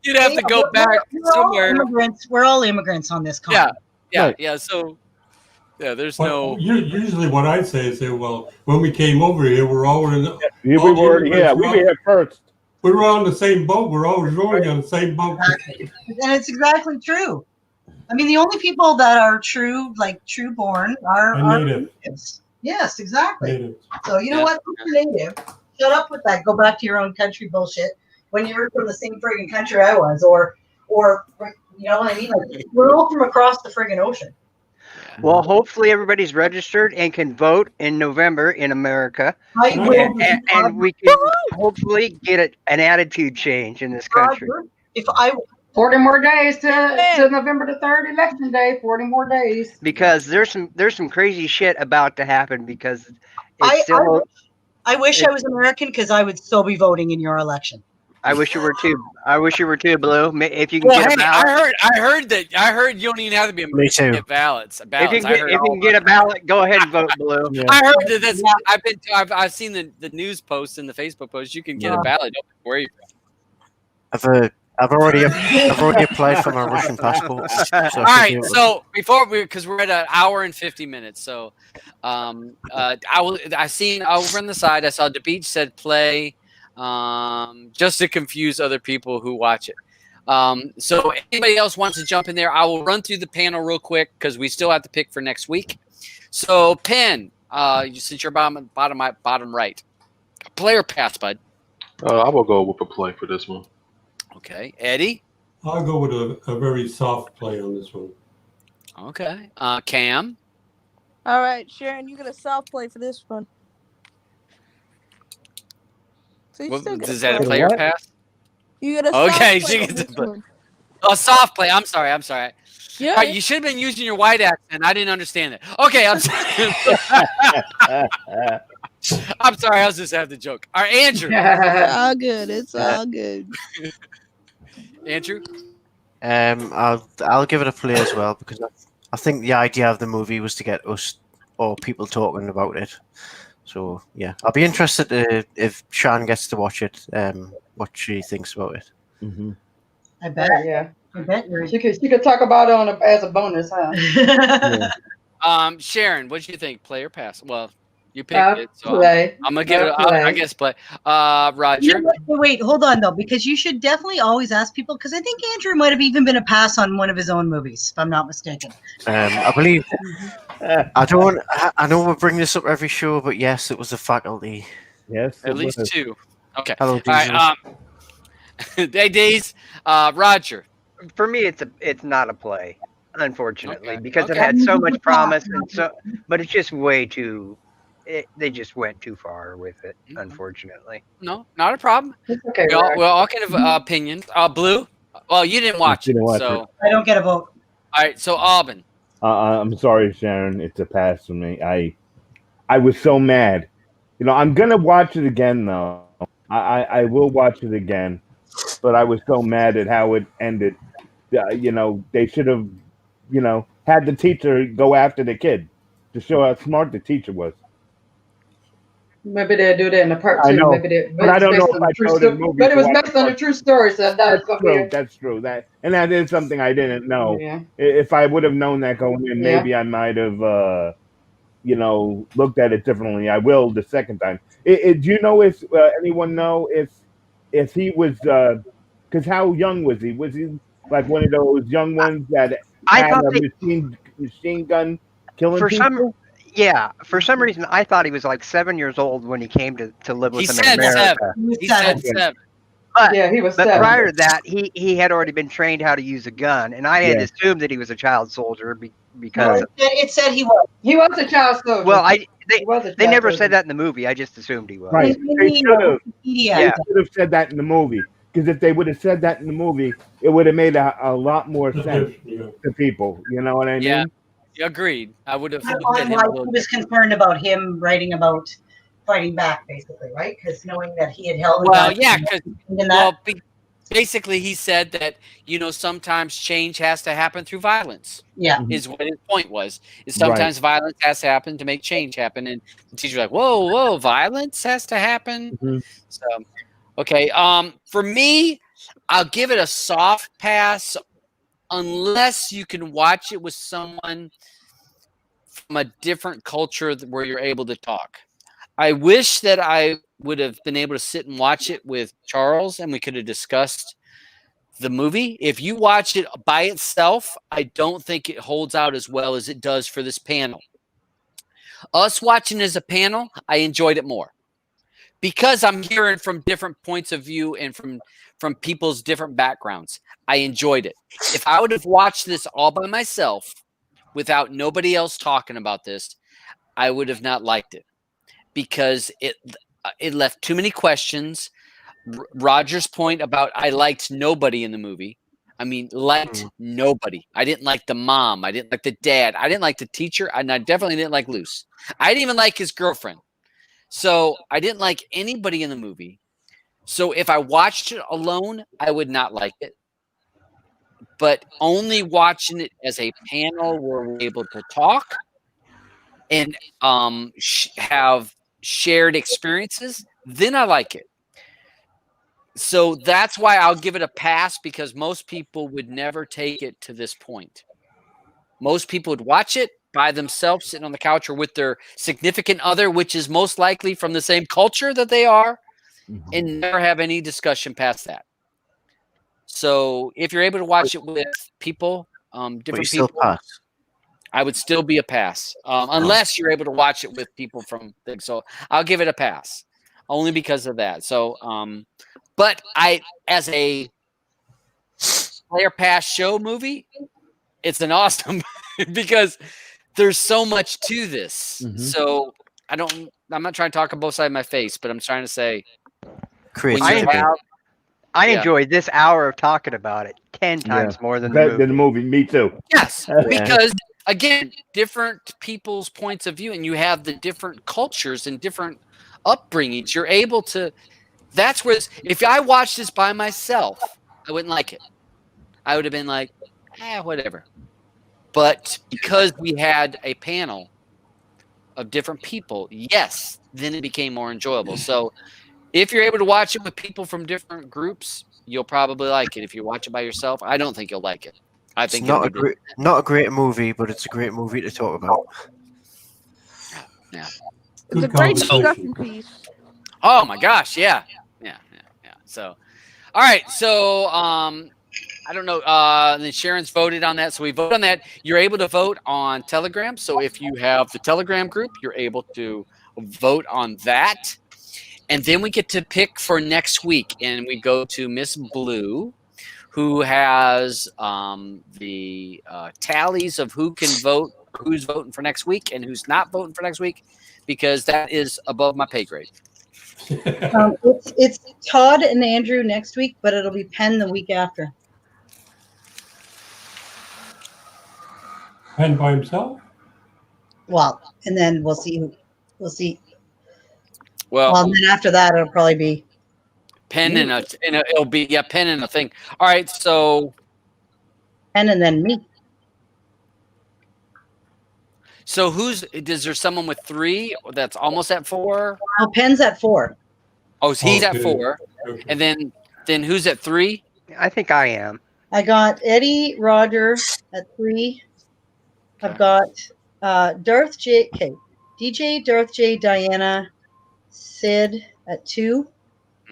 S1: you'd have to go back somewhere.
S3: We're all immigrants on this continent.
S1: Yeah. So there's
S8: Usually what I say is, well, when we came over here, we're all in.
S2: We were here first.
S8: We were on the same boat. We're always rowing on the same boat.
S3: And it's exactly true. I mean, the only people that are true born are natives. Yes, exactly. Native. So you know what? If you're native, shut up with that. Go back to your own country bullshit. When you were from the same friggin' country I was, or you know what I mean? Like, we're all from across the friggin' ocean.
S6: Well, hopefully everybody's registered and can vote in November in America, and we can hopefully get an attitude change in this country.
S5: 40 more days to November the 3rd, election day. 40 more days.
S6: Because there's some crazy shit about to happen. Because
S3: I wish I was American because I would still be voting in your election.
S6: I wish you were too. I wish you were too, Blue. If you can get a ballot.
S1: I heard you don't even have to be
S4: Me too.
S1: Get ballots.
S6: If you can get a ballot, go ahead and vote, Blue.
S1: Yeah. I heard that. I've seen the news posts and the Facebook posts. You can get a ballot. Don't worry.
S4: I've already applied for my Russian passport. So
S1: all right. So because we're at an hour and 50 minutes, so I seen over on the side. I saw the beach said play. Just to confuse other people who watch it. So anybody else wants to jump in there, I will run through the panel real quick because we still have to pick for next week. So Penn, since you're bottom right, play or pass, bud?
S10: I will go with a play for this one.
S1: Okay, Eddie.
S8: I'll go with a very soft play on this one.
S1: Okay, Cam.
S7: All right, Sharon, you get a soft play for this one. So
S1: is that a player pass?
S7: You get a
S1: okay.
S7: She gets a
S1: Oh, soft play. I'm sorry. I'm sorry.
S7: Yeah.
S1: All right, you should have been using your white accent. I didn't understand it. Okay, I'm sorry. I'm sorry. I was just having the joke. All right, Andrew.
S7: It's all good. It's all good.
S1: Andrew.
S4: I'll give it a play as well because I think the idea of the movie was to get us or people talking about it. So yeah, I'll be interested if Shan gets to watch it. What she thinks about it.
S2: Mm-hmm.
S3: I bet.
S5: Yeah.
S3: I bet you're.
S5: She could talk about it as a bonus, huh?
S2: Yeah.
S1: Sharon, what do you think? Play or pass? Well, you picked it, so
S5: Play.
S1: I'm gonna give it. I guess play. Roger.
S3: Wait, hold on though, because you should definitely always ask people. Because I think Andrew might have even been a pass on one of his own movies, if I'm not mistaken.
S4: I believe. I don't. I know we bring this up every show, but yes, it was The Faculty.
S2: Yes.
S1: At least two. Okay.
S4: Hello,
S1: All
S4: Diesel.
S1: right. Hey, Days. Roger.
S6: For me, it's not a play, unfortunately,
S1: Okay,
S6: because it
S1: okay.
S6: had so much promise but it's just way too. They just went too far with it, unfortunately.
S1: No, not a problem.
S5: It's okay.
S1: We all kind of opinions. Blue. Well, you didn't watch it, so
S3: I don't get a vote.
S1: all right. So Alban.
S2: I'm sorry, Sharon. It's a pass for me. I was so mad. You know, I'm gonna watch it again though. I will watch it again, but I was so mad at how it ended. You know, they should have, had the teacher go after the kid to show how smart the teacher was.
S5: Maybe they'll do that in the part 2.
S2: I know,
S5: Maybe
S2: but I don't know if I told the movie.
S5: But it was
S2: to watch
S5: based on a
S2: part.
S5: true story, so
S2: That's true. That's true. That is something I didn't know.
S5: Yeah.
S2: If I would have known that going in, maybe I might have, looked at it differently. I will the second time. Do you know if anyone know if he was? Because how young was he? Was he like one of those young ones that
S6: I
S2: had
S6: thought
S2: a machine gun killing
S6: for
S2: people?
S6: for some reason, I thought he was like 7 years old when he came to live with
S1: He
S6: him
S1: said
S6: in America.
S1: 7. He said 7.
S6: But,
S5: Yeah, he was
S6: but
S5: 7.
S6: prior to that, he had already been trained how to use a gun, and I had assumed that he was a child soldier because
S3: It said he was.
S5: He was a child soldier.
S6: well,
S5: they
S6: never said that in the movie. I just assumed he was.
S2: Right. They should have.
S3: Yeah.
S2: They should have said that in the movie. Because if they would have said that in the movie, it would have made a lot more sense to people. You know what I mean?
S1: Yeah, agreed. I would have.
S3: He was concerned about him writing about fighting back, basically, right? Because knowing that he had held.
S1: Well, yeah, because basically he said that sometimes change has to happen through violence.
S3: Yeah,
S1: is what his point was. Is sometimes violence has to happen to make change happen, and the teacher's like, "Whoa, violence has to happen."
S2: Mm-hmm.
S1: So, okay, for me, I'll give it a soft pass, unless you can watch it with someone from a different culture where you're able to talk. I wish that I would have been able to sit and watch it with Charles and we could have discussed the movie. If you watch it by itself, I don't think it holds out as well as it does for this panel. Us watching as a panel, I enjoyed it more because I'm hearing from different points of view and from people's different backgrounds. I enjoyed it. If I would have watched this all by myself without nobody else talking about this, I would have not liked it because it left too many questions. Roger's point about I liked nobody in the movie. I mean, nobody. I didn't like the mom. I didn't like the dad. I didn't like the teacher. And I definitely didn't like Luce. I didn't even like his girlfriend. So I didn't like anybody in the movie. So if I watched it alone, I would not like it. But only watching it as a panel where we're able to talk and have shared experiences, then I like it. So that's why I'll give it a pass because most people would never take it to this point. Most people would watch it by themselves, sitting on the couch or with their significant other, which is most likely from the same culture that they are, and never have any discussion past that. So if you're able to watch it with people, different people,
S4: pass.
S1: I would still be a pass, unless you're able to watch it with people from things. So I'll give it a pass, only because of that. So, but as a player pass show movie, it's an awesome because there's so much to this. So I'm not trying to talk on both sides of my face, but I'm trying to say,
S6: I
S1: Yeah.
S6: enjoyed this hour of talking about it 10 times more than the
S2: Better than the
S6: movie.
S2: movie. Me too.
S1: Yes,
S4: Yeah.
S1: because again, different people's points of view, and you have the different cultures and different upbringings. You're able to. That's where. If I watched this by myself, I wouldn't like it. I would have been like, whatever. But because we had a panel of different people, yes, then it became more enjoyable. So if you're able to watch it with people from different groups, you'll probably like it. If you watch it by yourself, I don't think you'll like it. I
S4: It's
S1: think
S4: not
S1: it'll be
S4: not a great movie, but it's a great movie to talk about.
S1: yeah.
S7: It's a
S8: Good
S7: great
S8: conversation.
S7: discussion piece.
S1: Oh my gosh, yeah. So, all right. So, I don't know. Then Sharon's voted on that, so we vote on that. You're able to vote on Telegram. So if you have the Telegram group, you're able to vote on that, and then we get to pick for next week, and we go to Miss Blue, who has the tallies of who can vote, who's voting for next week, and who's not voting for next week, because that is above my pay grade.
S3: It's Todd and Andrew next week, but it'll be Penn the week after.
S8: Penn by himself?
S3: Well, and then we'll see. We'll see.
S1: Well,
S3: And then after that, it'll probably be
S1: Penn and it'll be Penn and a thing. All right, so
S3: Penn and then me.
S1: So is there someone with 3 that's almost at 4?
S3: Oh, Penn's at 4.
S1: Oh, so he's at
S8: Okay.
S1: 4.
S8: Okay.
S1: And then who's at 3?
S6: I think I am.
S3: I got Eddie Roger at 3. I've got Darth J. Okay, DJ, Darth J, Diana, Sid at 2.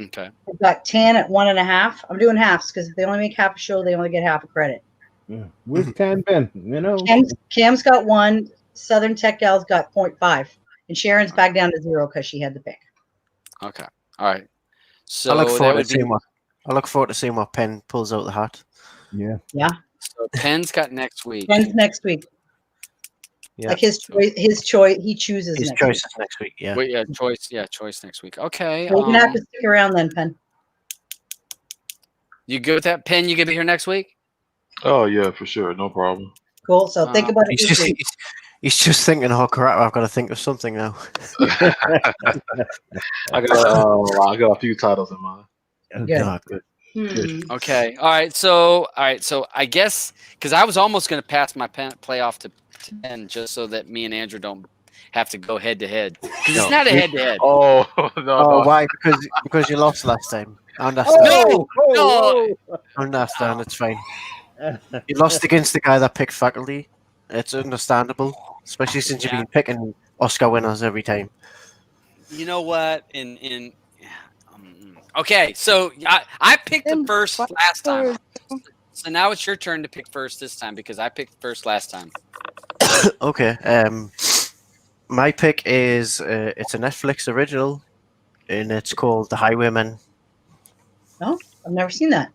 S1: Okay.
S3: I've got Tan at 1.5. I'm doing halves because if they only make half a show, they only get half a credit.
S2: Yeah. Where's Tan been? You know.
S3: Cam's got 1. Southern Tech Gal's got 0.5. And Sharon's back down to 0 because she had the pick.
S1: Okay. All right. So
S4: I look
S1: that
S4: forward
S1: would
S4: to
S1: be
S4: seeing what Penn pulls out the hat.
S2: Yeah.
S3: Yeah.
S1: so Penn's got next week.
S3: Penn's next week.
S4: Yeah.
S3: Like his choice, he chooses
S4: His
S3: next
S4: choices
S3: week.
S4: next week. Yeah.
S1: Wait, choice next week. Okay.
S3: So you're gonna have to stick around then, Penn.
S1: You good with that, Penn? You gonna be here next week?
S10: Oh yeah, for sure, no problem.
S3: Cool. So think about it.
S4: He's
S3: this
S4: just
S3: week.
S4: he's just thinking, oh crap, I've got to think of something now.
S10: I got a few titles in mind.
S3: Good.
S4: Ah, good.
S1: Okay. All right. So I guess because I was almost going to pass my play off to Penn just so that me and Andrew don't have to go head to head. Because it's not a head to head.
S10: Oh no!
S4: Why? Because you lost last time. I understand.
S1: No.
S4: I understand. It's fine. You lost against the guy that picked faculty. It's understandable, especially since you've been picking Oscar winners every time.
S1: You know what? Okay, so I picked the first last time. So now it's your turn to pick first this time because I picked first last time.
S4: Okay. My pick is it's a Netflix original, and it's called The Highwaymen.
S3: No, I've never seen that.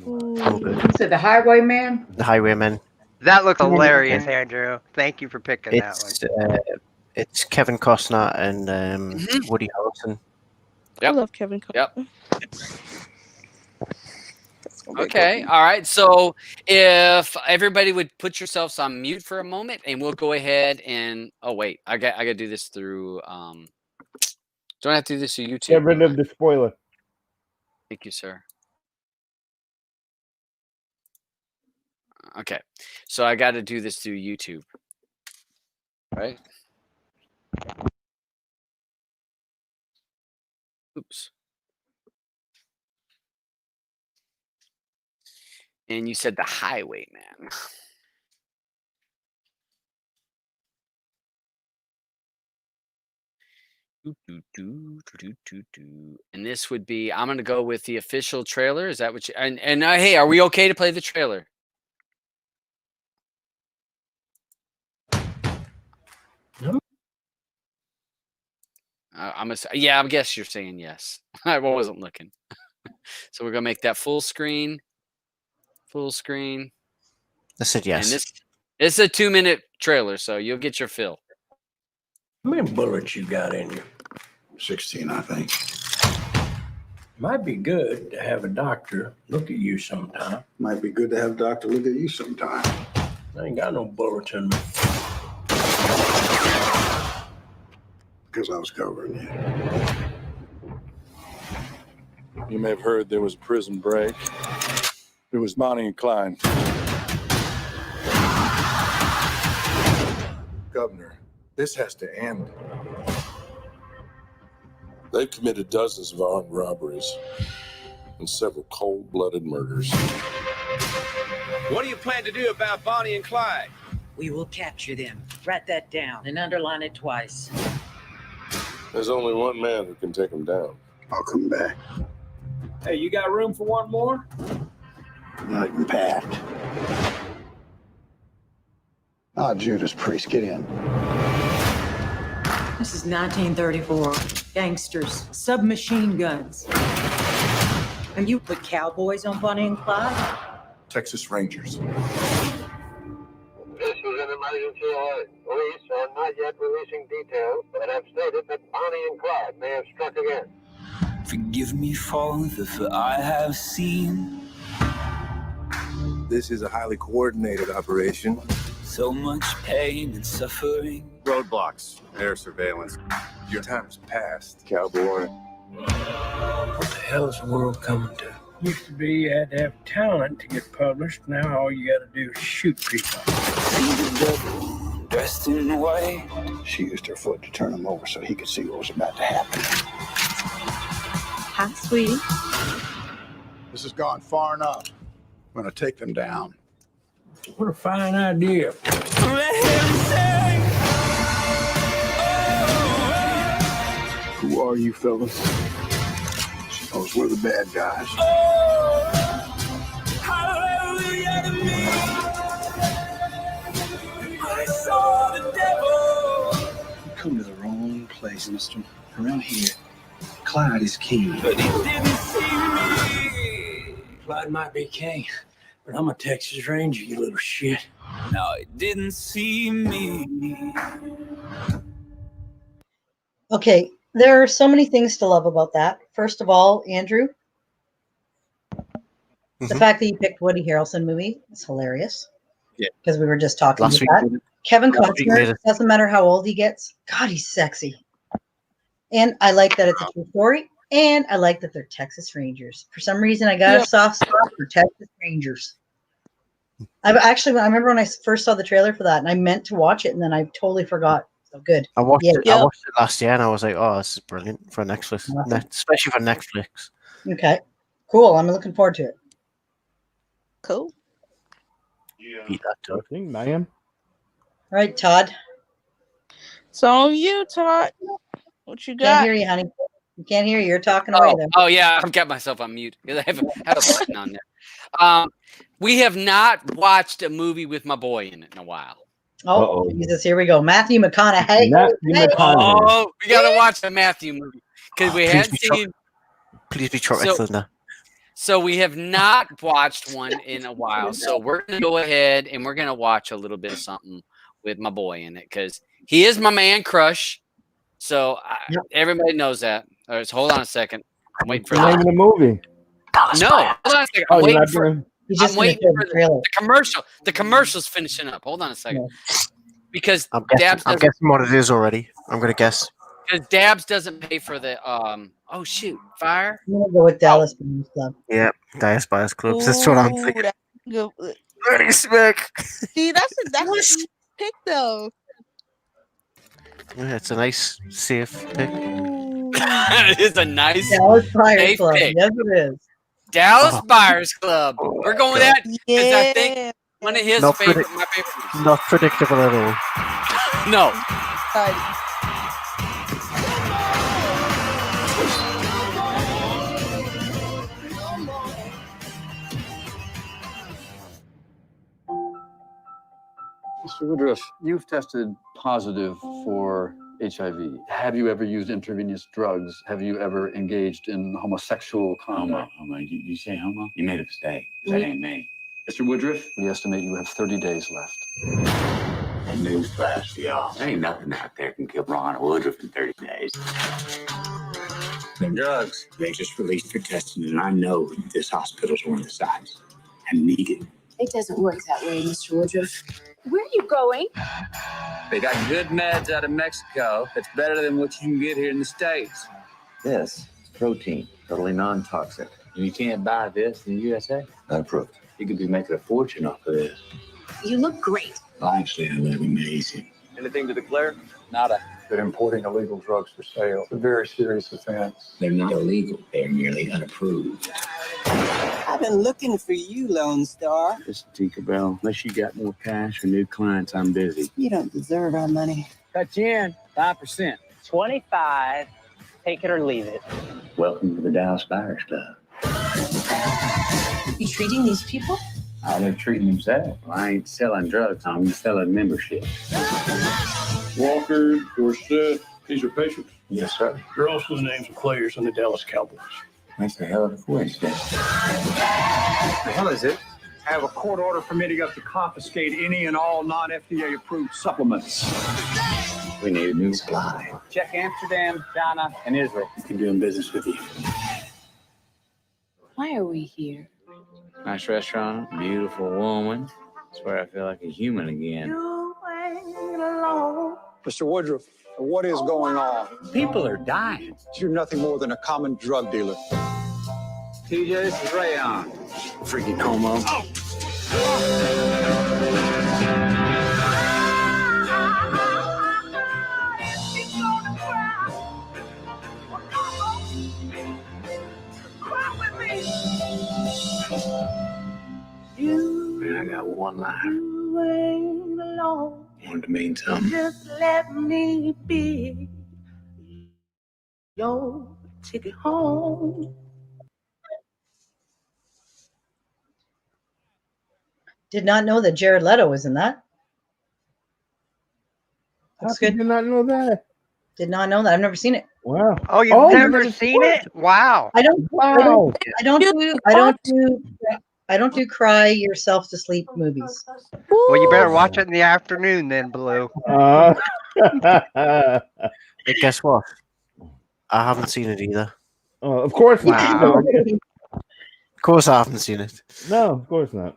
S4: Oh, good.
S5: You said The Highwayman?
S4: The Highwaymen.
S6: That looks hilarious, Andrew. Thank you for picking that one.
S4: It's Kevin Costner and Woody Harrelson.
S7: I love Kevin Costner.
S1: Yep. Okay. All right. So if everybody would put yourselves on mute for a moment, and we'll go ahead and wait, I got to do this through. Don't I have to do this through YouTube?
S2: Get rid of the spoiler.
S1: Thank you, sir. Okay. So I got to do this through YouTube. Right? Oops. And you said The Highwayman. And this would be, I'm going to go with the official trailer. Is that what you, and hey, are we okay to play the trailer? I guess you're saying yes. I wasn't looking. So we're going to make that full screen. Full screen.
S4: I said yes.
S1: And it's a 2-minute trailer, so you'll get your fill.
S11: How many bullets you got in you? 16, I think. Might be good to have a doctor look at you sometime.
S12: Might be good to have a doctor look at you sometime.
S11: I ain't got no bulletin.
S12: Because I was covering you.
S13: You may have heard there was a prison break. It was Bonnie and Clyde. Governor, this has to end. They've committed dozens of armed robberies and several cold-blooded murders.
S14: What do you plan to do about Bonnie and Clyde?
S15: We will capture them. Write that down and underline it twice.
S13: There's only one man who can take them down.
S12: I'll come back.
S11: Hey, you got room for one more?
S12: Not even packed. Ah, Judas Priest, get in.
S15: This is 1934. Gangsters, submachine guns. And you put cowboys on Bonnie and Clyde?
S13: Texas Rangers.
S16: This is an emergency alert. Police are not yet releasing details, but have stated that Bonnie and Clyde may have struck again.
S17: Forgive me, Father, for I have seen.
S18: This is a highly coordinated operation.
S17: So much pain and suffering.
S18: Roadblocks, air surveillance. Your time has passed, cowboy.
S11: What the hell is the world coming to? Used to be you had to have talent to get published. Now all you got to do is shoot people.
S17: See the devil dressed in white.
S12: She used her foot to turn him over so he could see what was about to happen.
S15: Hi, sweetie.
S12: This has gone far enough. I'm going to take them down.
S11: What a fine idea.
S17: Let him sing.
S12: Who are you, fellas? Suppose we're the bad guys.
S17: Hallelujah to me. I saw the devil.
S19: You come to the wrong place, mister. Around here, Clyde is king.
S17: But he didn't see me.
S11: Clyde might be king, but I'm a Texas Ranger, you little shit.
S17: No, he didn't see me.
S3: Okay, there are so many things to love about that. First of all, Andrew, the fact that you picked Woody Harrelson movie is hilarious.
S4: Yeah.
S3: Because we were just talking
S4: Last
S3: about
S4: week
S3: that. Kevin
S4: last week
S3: Costner, doesn't matter how old he gets. God, he's sexy. And I like that it's a true story. And I like that they're Texas Rangers. For some reason, I got a soft spot for Texas Rangers. I remember when I first saw the trailer for that, and I meant to watch it, and then I totally forgot. So good.
S4: I watched
S3: Yeah.
S4: it. I watched it last year, and I was like, "Oh, this is brilliant for Netflix, especially for Netflix."
S3: Okay, cool. I'm looking forward to it.
S7: Cool.
S4: Beat that
S2: I think I am.
S3: All right, Todd.
S7: It's on you, Todd. What you got?
S3: Can't hear you, honey. We can't hear you. You're talking away there.
S1: Oh yeah, I've got myself on mute because I have a button on there. We have not watched a movie with my boy in it in a while.
S3: Oh, Jesus, here we go. Matthew McConaughey.
S1: Oh, we got to watch a Matthew movie because we hadn't seen.
S4: Please be Tropic Thunder.
S1: So we have not watched one in a while. So we're going to go ahead and we're going to watch a little bit of something with my boy in it because he is my man crush. So everybody knows that. All right, so hold on a second. I'm waiting for
S2: the name of the movie.
S1: No, hold on a second. I'm waiting for the commercial. The commercial's finishing up. Hold on a second. Because
S4: I'm
S1: Dabs
S4: guessing what it is already. I'm going to guess.
S1: Because Dabs doesn't pay for the oh shoot, fire.
S3: I'm gonna go with Dallas Buyers Club.
S4: Yeah, Dallas Buyers Club. That's what I'm thinking. Dirty Smack.
S7: See, that's a pick though.
S4: Yeah, it's a nice, safe pick.
S1: It's a nice
S3: Dallas Buyers
S1: safe
S3: Club.
S1: pick.
S3: Yes, it is.
S1: Dallas Buyers Club. We're going with that because I think one of his
S4: Not
S1: my favorite.
S4: Not predictable at all.
S1: No.
S20: Mr. Woodruff, you've tested positive for HIV. Have you ever used intravenous drugs? Have you ever engaged in homosexual conduct?
S21: Homo. You say homo? You made a mistake. That ain't me.
S20: Mr. Woodruff, we estimate you have 30 days left.
S21: Newsflash for y'all. There ain't nothing out there can kill Ron Woodruff in 30 days. Them drugs, they just released for testing, and I know this hospital's one of the sites. I need it.
S9: It doesn't work that way, Mr. Woodruff. Where are you going?
S14: They got good meds out of Mexico that's better than what you can get here in the States.
S22: This is protein, totally non-toxic. And you can't buy this in the USA? Not approved. You could be making a fortune off of this.
S9: You look great.
S21: Well, actually, I look amazing.
S14: Anything to declare? Nada.
S12: That importing illegal drugs for sale is a very serious offense.
S21: They're not illegal. They're merely unapproved.
S23: I've been looking for you, Lone Star.
S22: Listen, Tinkerbell, unless you got more cash or new clients, I'm busy.
S23: You don't deserve our money.
S22: Cut you in 5%.
S24: 25. Take it or leave it.
S22: Welcome to the Dallas Buyers Club.
S9: You treating these people?
S22: How they're treating themselves. Well, I ain't selling drugs, I'm selling membership.
S12: Walker, Dorsett, these are patients.
S22: Yes, sir.
S12: They're also the names of players on the Dallas Cowboys.
S22: That's a hell of a coincidence.
S25: The hell is it? I have a court order permitting us to confiscate any and all non-FDA approved supplements.
S22: We need a new supply.
S24: Check Amsterdam, China, and Israel.
S22: I'm doing business with you.
S9: Why are we here?
S22: Nice restaurant, beautiful woman. That's where I feel like a human again.
S25: Mr. Woodruff, what is going on?
S22: People are dying.
S25: You're nothing more than a common drug dealer.
S22: TJ, this is Rayon. Freaky Como. Man, I got one life. Wanted to mean something.
S23: Just let me be your ticket home.
S3: Did not know that Jared Leto was in that.
S2: That's good. Did not know that.
S3: Did not know that. I've never seen it.
S2: Wow.
S6: Oh, you've never seen it? Wow.
S3: I don't do cry yourself to sleep movies.
S6: Well, you better watch it in the afternoon then, Blue.
S4: Hey, guess what? I haven't seen it either.
S2: Oh, of course not.
S6: Wow.
S4: Of course I haven't seen it.
S2: No, of course not.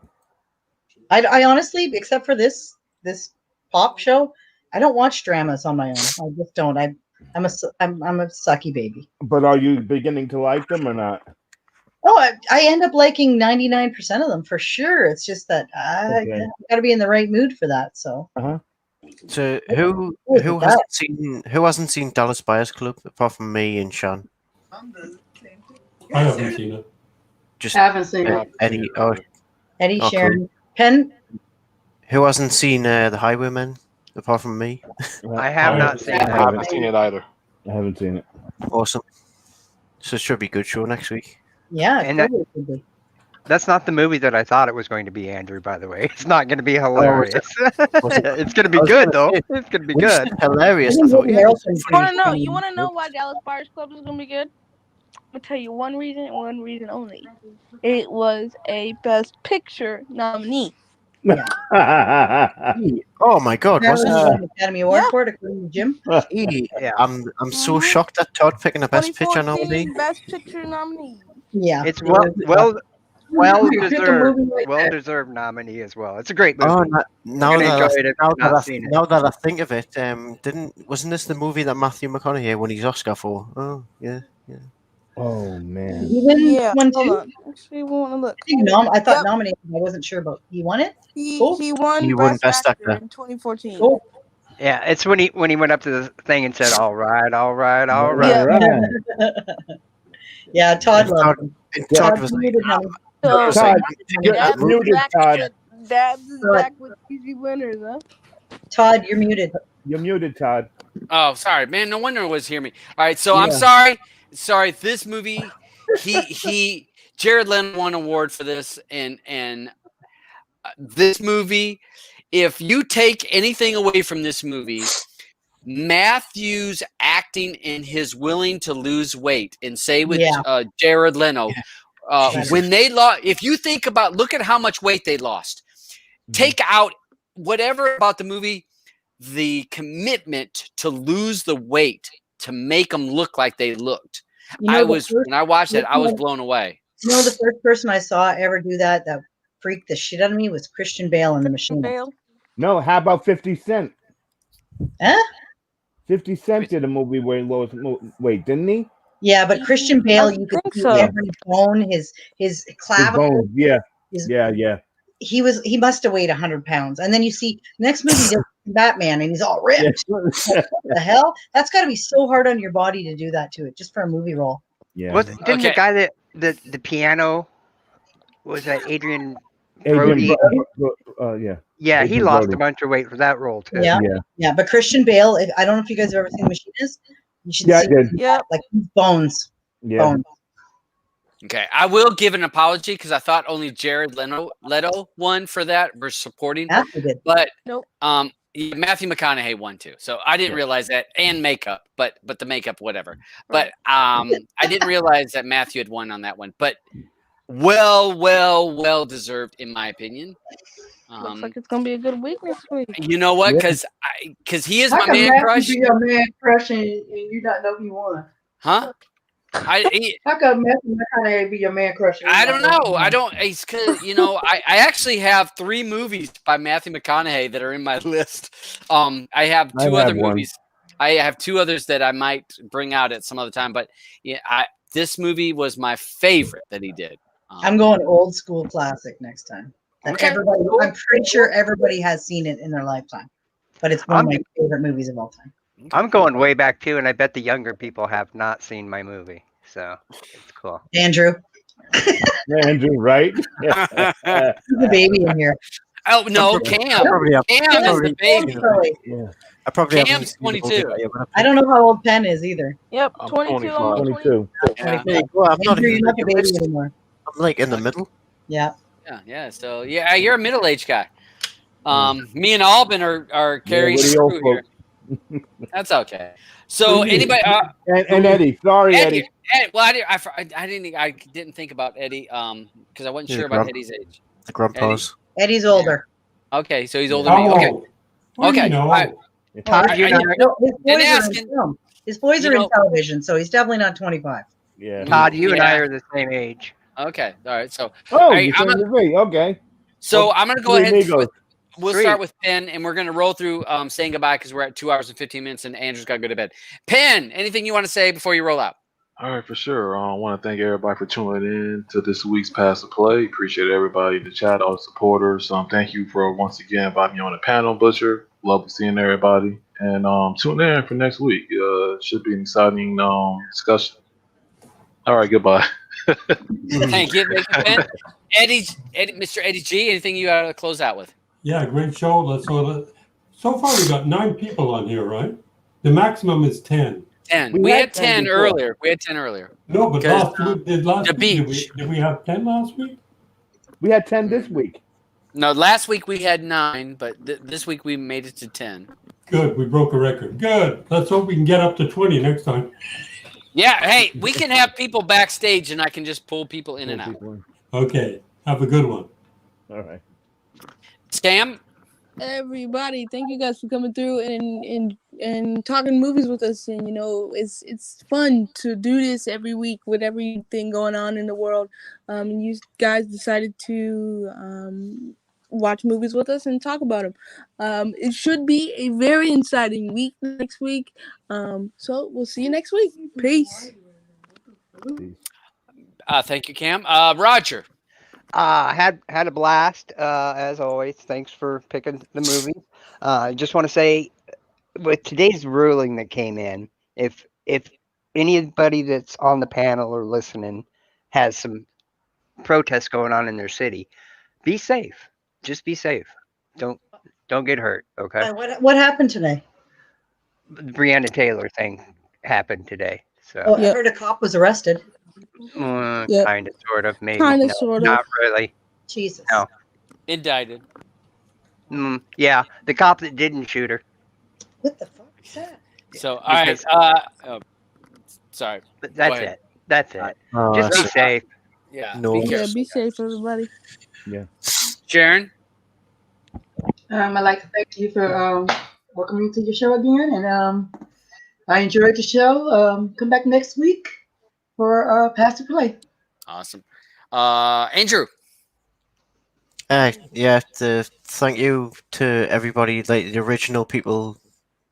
S3: I honestly, except for this pop show, I don't watch dramas on my own. I just don't. I'm a sucky baby.
S2: But are you beginning to like them or not?
S3: Oh, I end up liking 99% of them for sure. It's just that I got to be in the right mood for that. So.
S4: So who hasn't seen Dallas Buyers Club apart from me and Sean?
S8: I haven't seen it.
S5: I haven't seen it.
S4: Eddie,
S3: Eddie,
S4: cool.
S3: Sharon, Penn.
S4: Who hasn't seen The Highwaymen apart from me?
S6: I have not seen it.
S18: I haven't seen it either.
S2: I haven't seen it.
S4: Awesome. So it should be a good show next week.
S3: Yeah,
S6: And that's not the movie that I thought it was going to be, Andrew, by the way. It's not going to be hilarious. It's going to be good, though. It's going to be good.
S4: Hilarious.
S7: You want to know why Dallas Buyers Club is going to be good? I'll tell you one reason and one reason only. It was a Best Picture nominee.
S4: Oh my God! Wasn't
S3: Academy Award for it, according to Jim.
S4: I'm so shocked that Todd picking a Best Picture nominee.
S7: Best Picture nominee.
S3: Yeah,
S6: it's well deserved nominee as well. It's a great movie.
S4: Oh, now that I think of it, wasn't this the movie that Matthew McConaughey won his Oscar for? Oh yeah.
S2: Oh man.
S3: He won one
S7: hold
S3: too.
S7: on. Actually, we want to look.
S3: I thought nominated. I wasn't sure about. He won it.
S7: He
S3: Cool.
S7: won Best Actor in 2014.
S3: Cool.
S6: Yeah, it's when he went up to the thing and said, "All right."
S3: Yeah, Todd loved him.
S4: Todd was like,
S2: Todd, you're muted, Todd.
S7: Dabs is back with easy winners, huh?
S3: Todd, you're muted.
S2: You're muted, Todd.
S1: Oh, sorry, man. No wonder it was hear me. All right, so I'm sorry. Sorry, this movie, Jared Leto won an award for this, and this movie, if you take anything away from this movie, Matthew's acting and his willing to lose weight, and say with Jared Leto, when they lost, if you think about, look at how much weight they lost. Take out whatever about the movie, the commitment to lose the weight to make them look like they looked.
S3: You know,
S1: when I watched that, I was blown away.
S3: You know, the first person I saw ever do that freaked the shit out of me was Christian Bale in The Machinist.
S2: No, how about 50 Cent?
S3: Huh?
S2: 50 Cent did a movie where he lost. Wait, didn't he?
S3: Yeah, but Christian Bale, you could see every bone, his clavicle.
S2: His bones, yeah,
S3: his,
S2: yeah.
S3: He must have weighed 100 pounds. And then you see next movie, he does Batman, and he's all ripped. What the hell? That's got to be so hard on your body to do that to it, just for a movie role.
S2: Yeah.
S6: Didn't the guy that the piano was that Adrian Brody?
S2: Yeah.
S6: Yeah, he
S2: Adrian
S6: lost
S2: Brody.
S6: a bunch of weight for that role too.
S3: Yeah. But Christian Bale, I don't know if you guys have ever seen The Machinist. You should
S2: Yeah,
S3: see
S2: I did.
S3: like bones.
S2: Yeah.
S3: Bones.
S1: Okay, I will give an apology because I thought only Jared Leto won for that versus supporting.
S3: Matthew did.
S1: But
S7: nope.
S1: Matthew McConaughey won too, so I didn't realize that, and makeup, but the makeup, whatever. But I didn't realize that Matthew had won on that one. But well deserved in my opinion.
S7: Looks like it's gonna be a good week next week.
S1: You know what? Because he is my
S5: How
S1: man
S5: can
S1: crush.
S5: Matthew be your man crush and you not know he won?
S1: Huh?
S5: How come Matthew McConaughey be your man crush?
S1: I don't know. I don't. It's because I actually have 3 movies by Matthew McConaughey that are in my list. I have 2 other movies. I have 2 others that I might bring out at some other time. But yeah, this movie was my favorite that he did.
S3: I'm going old school classic next time. And everybody, I'm pretty sure everybody has seen it in their lifetime. But it's one of my favorite movies of all time.
S6: I'm going way back too, and I bet the younger people have not seen my movie, so it's cool.
S3: Andrew.
S2: Andrew, right?
S3: Who's the baby in here?
S1: Oh no, Cam. Cam is the baby.
S2: Yeah.
S4: I probably
S1: Cam's 22.
S3: I don't know how old Penn is either.
S7: Yep, 22.
S2: 22.
S4: Hey, well, I'm not
S3: Andrew,
S4: even
S3: you're not the baby anymore.
S4: I'm like in the middle.
S3: Yeah.
S1: Yeah. So yeah, you're a middle-aged guy. Me and Alban are carrying through here. That's okay. So anybody
S2: and Eddie, sorry, Eddie.
S1: Well, I didn't think about Eddie because I wasn't sure about Eddie's age.
S4: The grandpa's.
S3: Eddie's older.
S1: Okay, so he's older than me. Okay.
S3: His boys are in television, so he's definitely not 25.
S2: Yeah.
S6: Todd, you and I are the same age.
S1: Okay. All right. So
S2: okay.
S1: So I'm gonna go ahead. We'll
S6: 3.
S1: start with Penn, and we're gonna roll through saying goodbye because we're at 2 hours and 15 minutes, and Andrew's got to go to bed. Penn, anything you want to say before you roll out?
S10: All right, for sure. I want to thank everybody for tuning in to this week's Pass the Play. Appreciate everybody in the chat, all the supporters. Thank you for once again inviting me on the panel, Butcher. Love seeing everybody. And tune in for next week. Should be an exciting discussion. All right, goodbye.
S1: Thank you, Penn. Mr. Eddie G, anything you got to close out with?
S8: Yeah, great show. So far, we got 9 people on here, right? The maximum is 10.
S1: 10. We had 10 earlier.
S8: No, but last week, did we have 10 last week?
S2: We had 10 this week.
S1: No, last week we had 9, but this week we made it to 10.
S8: Good. We broke a record. Good. Let's hope we can get up to 20 next time.
S1: Yeah. Hey, we can have people backstage, and I can just pull people in and out.
S8: Okay. Have a good one.
S2: All right.
S1: Scam.
S7: Everybody, thank you guys for coming through and talking movies with us. And it's fun to do this every week with everything going on in the world. And you guys decided to watch movies with us and talk about them. It should be a very exciting week next week. So we'll see you next week. Peace.
S1: Thank you, Cam. Roger.
S6: Had a blast as always. Thanks for picking the movie. I just want to say, with today's ruling that came in, if anybody that's on the panel or listening has some protests going on in their city, be safe. Just be safe. Don't get hurt. Okay.
S3: What happened today?
S6: The Breonna Taylor thing happened today. So
S3: I heard a cop was arrested.
S6: Kind of, sort of, maybe.
S7: Kind of, sort of.
S6: Not really.
S3: Jesus.
S6: No.
S1: Indicted.
S6: Yeah, the cop that didn't shoot her.
S3: What the fuck is that?
S1: So, all right. Sorry.
S6: That's it. That's it. Just be safe.
S1: Yeah.
S7: Be safe, everybody.
S2: Yeah.
S1: Sharon.
S5: I'd like to thank you for welcoming me to your show again, and I enjoyed the show. Come back next week. for Pass to Play.
S1: Awesome. Andrew.
S4: Yeah, thank you to everybody, like the original people,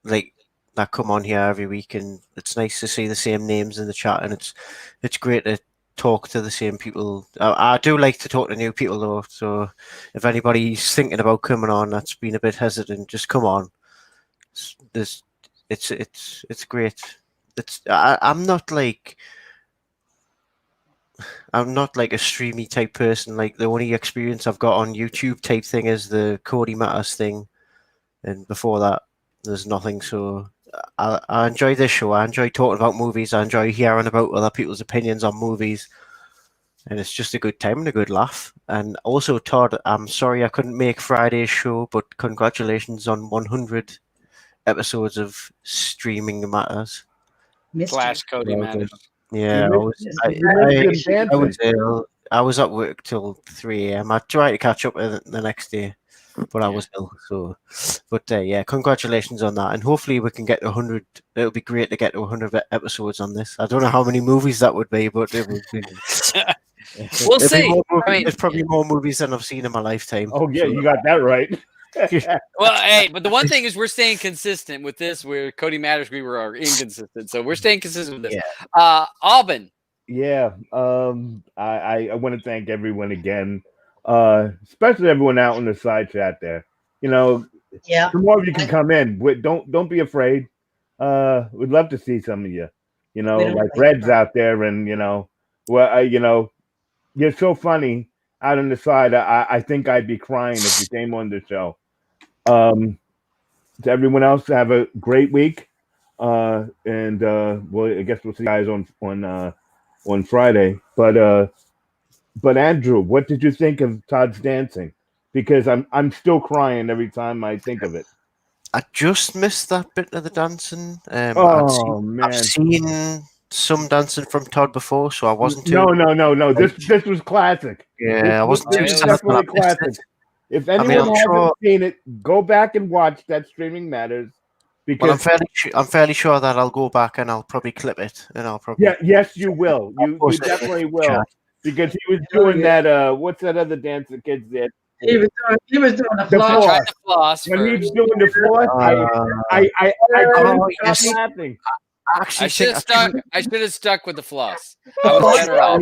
S4: like that come on here every week, and it's nice to see the same names in the chat, and it's great to talk to the same people. I do like to talk to new people though, so if anybody's thinking about coming on that's been a bit hesitant, just come on. It's great. I'm not like a streamy type person. Like the only experience I've got on YouTube type thing is the Cody Matters thing, and before that, there's nothing. So I enjoy this show. I enjoy talking about movies. I enjoy hearing about other people's opinions on movies, and it's just a good time and a good laugh. And also, Todd, I'm sorry I couldn't make Friday's show, but congratulations on 100 episodes of Streaming Matters.
S1: Flash Cody Matters.
S4: Yeah, I was ill. I was at work till 3 a.m. I tried to catch up the next day, but I was ill. So, but yeah, congratulations on that, and hopefully we can get to 100. It would be great to get to 100 episodes on this. I don't know how many movies that would be, but it would be.
S1: We'll see.
S4: It's probably more movies than I've seen in my lifetime.
S2: Oh yeah, you got that right.
S1: Well, hey, but the one thing is we're staying consistent with this. Where Cody Matters, we were inconsistent, so we're staying consistent with this. Alban.
S2: Yeah, I want to thank everyone again, especially everyone out in the side chat there. You know,
S3: yeah,
S2: the more of you can come in. Don't be afraid. We'd love to see some of you. You know, like Red's out there, and you know, you're so funny out on the side. I think I'd be crying if you came on the show. To everyone else, have a great week. And well, I guess we'll see you guys on Friday. But Andrew, what did you think of Todd's dancing? Because I'm still crying every time I think of it.
S4: I just missed that bit of the dancing.
S2: Man,
S4: I've seen some dancing from Todd before, so I wasn't too.
S2: No. This was classic.
S4: Yeah, I wasn't too.
S2: This is definitely classic. If anyone hasn't seen it, go back and watch that Streaming Matters. Because
S4: I'm fairly sure that I'll go back and I'll probably clip it, and I'll probably.
S2: Yeah, yes, you will. You definitely will. Because he was doing that. What's that other dance the kids did?
S5: He was doing the floss.
S2: When he was doing the floss, I couldn't stop laughing.
S1: I should have stuck with the floss. I was better off.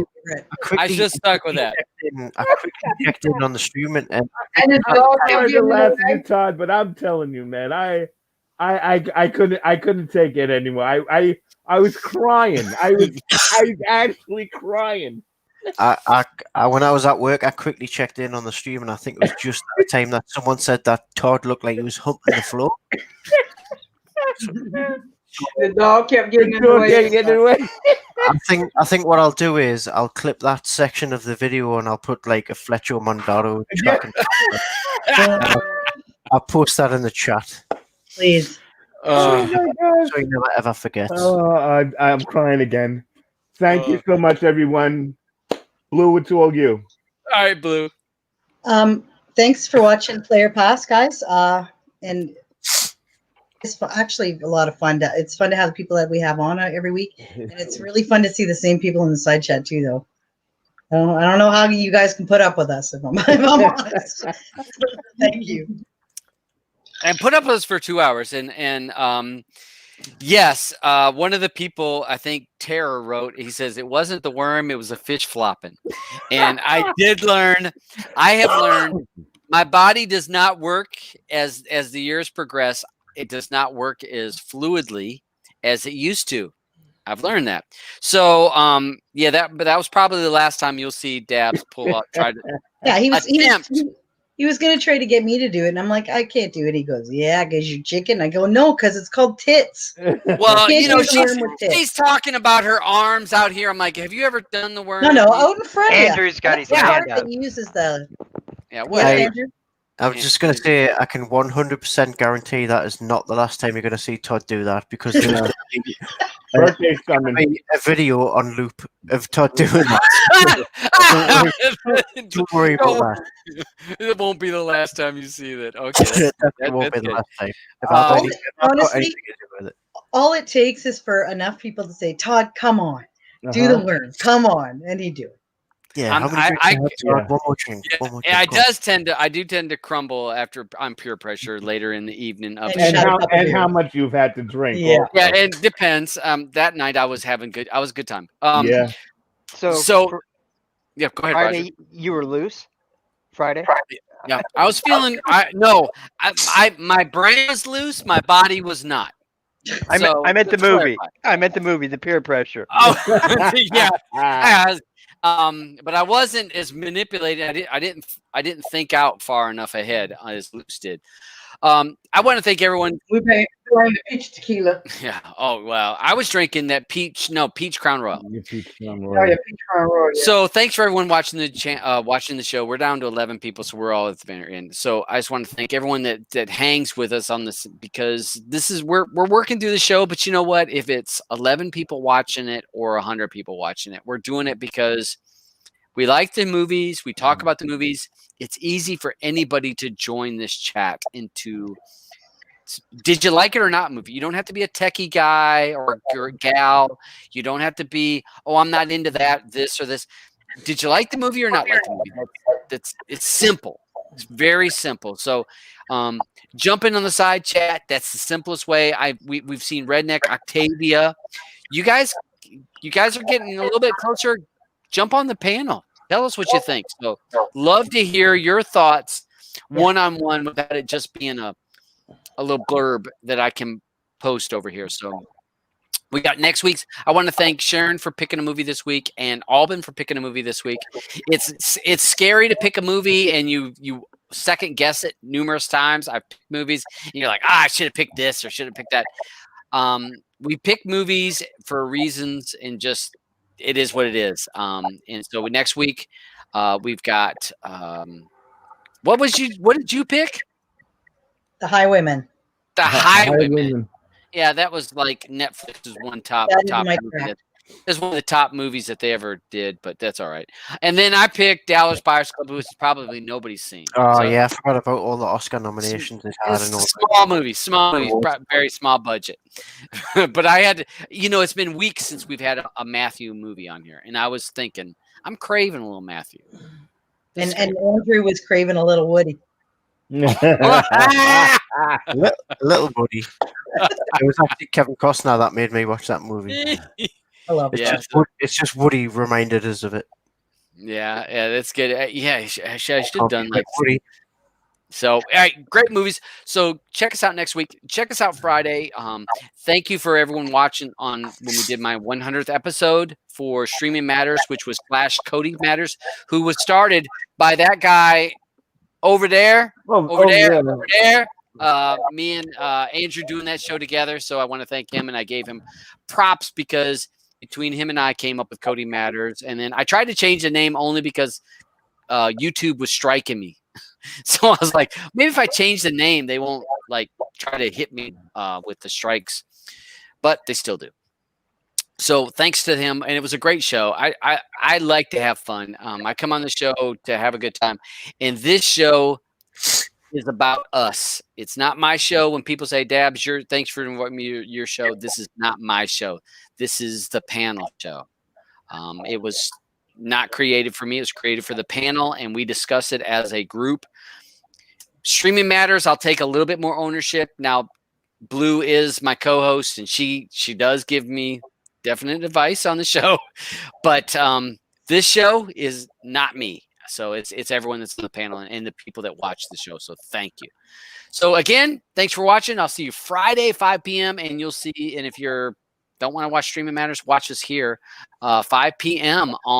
S1: I should have stuck with that.
S4: I quickly checked in on the stream and
S2: it's all laughing, Todd. But I'm telling you, man, I couldn't take it anymore. I was crying. I was actually crying.
S4: When I was at work, I quickly checked in on the stream, and I think it was just at the time that someone said that Todd looked like he was humping the floor.
S5: The dog kept getting in the way.
S4: I think what I'll do is I'll clip that section of the video and I'll put like a Fletcher Mondaro track. I'll post that in the chat.
S3: Please.
S4: So you never ever forget.
S2: I'm crying again. Thank you so much, everyone. Blue, it's all you.
S1: All right, Blue.
S3: Thanks for watching Player Pass, guys. And it's actually a lot of fun. It's fun to have the people that we have on every week, and it's really fun to see the same people in the side chat too. Though I don't know how you guys can put up with us. If I'm honest. Thank you.
S1: And put up with us for 2 hours. And yes, one of the people, I think Terror wrote, he says it wasn't the worm, it was a fish flopping. And I have learned my body does not work as the years progress. It does not work as fluidly as it used to. I've learned that. So but that was probably the last time you'll see Dabs pull up, try to
S3: he was going to try to get me to do it, and I'm like, I can't do it. He goes, yeah, because you're chicken. I go, no, because it's called tits.
S1: Well, she's talking about her arms out here. I'm like, have you ever done the worm?
S3: No, out in front of you.
S6: Andrew's got his hand up.
S3: He uses the.
S1: Yeah, what?
S3: Andrew?
S4: I was just going to say, I can 100% guarantee that is not the last time you're going to see Todd do that, because there's
S2: birthday's coming.
S4: A video on loop of Todd doing that. Don't worry about that.
S1: It won't be the last time you see that. Okay,
S4: it won't be the last time.
S3: Honestly, all it takes is for enough people to say, Todd, come on. Do the worm. Come on. And he'd do it.
S4: Yeah, how many drinks? One more drink. One more drink.
S1: I do tend to crumble after on peer pressure later in the evening.
S2: And how much you've had to drink.
S1: Yeah,
S2: also.
S1: yeah, it depends. That night I was having good. I was a good time.
S2: Yeah.
S6: So
S1: yeah, go ahead,
S6: Friday,
S1: Roger.
S6: you were loose. Friday.
S1: Yeah, I was feeling. My brain was loose. My body was not.
S6: I meant the
S1: let's
S6: movie.
S1: clarify.
S6: I meant the movie, The Peer Pressure.
S1: Oh, yeah. But I wasn't as manipulated. I didn't think out far enough ahead as Luce did. I want to thank everyone.
S5: We made the peach tequila.
S1: Yeah. Oh well, I was drinking that peach Crown Royal.
S5: Oh yeah, peach Crown Royal. Yeah.
S1: So thanks for everyone watching the show. We're down to 11 people, so we're all at the very end. So I just want to thank everyone that hangs with us on this, because this is we're working through the show. But you know what? If it's 11 people watching it or 100 people watching it, we're doing it because we like the movies. We talk about the movies. It's easy for anybody to join this chat into. Did you like it or not movie? You don't have to be a techie guy or a gal. You don't have to be, oh, I'm not into that, this or this. Did you like the movie or not like the movie? It's simple. It's very simple. So jump in on the side chat. That's the simplest way. We've seen Redneck, Octavia. You guys are getting a little bit closer. Jump on the panel. Tell us what you think. So love to hear your thoughts one-on-one without it just being a little blurb that I can post over here. So we got next week's. I want to thank Sharon for picking a movie this week and Alban for picking a movie this week. It's scary to pick a movie and you second guess it numerous times. I've picked movies and you're like, I should have picked this or should have picked that. We pick movies for reasons and just it is what it is. And so next week we've got what did you pick?
S3: The Highwaymen.
S1: The Highwaymen. Yeah, that was like Netflix's one top movie. It's one of the top movies that they ever did, but that's all right. And then I picked Dallas Buyers Club, which probably nobody's seen.
S4: Oh yeah, I forgot about all the Oscar nominations it had.
S1: Small movies, very small budget. But I had to, it's been weeks since we've had a Matthew movie on here, and I was thinking, I'm craving a little Matthew.
S3: And Andrew was craving a little Woody.
S4: Little Woody. It was actually Kevin Costner that made me watch that movie.
S3: I love
S4: it.
S3: it.
S4: It's just Woody reminded us of it.
S1: Yeah, that's good. Yeah, I should have done like
S4: Woody.
S1: So, all right, great movies. So check us out next week. Check us out Friday. Thank you for everyone watching on when we did my 100th episode for Streaming Matters, which was Cody Matters, who was started by that guy over there. Over there. Me and Andrew doing that show together. So I want to thank him, and I gave him props because between him and I came up with Cody Matters. And then I tried to change the name only because YouTube was striking me. So I was like, maybe if I change the name, they won't like try to hit me with the strikes, but they still do. So thanks to him, and it was a great show. I like to have fun. I come on the show to have a good time, and this show is about us. It's not my show. When people say, "Dabs, thanks for inviting me to your show," this is not my show. This is the panel show. It was not created for me. It was created for the panel, and we discuss it as a group. Streaming Matters, I'll take a little bit more ownership. Now, Blue is my co-host, and she does give me definite advice on the show. But this show is not me. So it's everyone that's on the panel and the people that watch the show. So thank you. So again, thanks for watching. I'll see you Friday, 5 p.m. And you'll see, and if you don't want to watch Streaming Matters, watch us here 5 p.m. on